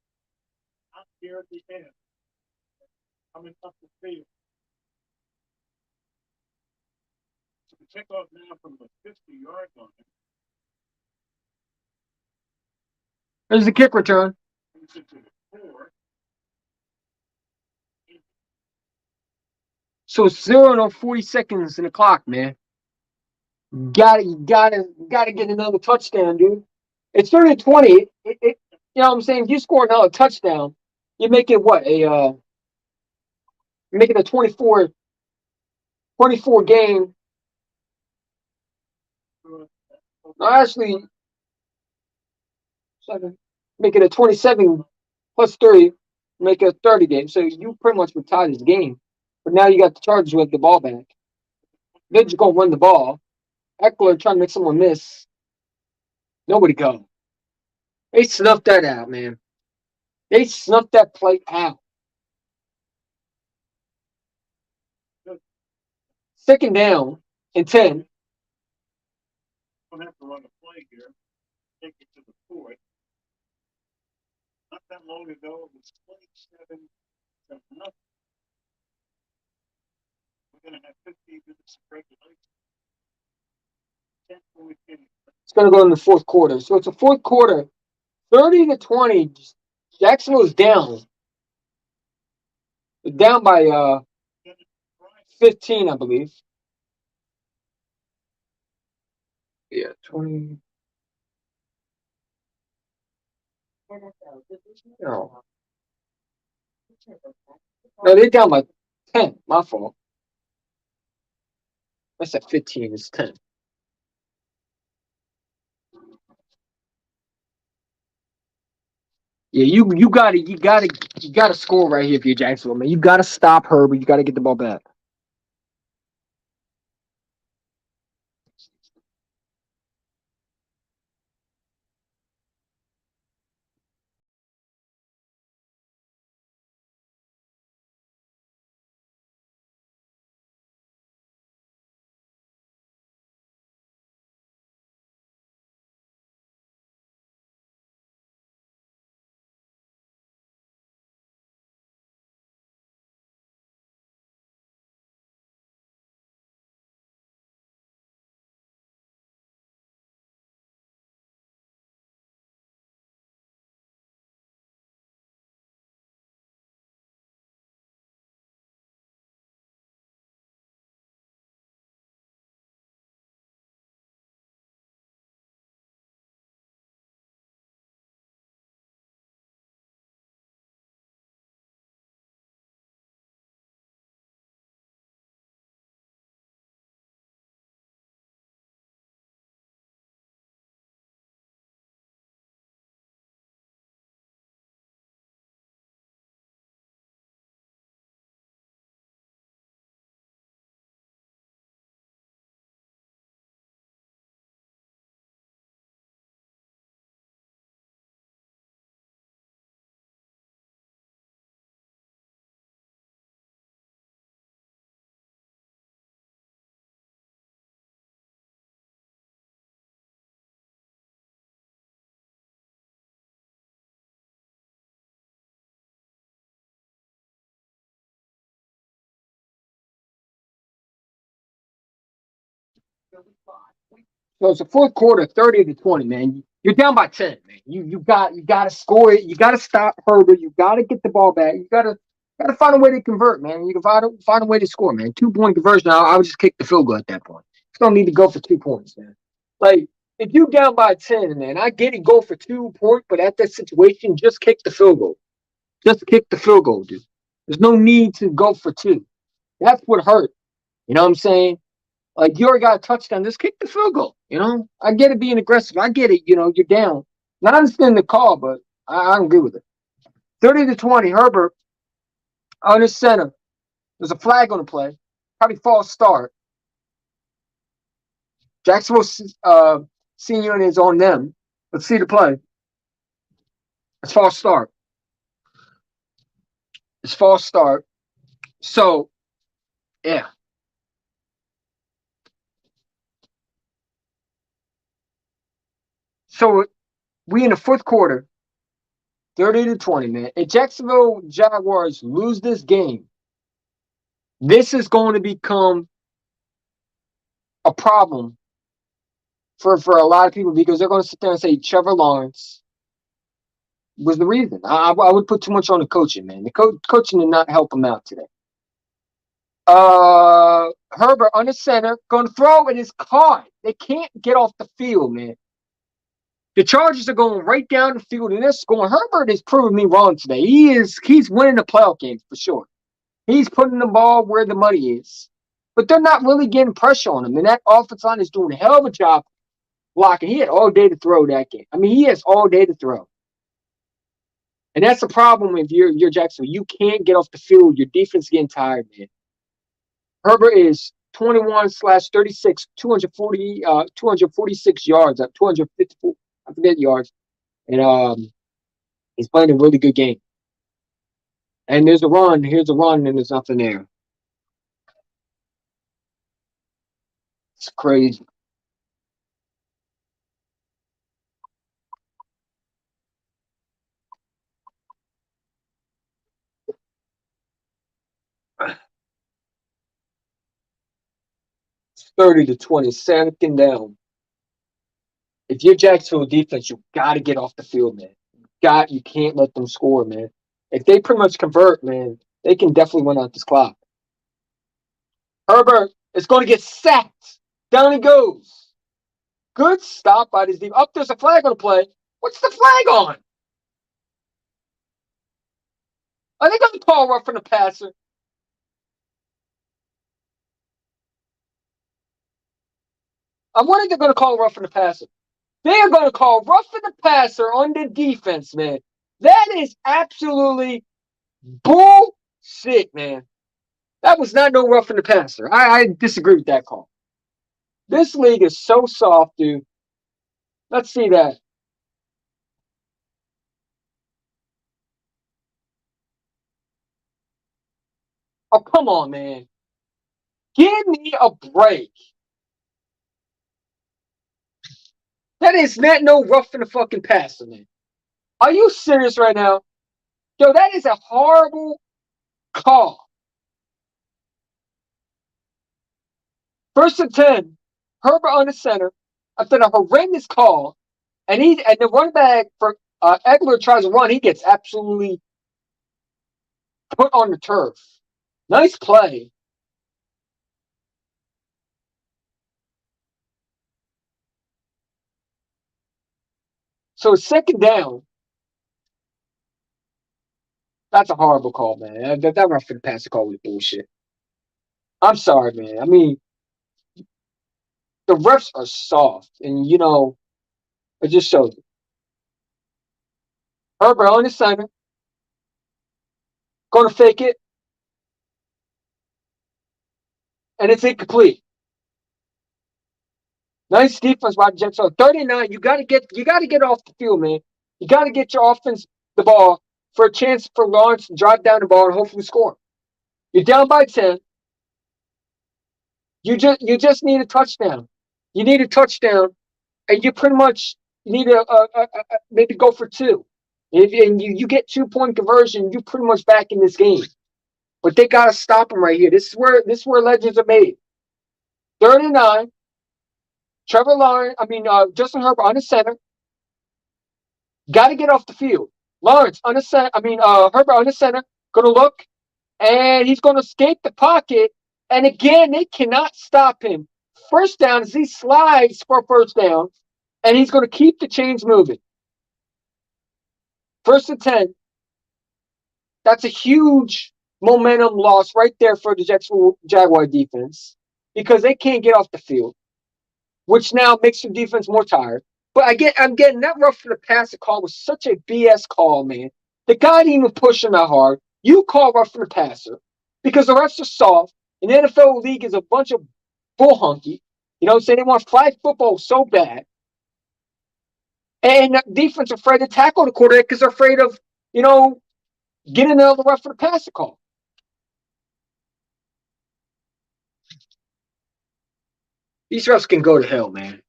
I'm here at the end. Coming up the field. So the kickoff now from the 50-yard line. There's the kick return. Moves it to the 4. So it's 0 seconds in the clock, man. You gotta get another touchdown, dude. It's 30-20. You know what I'm saying? If you score another touchdown, you make it what? Make it a 24 game. No, actually, make it a 27 plus 30, make it a 30 game. So you pretty much would tie this game. But now you got the Chargers with the ball back. They're just going to run the ball. Eckler trying to make someone miss. Nobody go. They snuffed that out, man. They snuffed that play out. Second down and 10. Don't have to run a play here. Take it to the 4th. Not that long ago, it was 27 to nothing. We're going to have 15 minutes of regulation. 10-point inning. It's going to go in the fourth quarter. So it's a fourth quarter, 30-20. Jacksonville's down. They're down by 15, I believe. Yeah, 20. No. No, they're down by 10. My fault. That's at 15. It's 10. Yeah, you gotta score right here if you're Jacksonville, man. You gotta stop Herbert. You gotta get the ball back. So it's a fourth quarter, 30-20, man. You're down by 10, man. You gotta score it. You gotta stop Herbert. You gotta get the ball back. You gotta find a way to convert, man. You can find a way to score, man. 2-point conversion. I would just kick the field goal at that point. You don't need to go for 2 points, man. Like if you down by 10, man, I get it, go for 2 points, but at that situation, just kick the field goal. Just kick the field goal, dude. There's no need to go for 2. That's what hurt. You know what I'm saying? Like, you already got a touchdown. Just kick the field goal. You know? I get it being aggressive. I get it. You know, you're down. Not understanding the call, but I don't agree with it. 30-20, Herbert on his center. There's a flag on the play. Probably false start. Jacksonville senior is on them. Let's see the play. It's false start. It's false start. So, yeah. So, we in the fourth quarter, 30-20, man. If Jacksonville Jaguars lose this game, this is going to become a problem for a lot of people because they're going to sit there and say Trevor Lawrence was the reason. I would put too much on the coaching, man. The coaching did not help him out today. Herbert on the center, going to throw it is caught. They can't get off the field, man. The Chargers are going right down the field and they're scoring. Herbert is proving me wrong today. He's winning the playoff games for sure. He's putting the ball where the money is. But they're not really getting pressure on him. And that offensive line is doing a hell of a job blocking. He had all day to throw that game. I mean, he has all day to throw. And that's the problem if you're Jacksonville. You can't get off the field. Your defense is getting tired, man. Herbert is 21/36, 246 yards, 254, I forget yards. And he's playing a really good game. And there's a run. Here's a run, and there's nothing there. It's crazy. It's 30-20, second down. If you're Jacksonville defense, you got to get off the field, man. You can't let them score, man. If they pretty much convert, man, they can definitely win out this clock. Herbert is going to get sacked. Down he goes. Good stop by this defense. Up, there's a flag on the play. What's the flag on? Are they going to call roughing the passer? I'm wondering if they're going to call roughing the passer. They are going to call roughing the passer on the defense, man. That is absolutely bullshit, man. That was not no roughing the passer. I disagree with that call. This league is so soft, dude. Let's see that. Oh, come on, man. Give me a break. That is not no roughing the fucking passer, man. Are you serious right now? Yo, that is a horrible call. 1st and 10. Herbert on the center. After a horrendous call. And the running back for Eckler tries to run. He gets absolutely put on the turf. Nice play. So second down. That's a horrible call, man. That roughing the passer call was bullshit. I'm sorry, man. I mean, the refs are soft, and it just shows you. Herbert on the center, going to fake it, and it's incomplete. Nice defense by the Jets. So 39, you got to get off the field, man. You got to get your offense the ball for a chance for Lawrence to drive down the ball and hopefully score. You're down by 10. You just need a touchdown. You need a touchdown, and you pretty much need maybe go for 2. And you get 2-point conversion, you pretty much back in this game. But they gotta stop him right here. This is where legends are made. 39. Justin Herbert on the center. Got to get off the field. Lawrence on the center. Herbert on the center. Gonna look, and he's gonna escape the pocket. And again, they cannot stop him. First down as he slides for first down, and he's gonna keep the chains moving. 1st and 10. That's a huge momentum loss right there for the Jaguar defense because they can't get off the field, which now makes the defense more tired. But I'm getting that rough for the passer call was such a BS call, man. The guy didn't even push him that hard. You call rough for the passer because the refs are soft, and the NFL league is a bunch of bull hunky. You know what I'm saying? They want flag football so bad. And the defense are afraid to tackle the quarterback because they're afraid of, getting another rough for the passer call. These refs can go to hell, man.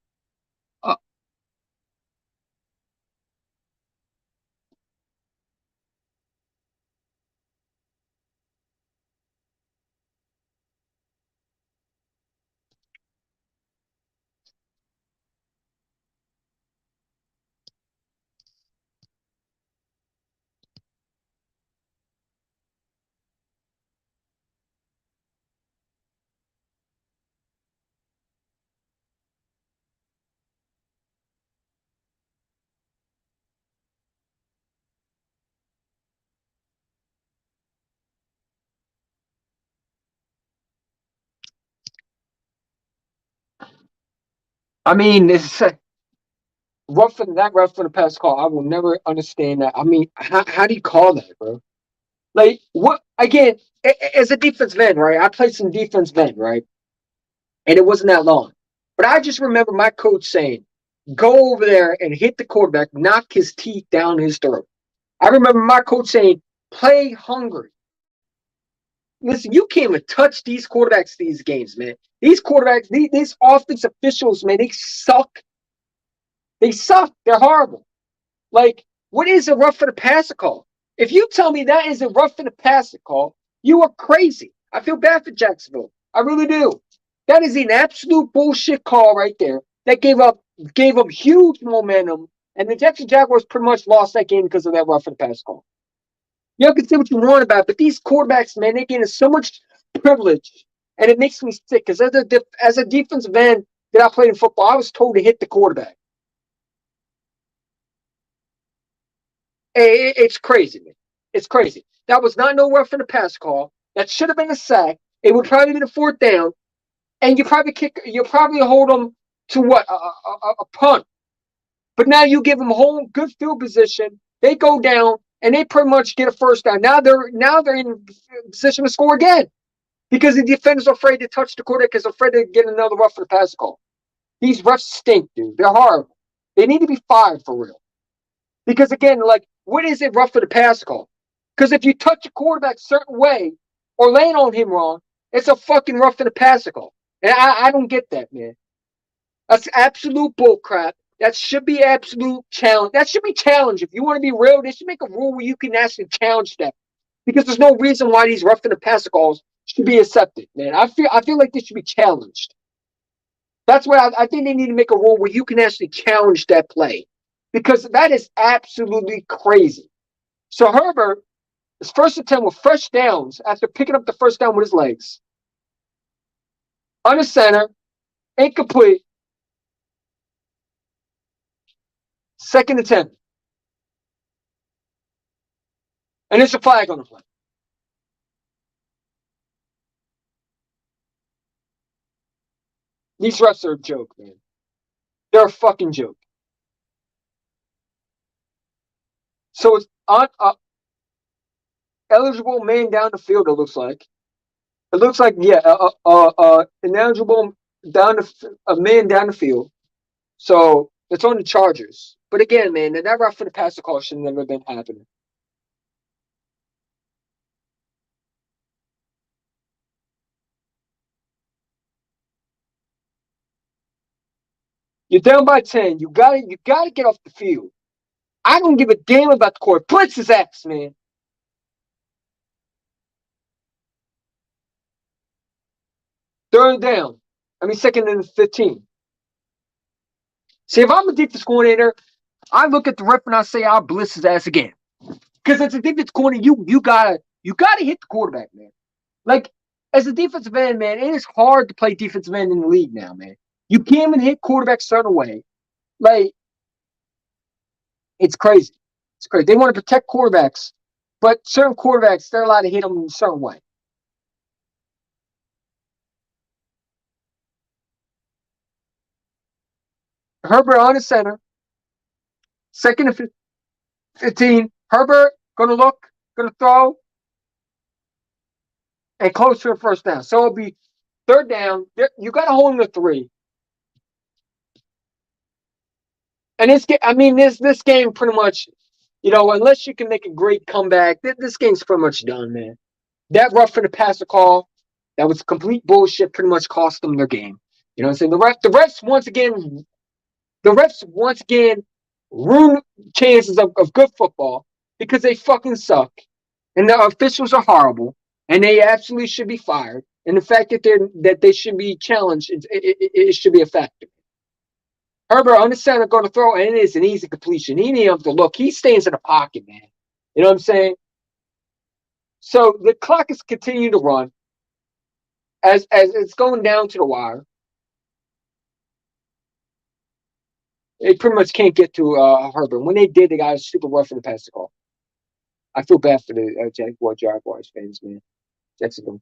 I mean, it's rough for the passer call. I will never understand that. I mean, how do you call that, bro? Like, what? Again, as a defensive end, right? I played some defensive end, right? And it wasn't that long. But I just remember my coach saying, go over there and hit the quarterback, knock his teeth down his throat. I remember my coach saying, play hungry. Listen, you can't even touch these quarterbacks these games, man. These quarterbacks, these offense officials, man, they suck. They suck. They're horrible. Like, what is a rough for the passer call? If you tell me that is a rough for the passer call, you are crazy. I feel bad for Jacksonville. I really do. That is an absolute bullshit call right there. That gave them huge momentum, and the Jackson Jaguars pretty much lost that game because of that rough for the passer call. You can say what you want about it, but these quarterbacks, man, they gain so much privilege, and it makes me sick. Because as a defensive end that I played in football, I was told to hit the quarterback. It's crazy, man. It's crazy. That was not no rough in the pass call. That should have been a sack. It would probably be the fourth down, and you probably hold them to what a punt. But now you give them home good field position. They go down and they pretty much get a first down. Now they're in position to score again because the defenders are afraid to touch the quarterback because they're afraid to get another rough for the pass call. These refs stink, dude. They're horrible. They need to be fired for real. Because again, like, what is it rough for the pass call? Because if you touch a quarterback a certain way or land on him wrong, it's a fucking rough for the pass call. And I don't get that, man. That's absolute bullcrap. That should be absolute challenge. That should be challenged. If you want to be real, they should make a rule where you can actually challenge that. Because there's no reason why these rough in the passer calls should be accepted, man. I feel like this should be challenged. That's why I think they need to make a rule where you can actually challenge that play. Because that is absolutely crazy. So Herbert, his first attempt with fresh downs after picking up the first down with his legs. Under center, incomplete. Second attempt. And there's a flag on the play. These refs are a joke, man. They're a fucking joke. So it's on eligible man down the field, it looks like. It looks like, yeah, ineligible a man down the field. So it's on the Chargers. But again, man, that route for the passer call should never been happening. You're down by 10. You gotta get off the field. I don't give a damn about the court. Blitz his ass, man. Third down. Second and 15. See, if I'm a defense coordinator, I look at the ref and I say, I'll blitz his ass again. Because as a defense coordinator, you gotta hit the quarterback, man. Like, as a defensive end, man, it is hard to play defensive end in the league now, man. You can't even hit quarterbacks a certain way. Like, it's crazy. It's crazy. They want to protect quarterbacks, But certain quarterbacks, they're allowed to hit them in a certain way. Herbert on the center. Second and 15. Herbert going to look, going to throw, and close to a first down. So it'll be third down. You got to hold him to 3. And this game pretty much, unless you can make a great comeback, this game's pretty much done, man. That roughing the passer call, that was complete bullshit, pretty much cost them their game. You know what I'm saying? The refs once again ruin chances of good football because they fucking suck. And the officials are horrible. And they absolutely should be fired. And the fact that they should be challenged, it should be a factor. Herbert on the center going to throw, and it is an easy completion. He didn't have to look. He stays in the pocket, man. You know what I'm saying? So the clock is continuing to run as it's going down to the wire. They pretty much can't get to Herbert. When they did, they got a super rough for the pass call. I feel bad for the Jaguars fans, man. Jacksonville.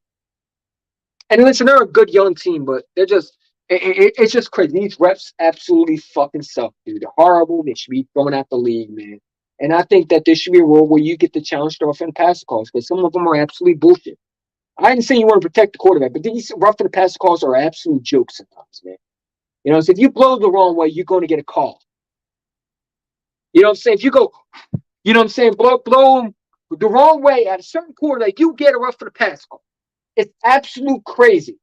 And listen, they're a good young team, but they're just it's just crazy. These refs absolutely fucking suck, dude. They're horrible. They should be thrown out the league, man. And I think that there should be a rule where you get the challenge to roughing the passer calls because some of them are absolutely bullshit. I didn't say you want to protect the quarterback, but these roughing the passer calls are absolute jokes sometimes, man. You know, so if you blow the wrong way, you're going to get a call. You know what I'm saying? If you go, you know what I'm saying, blow them the wrong way at a certain quarterback, you get a rough for the pass call. It's absolute crazy.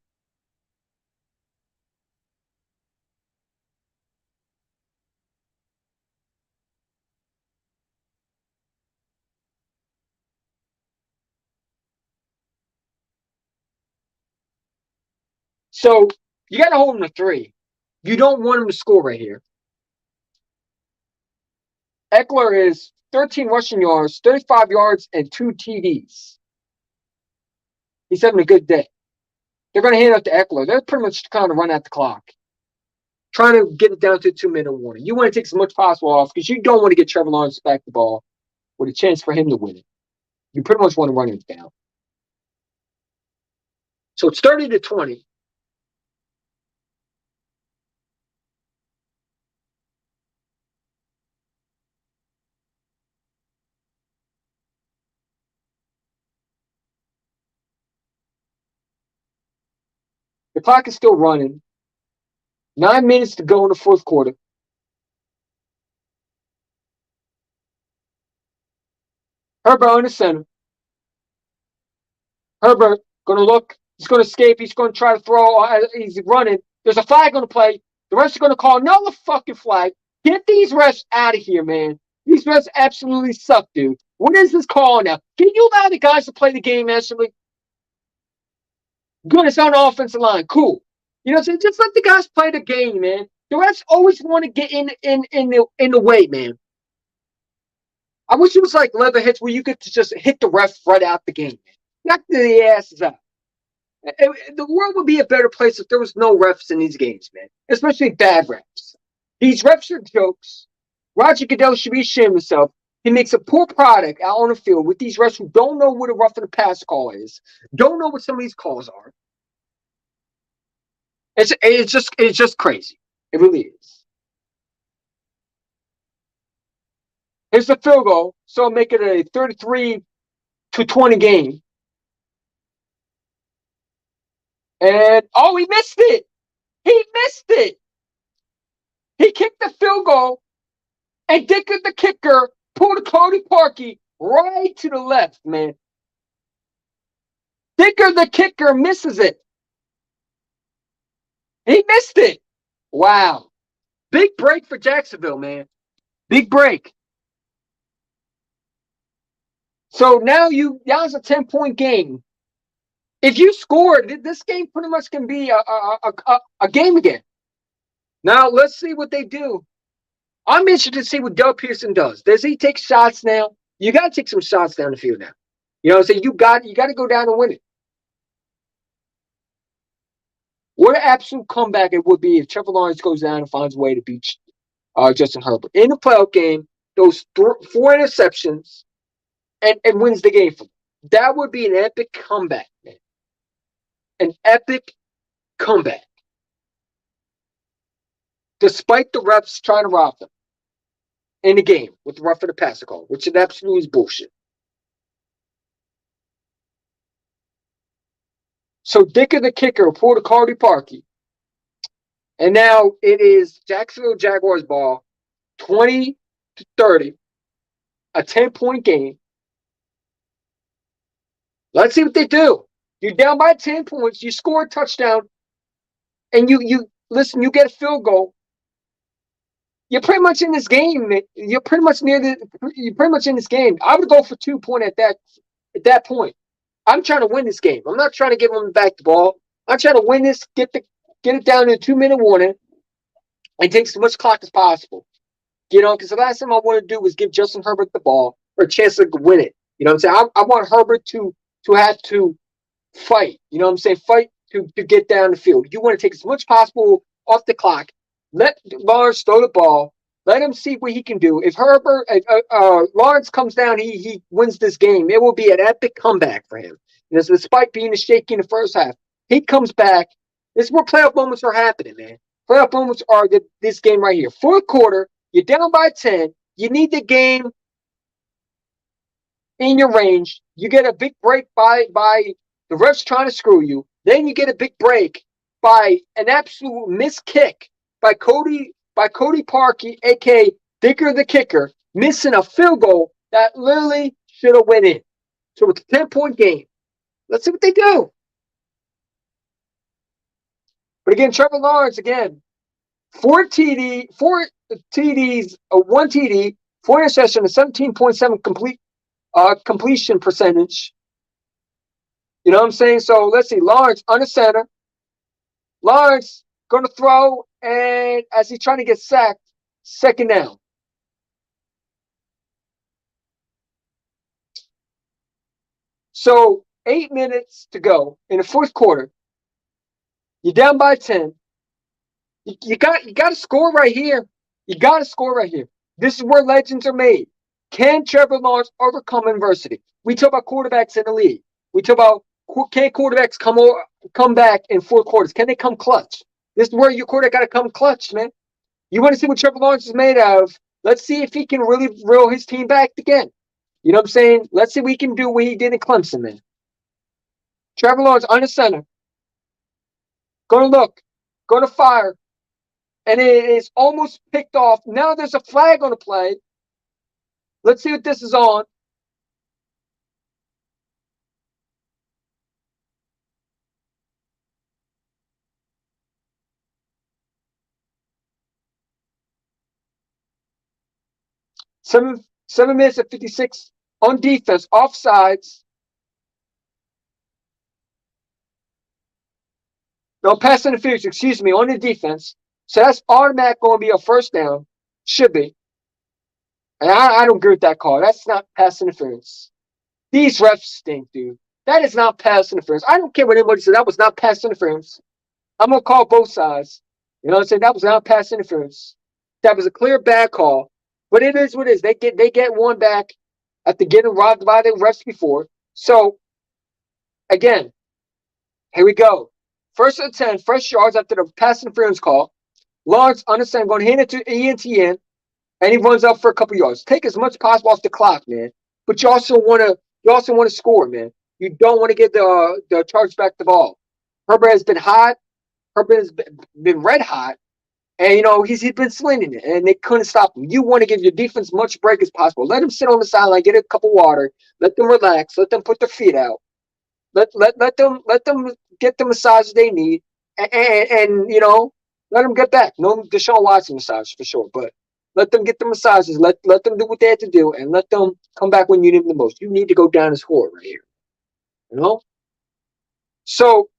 So you got to hold him to 3. You don't want him to score right here. Eckler is 13 rushing yards, 35 yards, and 2 TDs. He's having a good day. They're going to hand it to Eckler. They're pretty much trying to run out the clock. Trying to get it down to a 2-minute warning. You want to take as much possible off because you don't want to get Trevor Lawrence back the ball with a chance for him to win it. You pretty much want to run it down. So it's 30-20. The clock is still running. 9 minutes to go in the fourth quarter. Herbert in the center. Herbert going to look. He's going to escape. He's going to try to throw. He's running. There's a flag on the play. The refs are going to call another fucking flag. Get these refs out of here, man. These refs absolutely suck, dude. What is this call now? Can you allow the guys to play the game, actually? Good, it's on the offensive line. Cool. You know, so just let the guys play the game, man. The refs always want to get in the way, man. I wish it was like leather hits where you could just hit the ref right out the game. Knock the asses out. The world would be a better place if there was no refs in these games, man. Especially bad refs. These refs are jokes. Roger Goodell should be ashamed of himself. He makes a poor product out on the field with these refs who don't know what a rough and a pass call is, don't know what some of these calls are. It's just crazy. It really is. Here's the field goal, so make it a 33-20 game. And he missed it. He missed it. He kicked the field goal, and Dicker the kicker pulled Cody Parkey right to the left, man. Dicker the kicker misses it. He missed it. Wow. Big break for Jacksonville, man. Big break. So now it's a 10-point game. If you score, this game pretty much can be a game again. Now, let's see what they do. I'm interested to see what Doug Pearson does. Does he take shots now? You got to take some shots down the field now. You know what I'm saying? You got to go down and win it. What an absolute comeback it would be if Trevor Lawrence goes down and finds a way to beat Justin Herbert. In the playoff game, those 4 interceptions, and wins the game for them. That would be an epic comeback, man. An epic comeback. Despite the refs trying to rob them in the game with the roughing the passer call, which is absolutely bullshit. So Dicker the kicker pulled a Cardi Parkey. And now it is Jacksonville Jaguars ball, 20-30, a 10-point game. Let's see what they do. You're down by 10 points. You score a touchdown, and you listen. You get a field goal. You're pretty much in this game. You're pretty much You're pretty much in this game. I would go for 2 points at that point. I'm trying to win this game. I'm not trying to give them back the ball. I'm trying to win this. Get it down to a 2-minute warning, and take as much clock as possible. You know, because the last thing I want to do was give Justin Herbert the ball or a chance to win it. You know what I'm saying? I want Herbert to have to fight. You know what I'm saying? Fight to get down the field. You want to take as much possible off the clock. Let Lawrence throw the ball. Let him see what he can do. If Lawrence comes down, he wins this game. It will be an epic comeback for him. And despite being shaky in the first half, he comes back. This is where playoff moments are happening, man. Playoff moments are this game right here. Fourth quarter, you're down by 10. You need the game in your range. You get a big break by the refs trying to screw you. Then you get a big break by an absolute missed kick by Cody Parkey, a.k.a. Dicker the kicker, missing a field goal that literally should have went in. So it's a 10-point game. Let's see what they do. But again, Trevor Lawrence, again, 4 TDs, 1 TD, 4 interception, a 17.7 completion percentage. You know what I'm saying? So let's see. Lawrence under center. Lawrence going to throw, and as he's trying to get sacked, second down. So 8 minutes to go in the fourth quarter. You're down by 10. You got to score right here. You got to score right here. This is where legends are made. Can Trevor Lawrence overcome adversity? We talk about quarterbacks in the league. We talk about can quarterbacks come back in fourth quarters? Can they come clutch? This is where your quarterback got to come clutch, man. You want to see what Trevor Lawrence is made out of? Let's see if he can really reel his team back again. You know what I'm saying? Let's see what he can do what he did in Clemson, man. Trevor Lawrence under center. Going to look. Going to fire. And it is almost picked off. Now there's a flag on the play. Let's see what this is on. Seven minutes and 56 on defense, offsides. No, pass interference, excuse me, on the defense. So that's automatic going to be a first down. Should be. And I don't agree with that call. That's not pass interference. These refs stink, dude. That is not pass interference. I don't care what anybody says. That was not pass interference. I'm going to call both sides. You know what I'm saying? That was not pass interference. That was a clear bad call. But it is what it is. They get one back after getting robbed by the refs before. So, again, here we go. First and 10, fresh yards after the pass interference call. Lawrence understand going to hand it to ENTN, and he runs up for a couple yards. Take as much possible off the clock, man. But you also want to score, man. You don't want to get the Chargers back the ball. Herbert has been hot. Herbert has been red hot. And, you know, he's been slinging it, and they couldn't stop him. You want to give your defense much break as possible. Let them sit on the sideline, get a cup of water. Let them relax. Let them put their feet out. Let them get the massages they need, and you know, let them get back. No Deshaun Watson massage for sure, but let them get the massages. Let them do what they have to do, and let them come back when you need them the most. You need to go down and score right here. You know? So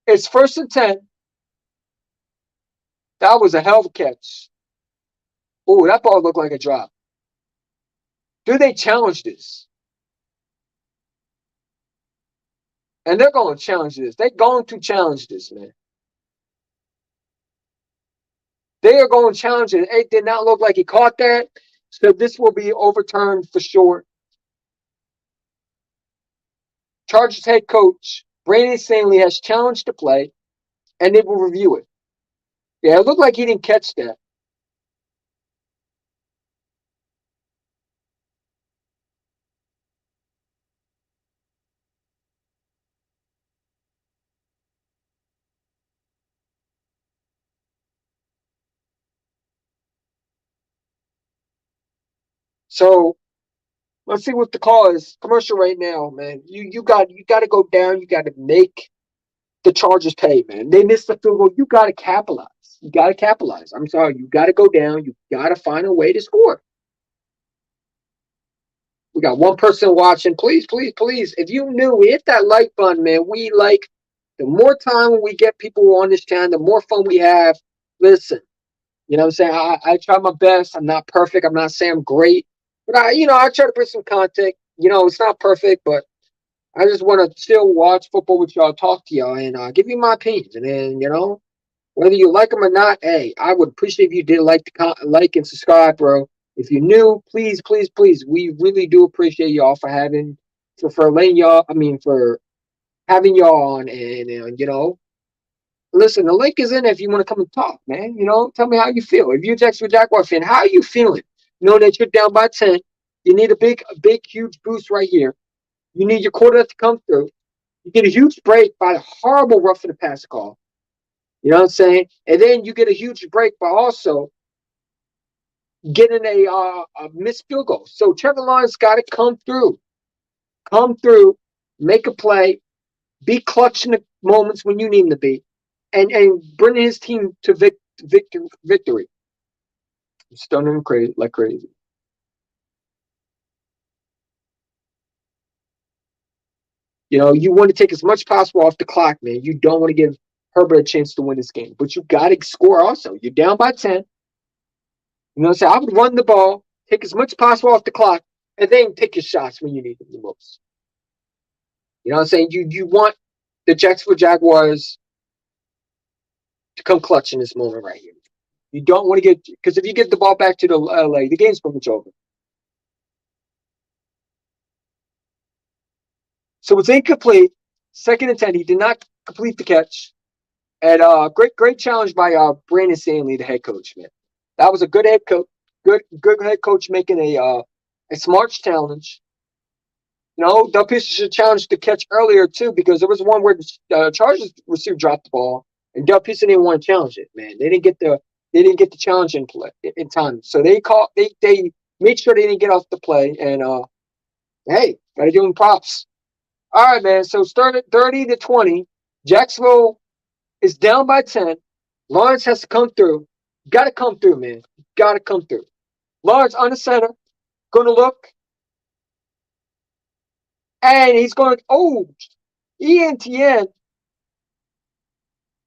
it's first and 10. That was a hell of a catch. Oh, that ball looked like a drop. Do they challenge this? And they're going to challenge this. They're going to challenge this, man. They are going to challenge it. It did not look like he caught that. So this will be overturned for sure. Chargers head coach Brandon Stanley has challenged the play, and they will review it. Yeah, it looked like he didn't catch that. So let's see what the call is. Commercial right now, man. You got to go down. You got to make the Chargers pay, man. They missed the field goal. You got to capitalize. You got to capitalize. I'm sorry. You got to go down. You got to find a way to score. We got one person watching. Please, please, please. If you knew, hit that like button, man. We like the more time we get people on this channel, the more fun we have. Listen, you know what I'm saying? I try my best. I'm not perfect. I'm not saying I'm great. But I try to put some content. It's not perfect, but I just want to still watch football with y'all, talk to y'all, and give you my opinions. And then, whether you like them or not, hey, I would appreciate if you did like and subscribe, bro. If you're new, please, please, please, we really do appreciate y'all for for having y'all on, and listen, the link is in there if you want to come and talk, man. Tell me how you feel. If you're a Jags Vs Jaguar fan, how are you feeling? Know that you're down by 10. You need a big, huge boost right here. You need your quarterback to come through. You get a huge break by a horrible roughing the pass call. You know what I'm saying? And then you get a huge break by also getting a missed field goal. So Trevor Lawrence got to come through, make a play, be clutch in the moments when you need him to be, and bring his team to victory. I'm stunning crazy like crazy. You want to take as much possible off the clock, man. You don't want to give Herbert a chance to win this game, but you got to score also. You're down by 10. So I would run the ball, take as much possible off the clock, and then take your shots when you need them the most. You know what I'm saying? You want the Jags Vs Jaguars to come clutch in this moment right here. You don't want to because if you give the ball back to the LA, the game's pretty much over. So it's incomplete. 2nd and 10. He did not complete the catch. And great challenge by Brandon Stanley, the head coach, man. That was a good head coach. Good head coach making a smart challenge. Del Pierce should challenge the catch earlier too, because there was one where the Chargers receiver dropped the ball, and Del Pierce didn't want to challenge it. Man, they didn't get the challenge in play in time, so they made sure they didn't get off the play. And hey, gotta give them props. All right, man. So started 30-20. Jacksonville is down by 10. Lawrence has to come through. Got to come through, man. Got to come through. Lawrence on the center, going to look. And he's going, ENTN.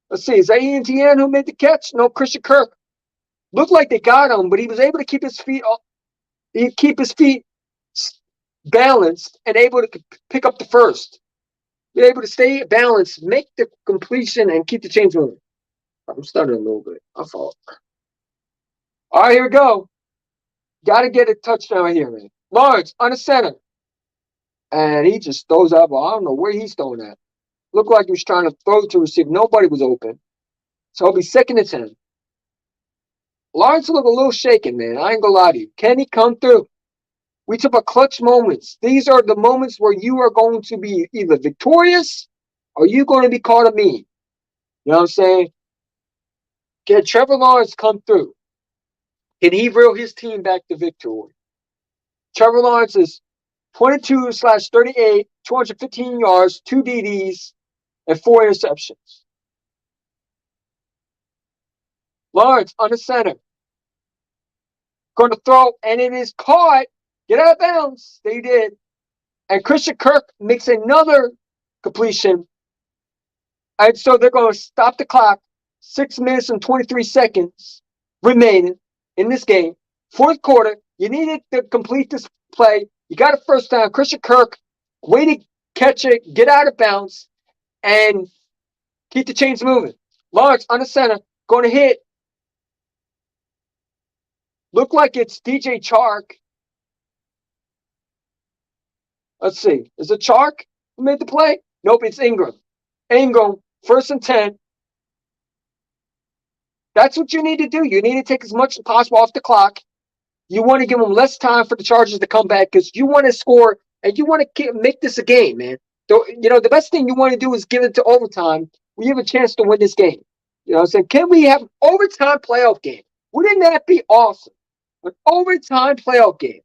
Let's see, is that ENTN who made the catch? No, Christian Kirk. Looked like they got him, but he was able to keep his feet balanced and able to pick up the first. Be able to stay balanced, make the completion, and keep the chains moving. I'm stuttering a little bit. I fault. All right, here we go. Got to get a touchdown right here, man. Lawrence on the center. And he just throws up. I don't know where he's throwing at. Looked like he was trying to throw to receive. Nobody was open. So it'll be 2nd and 10. Lawrence looked a little shaken, man. I ain't going to lie to you. Can he come through? We took about clutch moments. These are the moments where you are going to be either victorious or you're going to be called a meme. You know what I'm saying? Can Trevor Lawrence come through? Can he reel his team back to victory? Trevor Lawrence is 22/38, 215 yards, 2 DDs, and 4 interceptions. Lawrence on the center. Going to throw, and it is caught. Get out of bounds. They did. And Christian Kirk makes another completion. And so they're going to stop the clock. 6 minutes and 23 seconds remaining in this game. 4th quarter. You needed to complete this play. You got a first down. Christian Kirk, way to catch it, get out of bounds, and keep the chains moving. Lawrence on the center, going to hit. Look like it's DJ Chark. Let's see. Is it Chark? Who made the play? Nope, it's Ingram. Ingram, 1st and 10. That's what you need to do. You need to take as much as possible off the clock. You want to give them less time for the Chargers to come back because you want to score and you want to make this a game, man. So, the best thing you want to do is give it to overtime. We have a chance to win this game. You know what I'm saying? Can we have an overtime playoff game? Wouldn't that be awesome? An overtime playoff game.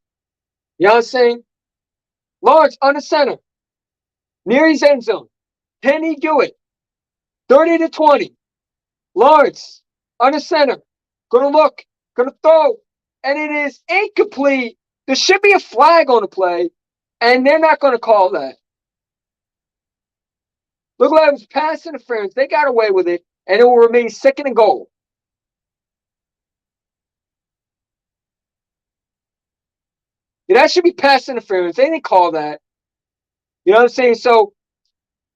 You know what I'm saying? Lawrence under center. Near his end zone. Can he do it? 30-20. Lawrence under center. Gonna look. Gonna throw. And it is incomplete. There should be a flag on the play. And they're not going to call that. Look like it was pass interference. They got away with it. And it will remain 2nd and goal. Yeah, that should be pass interference. They didn't call that. You know what I'm saying? So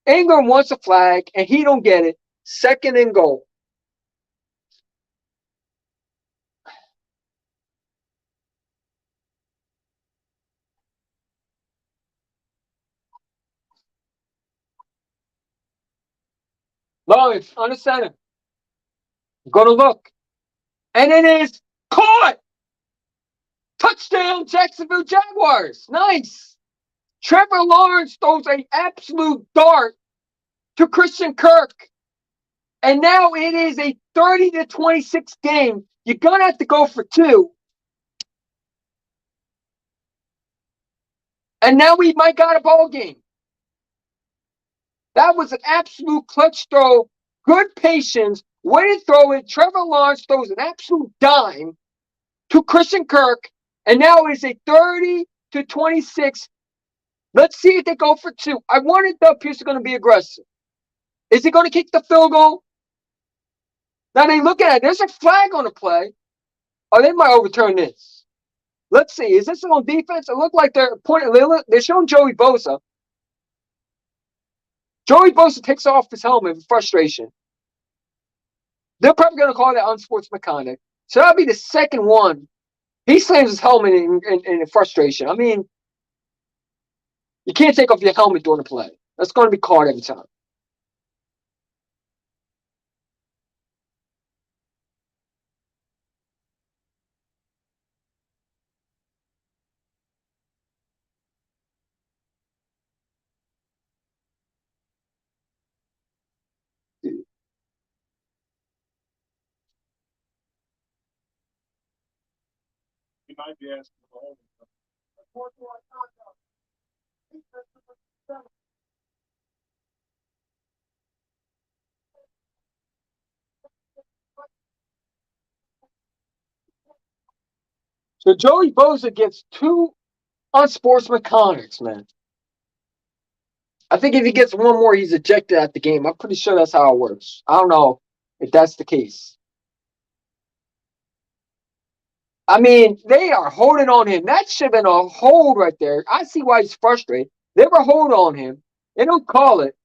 Ingram wants a flag, and he don't get it. 2nd and goal. Lawrence on the center. Gonna look. And it is caught! Touchdown, Jacksonville Jaguars. Nice. Trevor Lawrence throws an absolute dart to Christian Kirk. And now it is a 30-26 game. You're going to have to go for 2. And now we might got a ball game. That was an absolute clutch throw. Good patience. Way to throw it. Trevor Lawrence throws an absolute dime to Christian Kirk. And now it is a 30-26. Let's see if they go for 2. I wanted Doug Pearson going to be aggressive. Is he going to kick the field goal? Now they look at it. There's a flag on the play. Oh, they might overturn this. Let's see. Is this on defense? It looked like they're pointing. They're showing Joey Bosa. Joey Bosa takes off his helmet in frustration. They're probably going to call that unsportsmanlike. So that'll be the 2nd one. He slams his helmet in frustration. I mean, you can't take off your helmet during the play. That's going to be called every time. You might be asking for all So Joey Bosa gets 2 unsportsmanlike, man. I think if he gets one more, he's ejected at the game. I'm pretty sure that's how it works. I don't know if that's the case. I mean, they are holding on him. That should have been a hold right there. I see why he's frustrated. They were holding on him. They don't call it.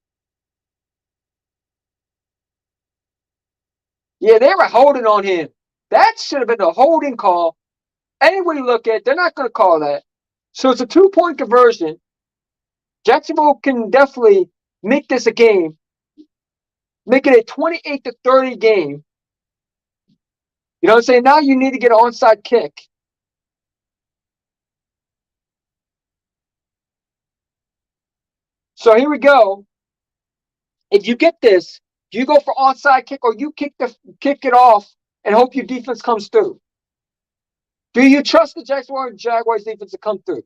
Yeah, they were holding on him. That should have been a holding call. Any way you look at it, they're not going to call that. So it's a 2-point conversion. Jacksonville can definitely make this a game. Make it a 28-30 game. You know what I'm saying? Now you need to get an onside kick. So here we go. If you get this, do you go for onside kick or you kick it off and hope your defense comes through? Do you trust the Jaguars defense to come through?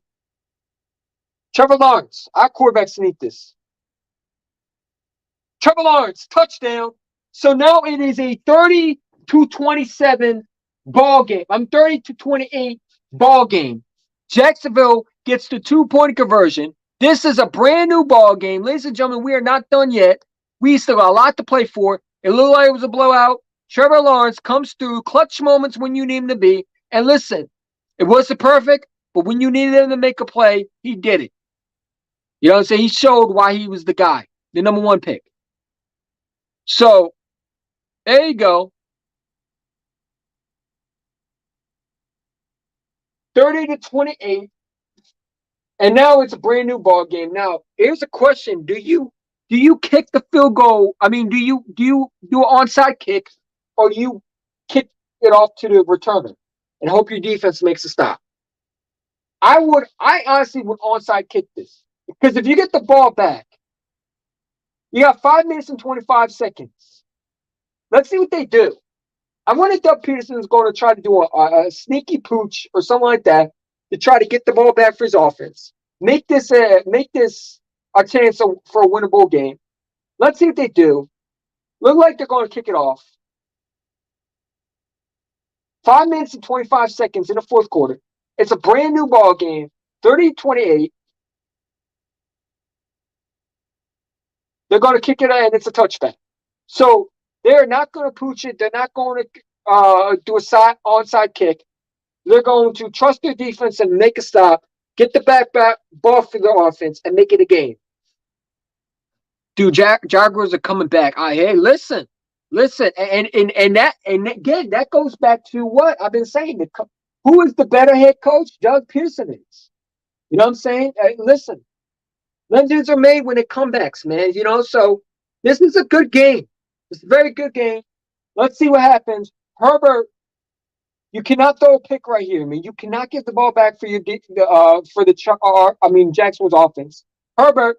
Trevor Lawrence, our quarterbacks need this. Trevor Lawrence, touchdown. So now it is a 30-27 ball game. 30-28 ball game. Jacksonville gets the 2-point conversion. This is a brand new ball game. Ladies and gentlemen, we are not done yet. We still got a lot to play for. It looked like it was a blowout. Trevor Lawrence comes through, clutch moments when you need him to be. And listen, it wasn't perfect, but when you needed him to make a play, he did it. You know what I'm saying? He showed why he was the guy, the number 1 pick. So, there you go. 30-28. And now it's a brand new ball game. Now, here's a question: do you kick the field goal? I mean, do you do an onside kick, or you kick it off to the returner and hope your defense makes a stop? I honestly would onside kick this because if you get the ball back, you got 5 minutes and 25 seconds. Let's see what they do. I wonder if Doug Peterson is going to try to do a sneaky pooch or something like that to try to get the ball back for his offense. Make this a chance for a winnable game. Let's see what they do. Look like they're going to kick it off. 5 minutes and 25 seconds in the fourth quarter. It's a brand new ball game, 30-28. They're going to kick it and it's a touchback. So they're not going to pooch it. They're not going to do a onside kick. They're going to trust their defense and make a stop, get the back ball for their offense, and make it a game. Dude, Jaguars are coming back. Hey, listen, and again, that goes back to what I've been saying. Who is the better head coach? Doug Pearson is. You know what I'm saying? Hey, listen, legends are made when it comebacks, man. You know, so this is a good game. It's a very good game. Let's see what happens. Herbert, you cannot throw a pick right here, man. You cannot give the ball back for Jacksonville's offense. Herbert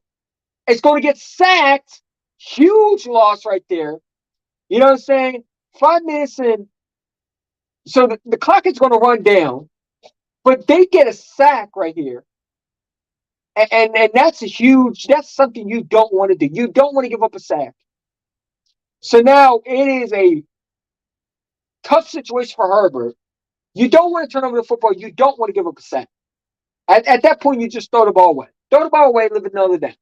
is going to get sacked. Huge loss right there. You know what I'm saying? 5 minutes in. So the clock is going to run down, but they get a sack right here. And that's something you don't want to do. You don't want to give up a sack. So now it is a tough situation for Herbert. You don't want to turn over the football. You don't want to give up a sack. At that point, you just throw the ball away. Throw the ball away, live another day. You know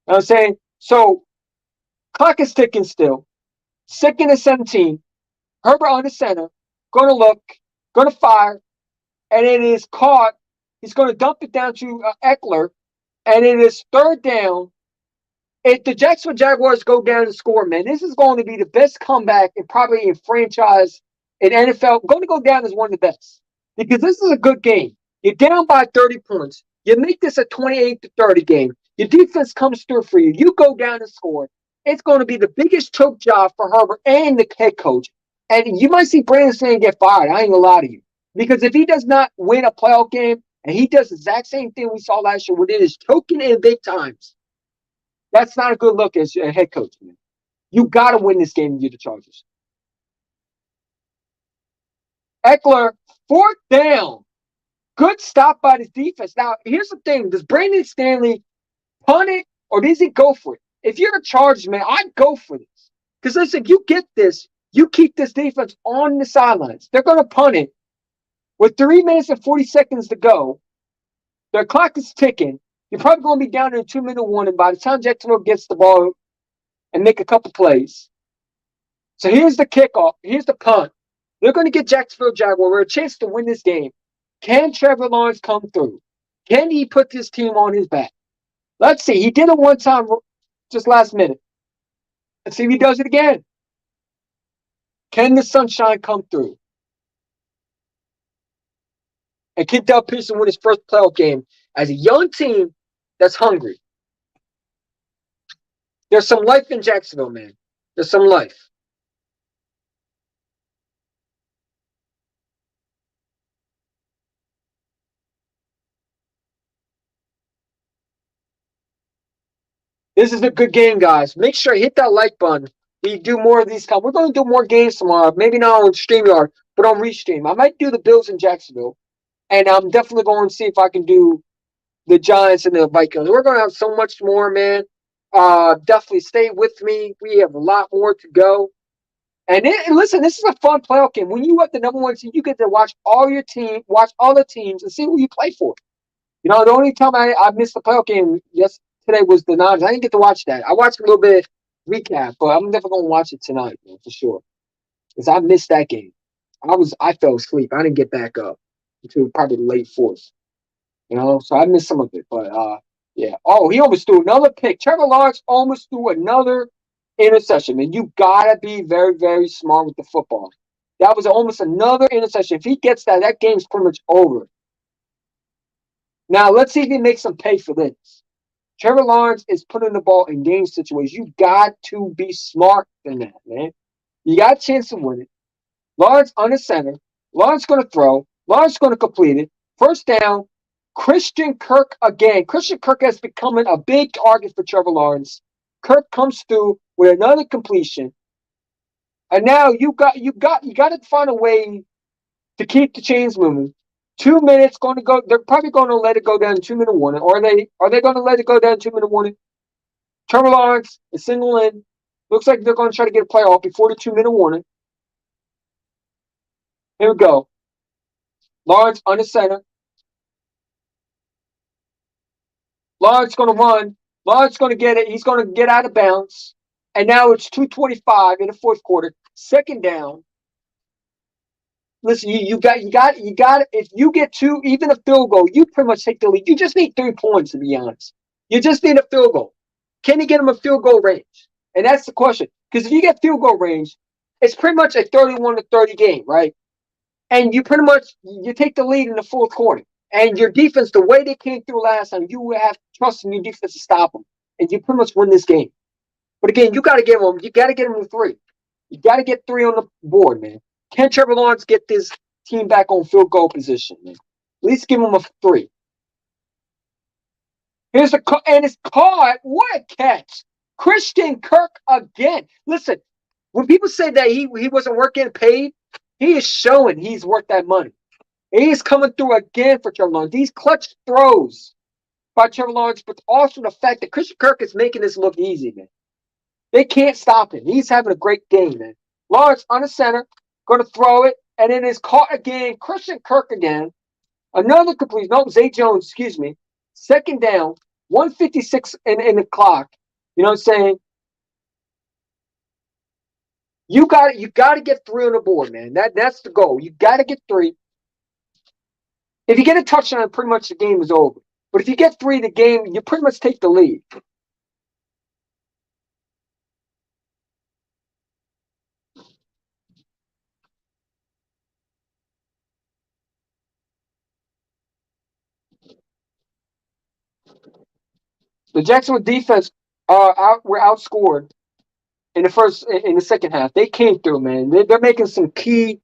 what I'm saying? So clock is ticking still. 2nd and 17. Herbert on the center. Going to look. Going to fire. And it is caught. He's going to dump it down to Eckler. And it is 3rd down. If the Jacksonville Jaguars go down and score, man, this is going to be the best comeback and probably in franchise in NFL. Going to go down as one of the best because this is a good game. You're down by 30 points. You make this a 28-30 game. Your defense comes through for you. You go down and score. It's going to be the biggest choke job for Herbert and the head coach. And you might see Brandon Staley get fired. I ain't going to lie to you. Because if he does not win a playoff game and he does the exact same thing we saw last year when it is choking in big times, that's not a good look as a head coach, man. You got to win this game and get the Chargers. Eckler, 4th down. Good stop by his defense. Now, here's the thing. Does Brandon Staley punt it or does he go for it? If you're the Chargers, man, I'd go for this. Because listen, if you get this, you keep this defense on the sidelines. They're going to punt it. With 3 minutes and 40 seconds to go, the clock is ticking. You're probably going to be down in a 2-minute warning by the time Jacksonville gets the ball and make a couple plays. So here's the kickoff. Here's the punt. They're going to get Jacksonville Jaguars a chance to win this game. Can Trevor Lawrence come through? Can he put this team on his back? Let's see. He did it one time just last minute. Let's see if he does it again. Can the sunshine come through? And can Doug Pearson win his first playoff game as a young team that's hungry? There's some life in Jacksonville, man. There's some life. This is a good game, guys. Make sure you hit that like button. We do more of these. We're going to do more games tomorrow. Maybe not on StreamYard, but on Restream. I might do the Bills in Jacksonville. And I'm definitely going to see if I can do the Giants and the Vikings. We're going to have so much more, man. Definitely stay with me. We have a lot more to go. And listen, this is a fun playoff game. When you have the number 1 team, you get to watch all your team, watch all the teams, and see who you play for. You know, the only time I missed the playoff game yesterday was the Niners. I didn't get to watch that. I watched a little bit recap, but I'm definitely going to watch it tonight, man, for sure. Because I missed that game. I fell asleep. I didn't get back up until probably the late 4th. You know, so I missed some of it. But, yeah. Oh, he almost threw another pick. Trevor Lawrence almost threw another interception. Man, you got to be very, very smart with the football. That was almost another interception. If he gets that, that game's pretty much over. Now, let's see if he makes them pay for this. Trevor Lawrence is putting the ball in game situations. You got to be smart than that, man. You got a chance to win it. Lawrence under center. Lawrence going to throw. Lawrence going to complete it. First down. Christian Kirk again. Christian Kirk has become a big target for Trevor Lawrence. Kirk comes through with another completion. And now you got to find a way to keep the chains moving. 2 minutes going to go. They're probably going to let it go down 2-minute warning. Or are they going to let it go down 2-minute warning? Trevor Lawrence is single in. Looks like they're going to try to get a playoff before the 2-minute warning. Here we go. Lawrence under center. Lawrence going to run. Lawrence going to get it. He's going to get out of bounds. And now it's 2:25 in the fourth quarter. Second down. Listen, you got. If you get two, even a field goal, you pretty much take the lead. You just need 3 points, to be honest. You just need a field goal. Can you get him a field goal range? And that's the question. Because if you get field goal range, it's pretty much a 31-30 game, right? And you pretty much you take the lead in the fourth quarter. And your defense, the way they came through last time, you have trust in your defense to stop them, and you pretty much win this game. But again, you got to get them. You got to get them to 3. You got to get 3 on the board, man. Can Trevor Lawrence get this team back on field goal position, man? At least give him a 3. Here's the and it's caught. What a catch! Christian Kirk again. Listen, when people say that he wasn't worth getting paid, he is showing he's worth that money. He is coming through again for Trevor Lawrence. These clutch throws by Trevor Lawrence, but also the fact that Christian Kirk is making this look easy, man. They can't stop him. He's having a great game, man. Lawrence on the center, going to throw it, and it is caught again. Christian Kirk again. Another complete. No, Zay Jones, excuse me. Second down, 1:56 in the clock. You know what I'm saying? You got to get 3 on the board, man. That's the goal. You got to get 3. If you get a touchdown, pretty much the game is over. But if you get 3, the game, you pretty much take the lead. The Jacksonville defense were outscored in the second half. They came through, man. They're making some key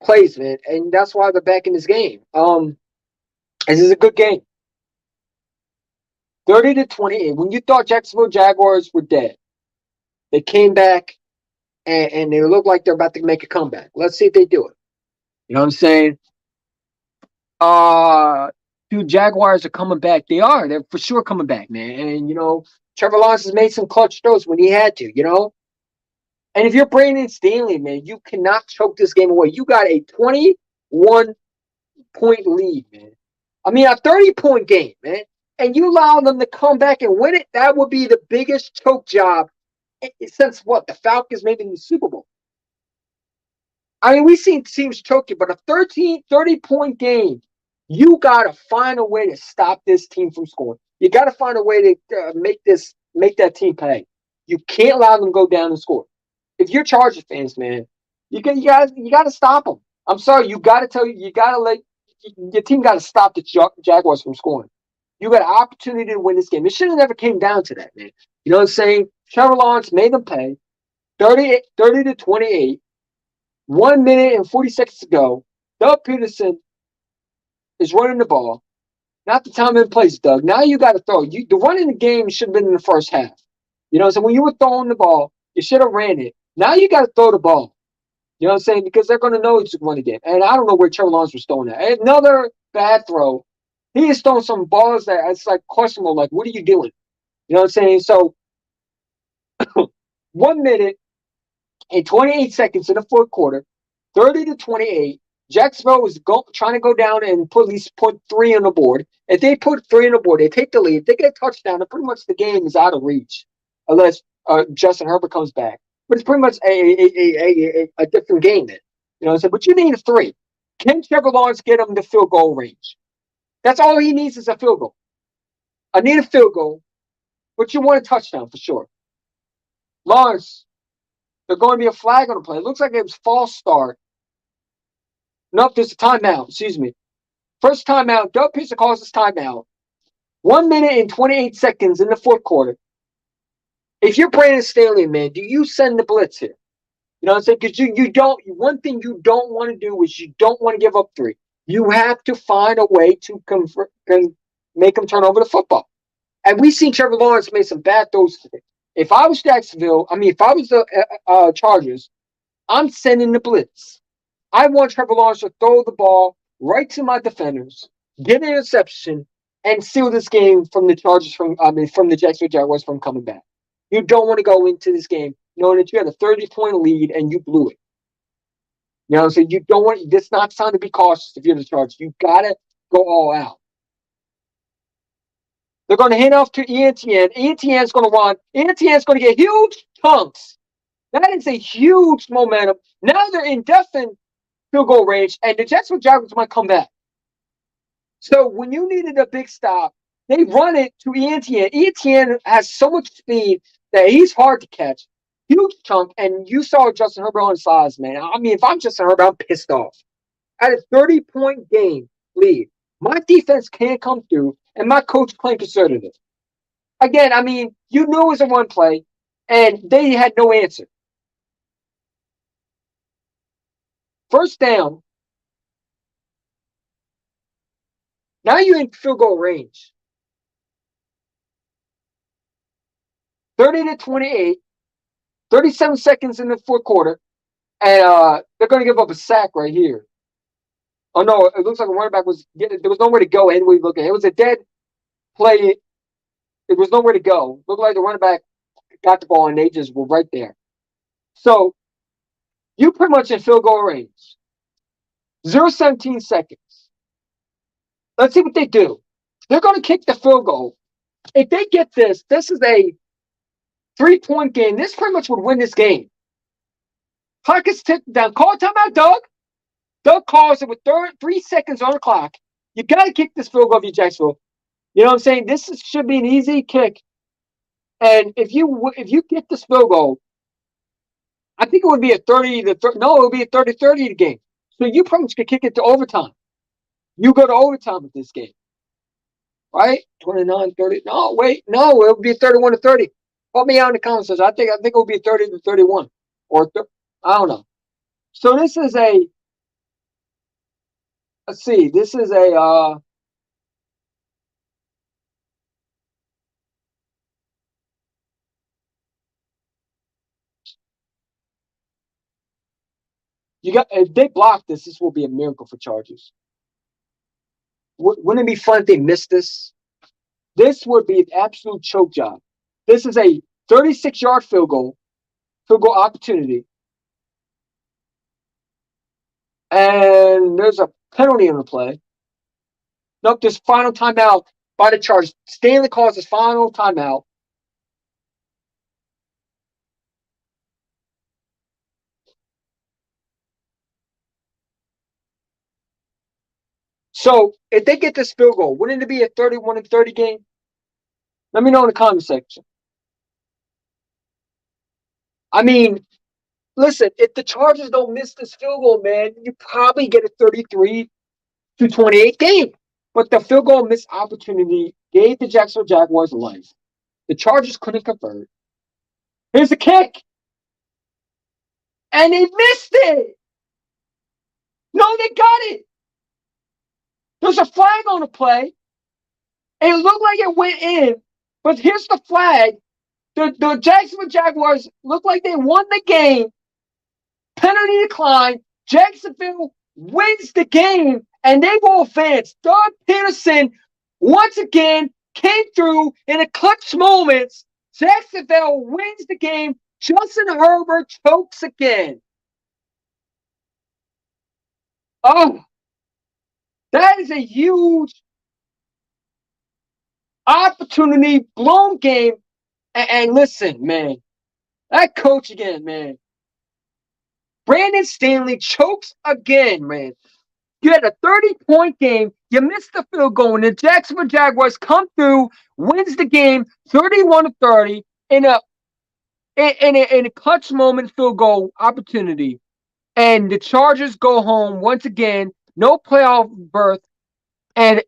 plays, man, and that's why they're back in this game. This is a good game. 30-28. When you thought Jacksonville Jaguars were dead, they came back and they look like they're about to make a comeback. Let's see if they do it. You know what I'm saying? Dude, Jaguars are coming back. They are. They're for sure coming back, man. And, you know, Trevor Lawrence has made some clutch throws when he had to, you know? And if you're Brandon Staley, man, you cannot choke this game away. You got a 21-point lead, man. I mean, a 30-point game, man. And you allow them to come back and win it, that would be the biggest choke job since what? The Falcons maybe in the Super Bowl. I mean, we've seen teams choke you, but a 30-point game, you got to find a way to stop this team from scoring. You got to find a way to make that team pay. You can't allow them to go down and score. If you're Chargers fans, man, you got to stop them. I'm sorry, you got to let your team got to stop the Jaguars from scoring. You got an opportunity to win this game. It should have never came down to that, man. You know what I'm saying? Trevor Lawrence made them pay. 30-28. 1 minute and 40 seconds to go. Doug Peterson is running the ball. Not the time and place, Doug. Now you got to throw. The run in the game should have been in the first half. You know what I'm saying? When you were throwing the ball, you should have ran it. Now you got to throw the ball. You know what I'm saying? Because they're going to know it's going to get. And I don't know where Trevor Lawrence was throwing at. Another bad throw. He is throwing some balls that it's like questionable. Like, what are you doing? You know what I'm saying? So, 1 minute and 28 seconds in the fourth quarter, 30-28. Jacksonville was trying to go down and at least put 3 on the board. If they put 3 on the board, they take the lead. If they get a touchdown, and pretty much the game is out of reach unless Justin Herbert comes back. But it's pretty much a different game then. You know what I'm saying? But you need a 3. Can Trevor Lawrence get him to field goal range? That's all he needs is a field goal. I need a field goal, but you want a touchdown for sure. Lawrence, there's going to be a flag on the play. It looks like it was false start. Nope, there's a timeout. Excuse me. First timeout. Doug Peterson calls his timeout. 1 minute and 28 seconds in the fourth quarter. If you're Brandon Staley, man, do you send the blitz here? You know what I'm saying? Because you don't. One thing you don't want to do is you don't want to give up 3. You have to find a way to make them turn over the football. And we've seen Trevor Lawrence make some bad throws today. If I was Jacksonville, if I was the Chargers, I'm sending the blitz. I want Trevor Lawrence to throw the ball right to my defenders, get an interception, and seal this game from the Chargers from the Jacksonville Jaguars from coming back. You don't want to go into this game knowing that you had a 30-point lead and you blew it. You know what I'm saying? You don't want this. Not time to be cautious if you're the Chargers. You gotta go all out. They're going to hand off to ENTN. ENTN's going to run. ENTN's going to get huge chunks. That is a huge momentum. Now they're in definite field goal range, and the Jacksonville Jaguars might come back. So when you needed a big stop, they run it to ENTN. ENTN has so much speed that he's hard to catch. Huge chunk, and you saw Justin Herbert on his size, man. If I'm Justin Herbert, I'm pissed off. At a 30-point game lead, my defense can't come through, and my coach playing conservative. Again, you knew it was a run play, and they had no answer. First down. Now you're in field goal range. 30-28. 37 seconds in the fourth quarter. And they're going to give up a sack right here. Oh, no. It looks like a running back there was nowhere to go anyway. It was a dead play. There was nowhere to go. Looked like the running back got the ball, and they just were right there. So, you pretty much in field goal range. 0-17 seconds. Let's see what they do. They're going to kick the field goal. If they get this is a 3-point game. This pretty much would win this game. Clock is ticking down. Call timeout, Doug. Doug calls it with 3 seconds on the clock. You got to kick this field goal if you're Jacksonville. You know what I'm saying? This should be an easy kick. And if you get this field goal, I think it would be a 30-30. No, it would be a 30-30 game. So you pretty much could kick it to overtime. You go to overtime with this game. Right? 29-30. No, wait. No, it would be 31-30. Help me out in the comments. I think it would be 30-31. Or I don't know. So this is a let's see. This is a if they block this will be a miracle for Chargers. Wouldn't it be fun if they missed this? This would be an absolute choke job. This is a 36-yard field goal opportunity. And there's a penalty on the play. Nope, there's final timeout by the Chargers. Stanley calls his final timeout. So if they get this field goal, wouldn't it be a 31-30 game? Let me know in the comment section. Listen, if the Chargers don't miss this field goal, man, you probably get a 33-28 game. But the field goal missed opportunity gave the Jacksonville Jaguars life. The Chargers couldn't convert. Here's the kick. And they missed it. No, they got it. There's a flag on the play. It looked like it went in. But here's the flag. The Jacksonville Jaguars look like they won the game. Penalty decline. Jacksonville wins the game, and they will advance. Doug Peterson, once again, came through in a clutch moment. Jacksonville wins the game. Justin Herbert chokes again. Oh, that is a huge opportunity, blown game. And listen, man, that coach again, man. Brandon Stanley chokes again, man. You had a 30-point game. You missed the field goal, and the Jacksonville Jaguars come through, wins the game 31-30 in a clutch moment field goal opportunity. And the Chargers go home once again. No playoff berth. And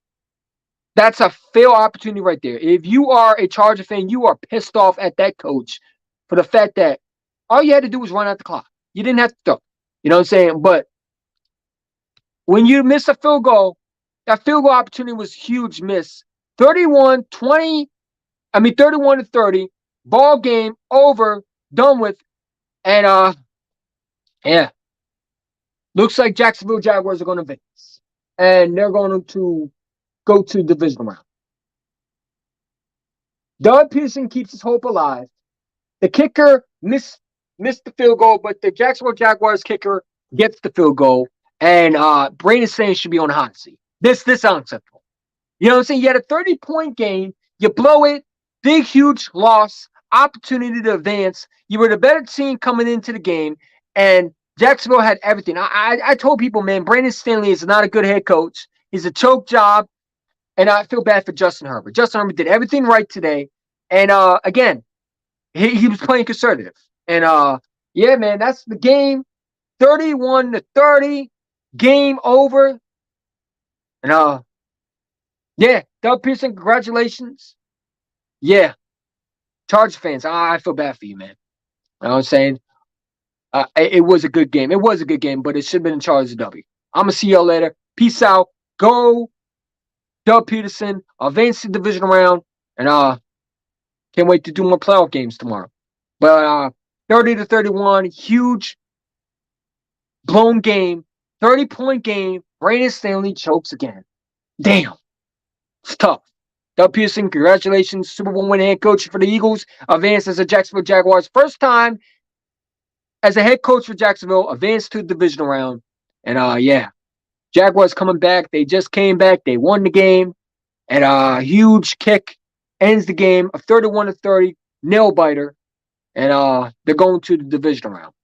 that's a fail opportunity right there. If you are a Charger fan, you are pissed off at that coach for the fact that all you had to do was run out the clock. You didn't have to throw. You know what I'm saying? But when you miss a field goal, that field goal opportunity was huge miss. 31-20, 31-30, ball game over, done with. And yeah. Looks like Jacksonville Jaguars are going to Vegas. And they're going to go to the division round. Doug Peterson keeps his hope alive. The kicker missed the field goal, but the Jacksonville Jaguars kicker gets the field goal. And Brandon Staley should be on the hot seat. This unacceptable. You know what I'm saying? You had a 30-point game. You blow it. Big, huge loss. Opportunity to advance. You were the better team coming into the game. And Jacksonville had everything. I told people, man, Brandon Staley is not a good head coach. He's a choke job. And I feel bad for Justin Herbert. Justin Herbert did everything right today. And again, he was playing conservative. And yeah, man, that's the game. 31-30. Game over. And yeah, Doug Pearson, congratulations. Yeah. Chargers fans, I feel bad for you, man. You know what I'm saying? It was a good game. It was a good game, but it should have been in Chargers W. I'm going to see y'all later. Peace out. Go, Doug Peterson. Advance the division round. And can't wait to do more playoff games tomorrow. But 30-31, huge blown game. 30-point game. Brandon Staley chokes again. Damn. It's tough. Doug Peterson, congratulations. Super Bowl winning head coach for the Eagles. Advanced as a Jacksonville Jaguars. First time as a head coach for Jacksonville. Advanced to the divisional round. And yeah. Jaguars coming back. They just came back. They won the game. And a huge kick ends the game. A 31-30 nail biter. And they're going to the divisional round.